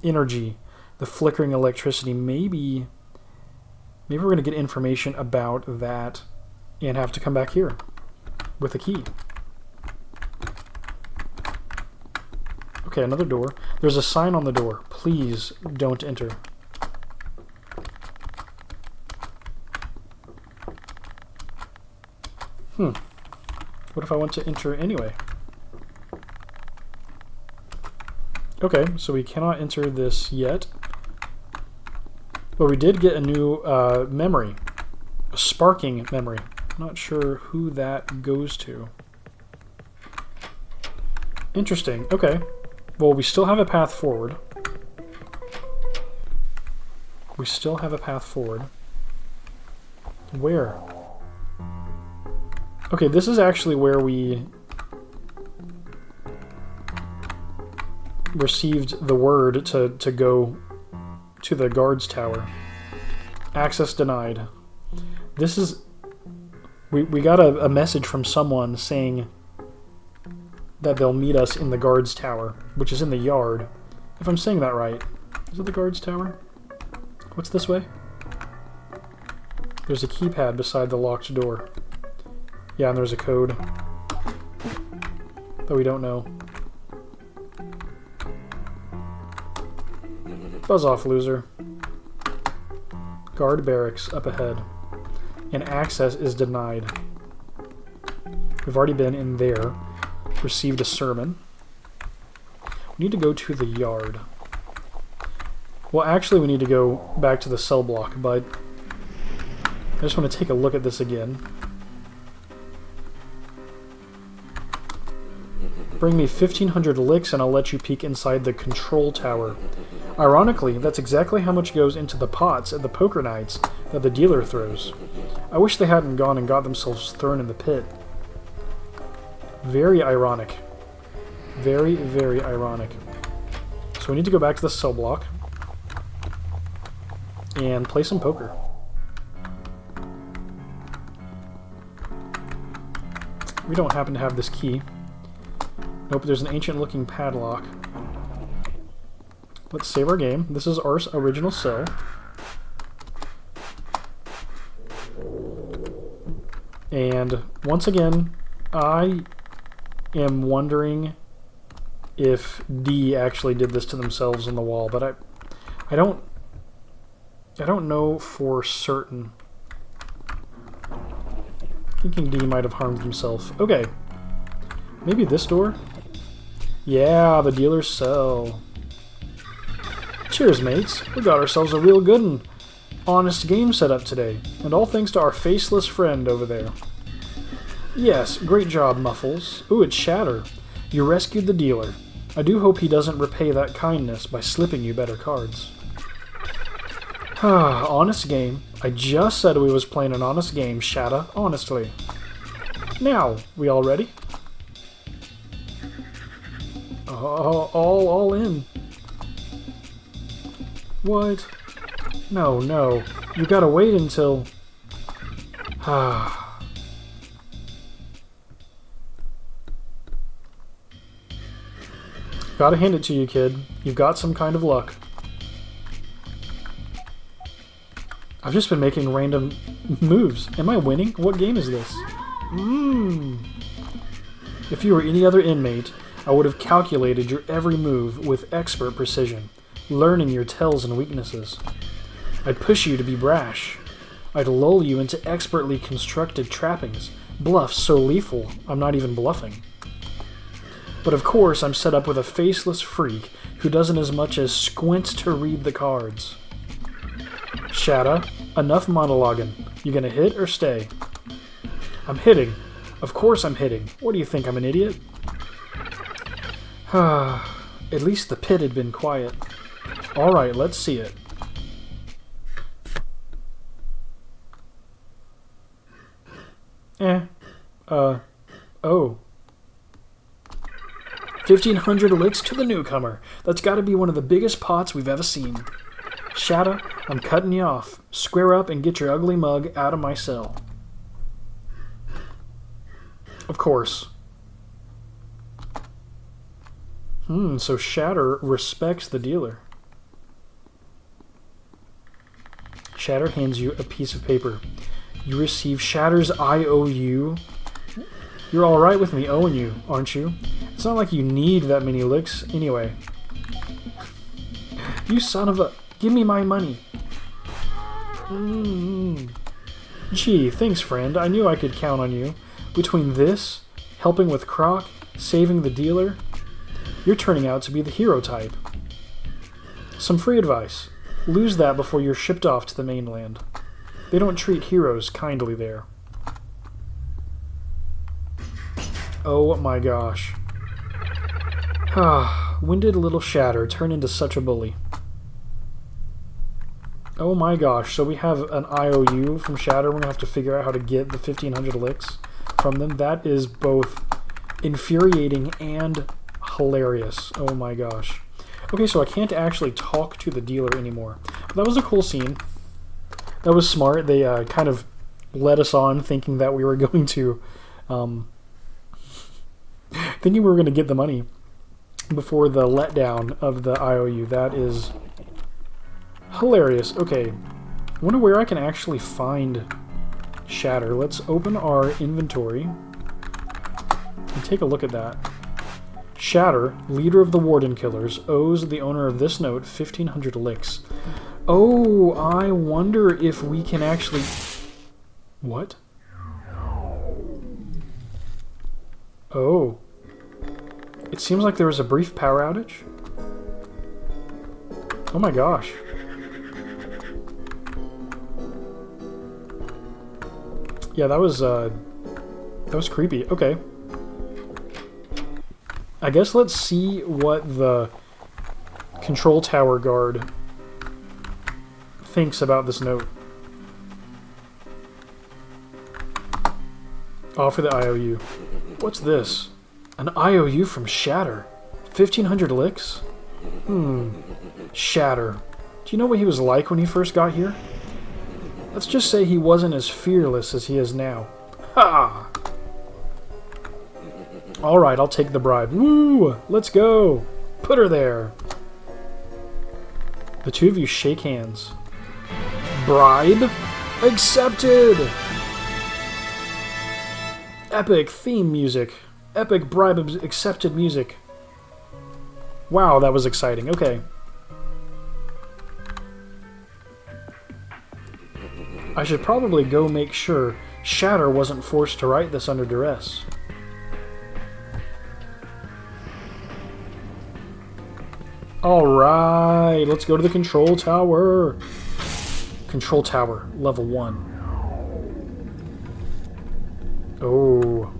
energy, the flickering electricity, maybe we're going to get information about that and have to come back here with a key. Okay, another door. There's a sign on the door. Please don't enter. What if I want to enter anyway? Okay, so we cannot enter this yet. But we did get a new memory. A sparking memory. Not sure who that goes to. Interesting. Okay. Well, we still have a path forward. We still have a path forward. Where? Okay, this is actually where we received the word to go to the guards tower. Access denied. This is... We got a message from someone saying that they'll meet us in the guards tower, which is in the yard. If I'm saying that right. Is it the guards tower? What's this way? There's a keypad beside the locked door. Yeah, and there's a code that we don't know. Buzz off, loser. Guard barracks up ahead. And access is denied. We've already been in there. Received a sermon. We need to go to the yard. Well, actually, we need to go back to the cell block, but I just want to take a look at this again. Bring me 1,500 licks and I'll let you peek inside the control tower. Ironically, that's exactly how much goes into the pots at the poker nights that the dealer throws. I wish they hadn't gone and got themselves thrown in the pit. Very ironic. Very, very ironic. So we need to go back to the cell block and play some poker. We don't happen to have this key. Nope, there's an ancient-looking padlock. Let's save our game. This is our original cell. And once again, I am wondering if D actually did this to themselves on the wall, but I don't know for certain. Thinking D might have harmed himself. Okay. Maybe this door? Yeah, the dealer's cell. Cheers, mates. We got ourselves a real good and honest game set up today, and all thanks to our faceless friend over there. Yes, great job, Muffles. Ooh, it's Shatter. You rescued the dealer. I do hope he doesn't repay that kindness by slipping you better cards. Honest game. I just said we was playing an honest game, Shatter, honestly. Now, we all ready? All in. What? No. You gotta wait until... Gotta hand it to you, kid. You've got some kind of luck. I've just been making random moves. Am I winning? What game is this? If you were any other inmate, I would have calculated your every move with expert precision, learning your tells and weaknesses. I'd push you to be brash. I'd lull you into expertly constructed trappings, bluffs so lethal I'm not even bluffing. But of course I'm set up with a faceless freak who doesn't as much as squint to read the cards. Shatta, enough monologuing. You gonna hit or stay? I'm hitting. Of course I'm hitting. What do you think, I'm an idiot? At least the pit had been quiet. Alright, let's see it. Oh. 1,500 licks to the newcomer. That's gotta be one of the biggest pots we've ever seen. Shatta, I'm cutting you off. Square up and get your ugly mug out of my cell. Of course. So Shatter respects the dealer. Shatter hands you a piece of paper. You receive Shatter's IOU. You're alright with me owing you, aren't you? It's not like you need that many licks anyway. You son of a... Give me my money. Gee, thanks, friend. I knew I could count on you. Between this, helping with Croc, saving the dealer, you're turning out to be the hero type. Some free advice. Lose that before you're shipped off to the mainland. They don't treat heroes kindly there. Oh my gosh. When did little Shatter turn into such a bully? Oh my gosh, so we have an IOU from Shatter. We're going to have to figure out how to get the 1500 licks from them. That is both infuriating and hilarious. Oh my gosh. Okay, so I can't actually talk to the dealer anymore. But that was a cool scene. That was smart. They kind of led us on thinking that we were going to... thinking we were going to get the money before the letdown of the IOU. That is... hilarious. Okay, I wonder where I can actually find Shatter. Let's open our inventory and take a look at that. Shatter, leader of the Warden Killers, owes the owner of this note 1,500 licks. Oh, I wonder if we can actually... What? Oh. It seems like there was a brief power outage. Oh my gosh. Yeah, that was creepy. Okay. I guess let's see what the control tower guard thinks about this note. Offer the IOU. What's this? An IOU from Shatter. 1,500 licks? Shatter. Do you know what he was like when he first got here? Let's just say he wasn't as fearless as he is now. Ha! Alright, I'll take the bribe. Woo! Let's go! Put her there! The two of you shake hands. Bribe accepted! Epic theme music. Epic bribe accepted music. Wow, that was exciting. Okay. I should probably go make sure Shatter wasn't forced to write this under duress. Alright, let's go to the control tower. Control tower, level 1. Oh.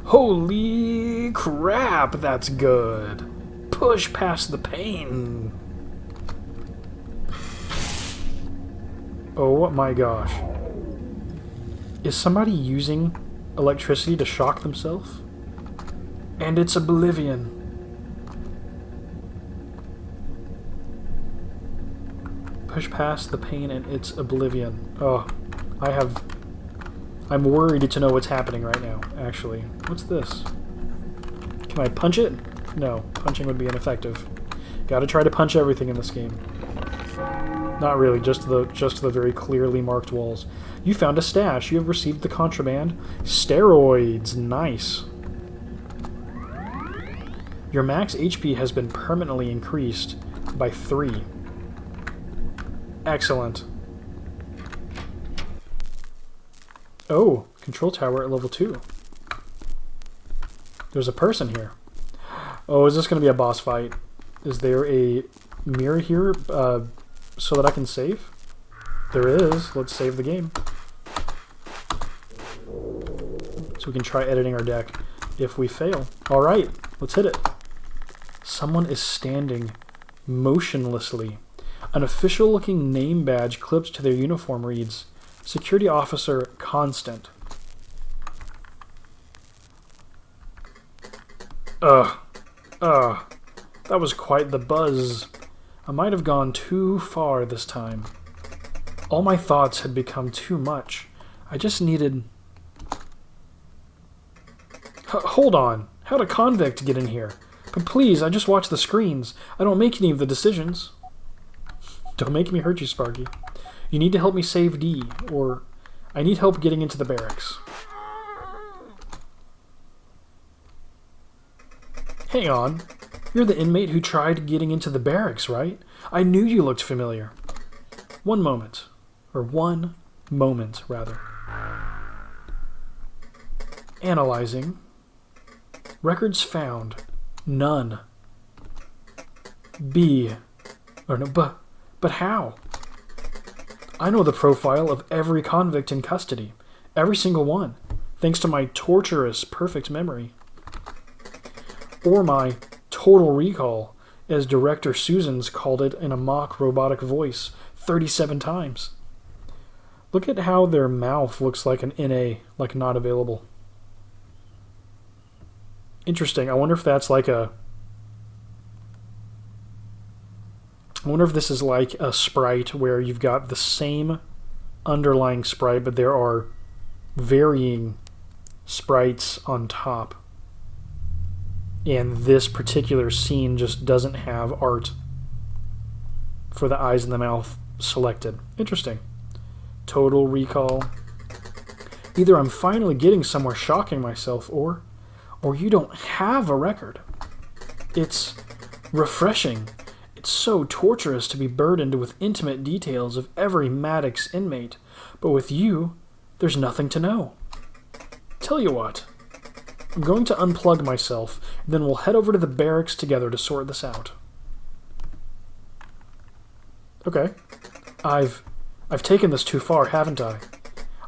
Holy crap, that's good. Push past the pain. Oh my gosh. Is somebody using electricity to shock themselves? And it's oblivion. Push past the pain and it's oblivion. Oh, I'm worried to know what's happening right now, actually. What's this? Can I punch it? No, punching would be ineffective. Gotta try to punch everything in this game. Not really, just the very clearly marked walls. You found a stash. You have received the contraband. Steroids. Nice. Your max HP has been permanently increased by 3. Excellent. Oh, control tower at level 2. There's a person here. Oh, is this going to be a boss fight? Is there a mirror here so that I can save? There is. Let's save the game. So we can try editing our deck if we fail. Alright, let's hit it. Someone is standing motionlessly. An official-looking name badge clipped to their uniform reads, Security Officer Constant. That was quite the buzz. I might have gone too far this time. All my thoughts had become too much. I just needed... Hold on. How'd a convict get in here? But please, I just watch the screens. I don't make any of the decisions. Don't make me hurt you, Sparky. You need to help me save D, or I need help getting into the barracks. Hang on. You're the inmate who tried getting into the barracks, right? I knew you looked familiar. One moment, rather. Analyzing. Records found. None. But how? I know the profile of every convict in custody. Every single one. Thanks to my torturous perfect memory. Or my total recall. as Director Susan's called it in a mock robotic voice 37 times. Look at how their mouth looks like an NA, like not available. Interesting. I wonder if that's like a... I wonder if this is like a sprite where you've got the same underlying sprite, but there are varying sprites on top. And this particular scene just doesn't have art for the eyes and the mouth selected. Interesting. Total Recall. Either I'm finally getting somewhere shocking myself, or you don't have a record. It's refreshing. It's so torturous to be burdened with intimate details of every Maddox inmate, but with you, there's nothing to know. Tell you what, I'm going to unplug myself, and then we'll head over to the barracks together to sort this out. Okay. I've taken this too far, haven't I?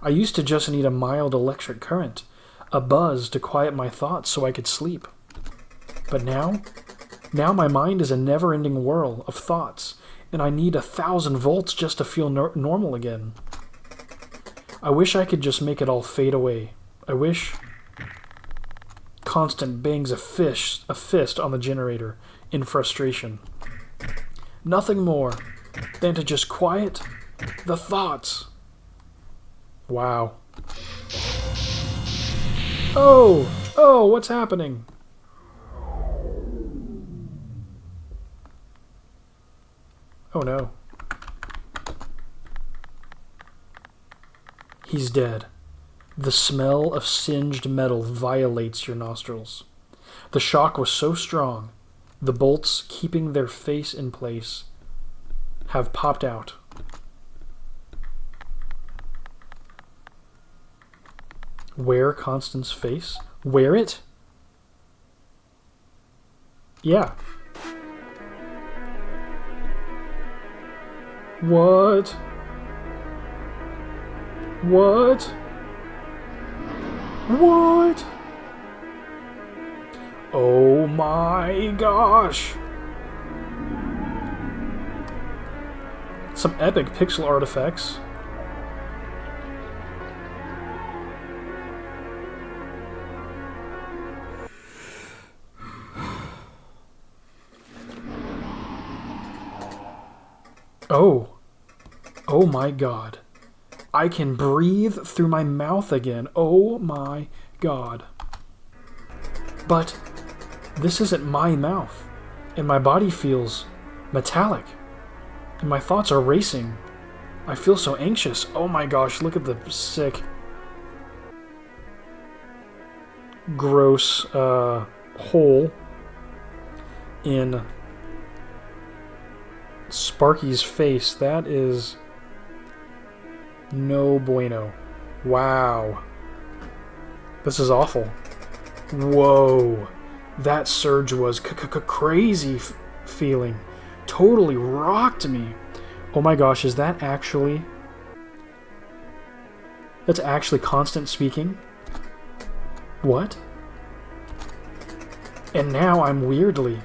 I used to just need a mild electric current, a buzz to quiet my thoughts so I could sleep. But now my mind is a never-ending whirl of thoughts, and I need 1,000 volts just to feel normal again. I wish I could just make it all fade away. I wish... Constant bangs a fist on the generator in frustration. Nothing more than to just quiet the thoughts. Wow. Oh, what's happening? Oh no. He's dead. The smell of singed metal violates your nostrils. The shock was so strong, the bolts keeping their face in place have popped out. Wear Constance's face? Wear it? Yeah. What? What? What? Oh my gosh! Some epic pixel artifacts. Oh my god. I can breathe through my mouth again. Oh my god. But this isn't my mouth, and my body feels metallic, and my thoughts are racing. I feel so anxious. Oh my gosh, look at the sick, gross hole in Sparky's face. That is no bueno. Wow. This is awful. Whoa. That surge was crazy feeling. Totally rocked me. Oh my gosh, is that actually... That's actually Constant speaking? What? And now I'm weirdly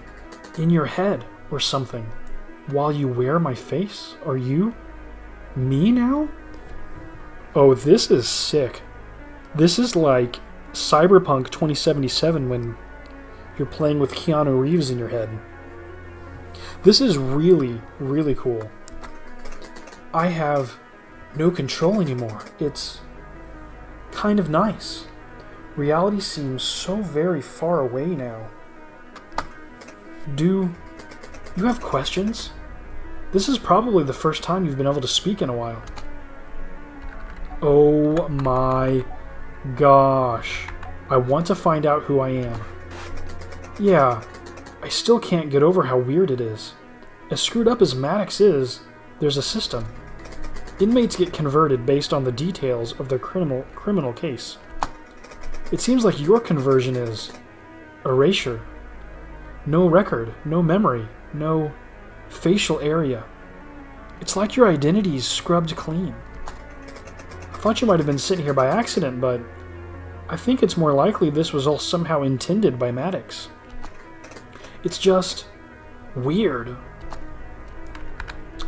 in your head or something while you wear my face? Are you me now? Oh, this is sick. This is like Cyberpunk 2077 when you're playing with Keanu Reeves in your head. This is really, really cool. I have no control anymore. It's kind of nice. Reality seems so very far away now. Do you have questions? This is probably the first time you've been able to speak in a while. Oh my gosh. I want to find out who I am. Yeah, I still can't get over how weird it is. As screwed up as Maddox is, there's a system. Inmates get converted based on the details of their criminal case. It seems like your conversion is erasure. No record, no memory, no facial area. It's like your identity's scrubbed clean. I thought you might have been sitting here by accident, but I think it's more likely this was all somehow intended by Maddox. It's just Weird.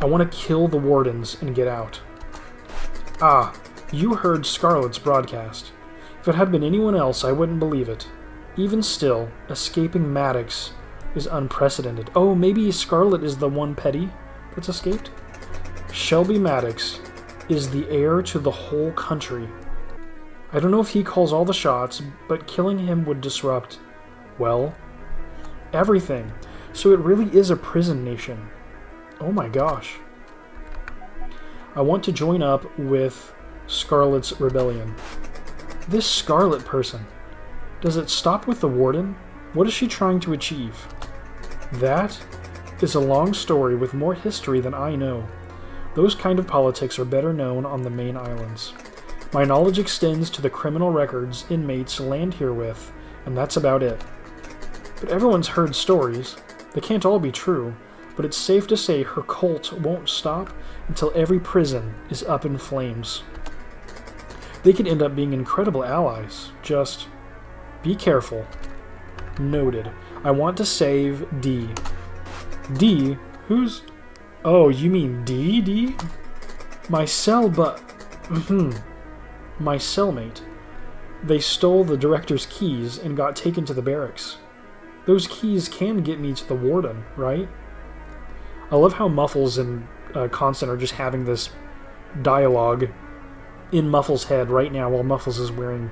I want to kill the wardens and get out. Ah, you heard Scarlet's broadcast. If it had been anyone else, I wouldn't believe it. Even still, escaping Maddox is unprecedented. Oh, maybe Scarlet is the one petty that's escaped? Shelby Maddox is the heir to the whole country. I don't know if he calls all the shots, but killing him would disrupt, well, everything. So it really is a prison nation. Oh my gosh. I want to join up with Scarlet's rebellion. This Scarlet person, does it stop with the warden? What is she trying to achieve? That is a long story with more history than I know. Those kind of politics are better known on the main islands. My knowledge extends to the criminal records inmates land here with, and that's about it. But everyone's heard stories. They can't all be true, but it's safe to say her cult won't stop until every prison is up in flames. They could end up being incredible allies. Just be careful. Noted. I want to save D. D? Who's... Oh, you mean D? My my cellmate. They stole the director's keys and got taken to the barracks. Those keys can get me to the warden, right? I love how Muffles and Constant are just having this dialogue in Muffles' head right now while Muffles is wearing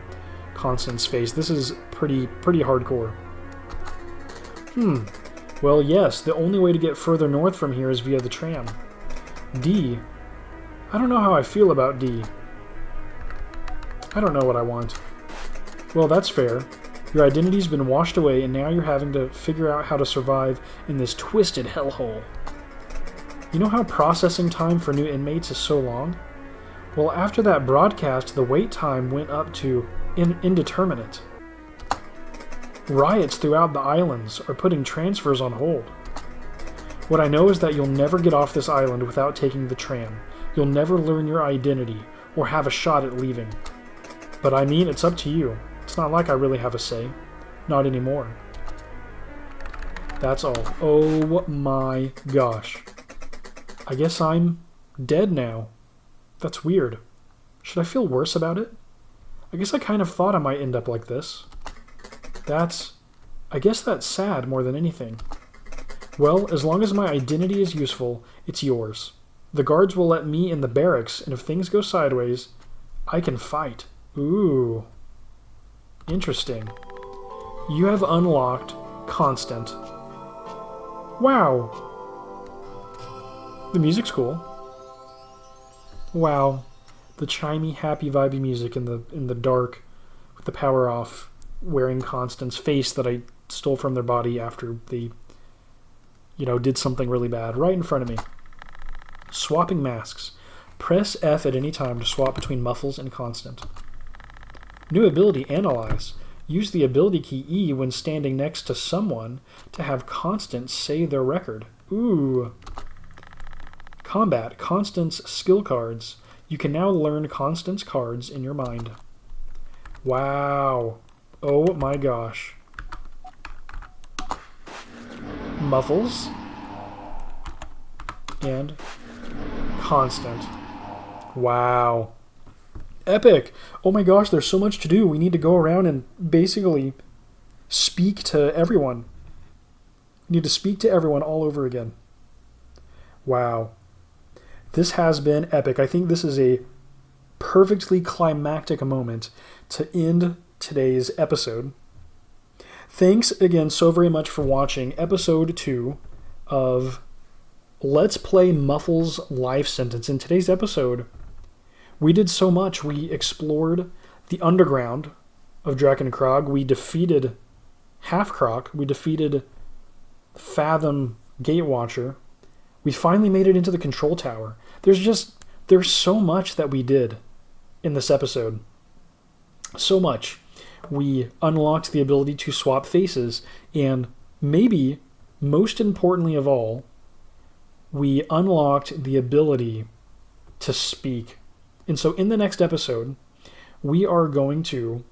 Constant's face. This is pretty hardcore. Well, yes, the only way to get further north from here is via the tram. D. I don't know how I feel about D. I don't know what I want. Well, that's fair. Your identity's been washed away, and now you're having to figure out how to survive in this twisted hellhole. You know how processing time for new inmates is so long? Well, after that broadcast, the wait time went up to indeterminate. Riots throughout the islands are putting transfers on hold. What I know is that you'll never get off this island without taking the tram. You'll never learn your identity or have a shot at leaving. But I mean, it's up to you. It's not like I really have a say. Not anymore. That's all. Oh my gosh. I guess I'm dead now. That's weird. Should I feel worse about it? I guess I kind of thought I might end up like this. I guess that's sad more than anything. Well, as long as my identity is useful, it's yours. The guards will let me in the barracks, and if things go sideways, I can fight. Ooh. Interesting. You have unlocked Constant. Wow. The music's cool. Wow. The chimey, happy, vibey music in the dark with the power off, wearing Constant's face that I stole from their body after they, did something really bad right in front of me. Swapping masks. Press F at any time to swap between Muffles and Constant. New ability, Analyze. Use the ability key E when standing next to someone to have Constant say their record. Ooh. Combat. Constant's skill cards. You can now learn Constant's cards in your mind. Wow. Oh my gosh. Muffles. And Constant. Wow. Epic! Oh my gosh, there's so much to do. We need to go around and basically speak to everyone. We need to speak to everyone all over again. Wow. This has been epic. I think this is a perfectly climactic moment to end today's episode. Thanks again so very much for watching episode 2 of Let's Play Muffles Life Sentence. In today's episode, we did so much. We explored the underground of Drakenkrog. We defeated Half-Croc. We defeated Fathom Gatewatcher. We finally made it into the control tower. There's so much that we did in this episode. So much. We unlocked the ability to swap faces, and maybe, most importantly of all, we unlocked the ability to speak. And so in the next episode, we are going to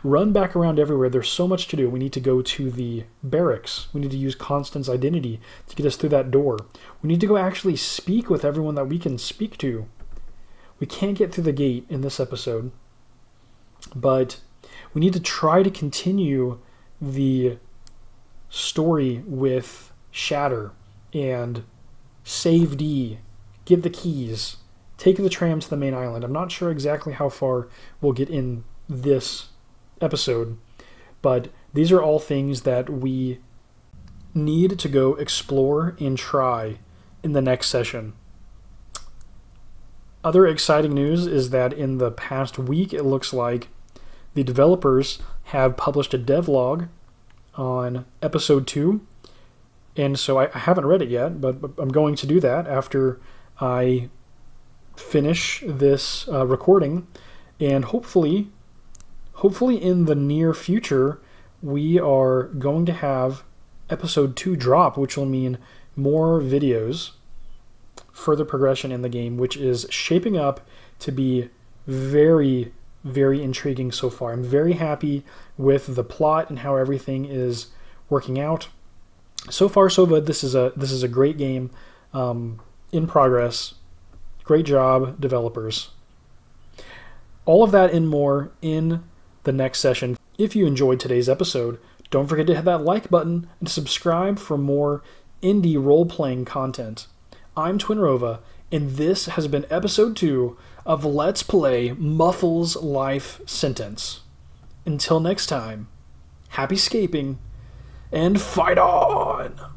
run back around everywhere. There's so much to do. We need to go to the barracks. We need to use Constance's identity to get us through that door. We need to go actually speak with everyone that we can speak to. We can't get through the gate in this episode, but we need to try to continue the story with Shatter and save D, get the keys, take the tram to the main island. I'm not sure exactly how far we'll get in this episode, but these are all things that we need to go explore and try in the next session. Other exciting news is that in the past week, it looks like the developers have published a devlog on episode 2, and so I haven't read it yet, but I'm going to do that after I finish this recording, and hopefully in the near future we are going to have episode 2 drop, which will mean more videos, further progression in the game, which is shaping up to be very, very intriguing so far. I'm very happy with the plot and how everything is working out. So far, so good. This is a great game in progress. Great job, developers. All of that and more in the next session. If you enjoyed today's episode, don't forget to hit that like button and subscribe for more indie role-playing content. I'm Twinrova, and this has been episode 2 of Let's Play Muffles Life Sentence. Until next time, happy scaping, and fight on!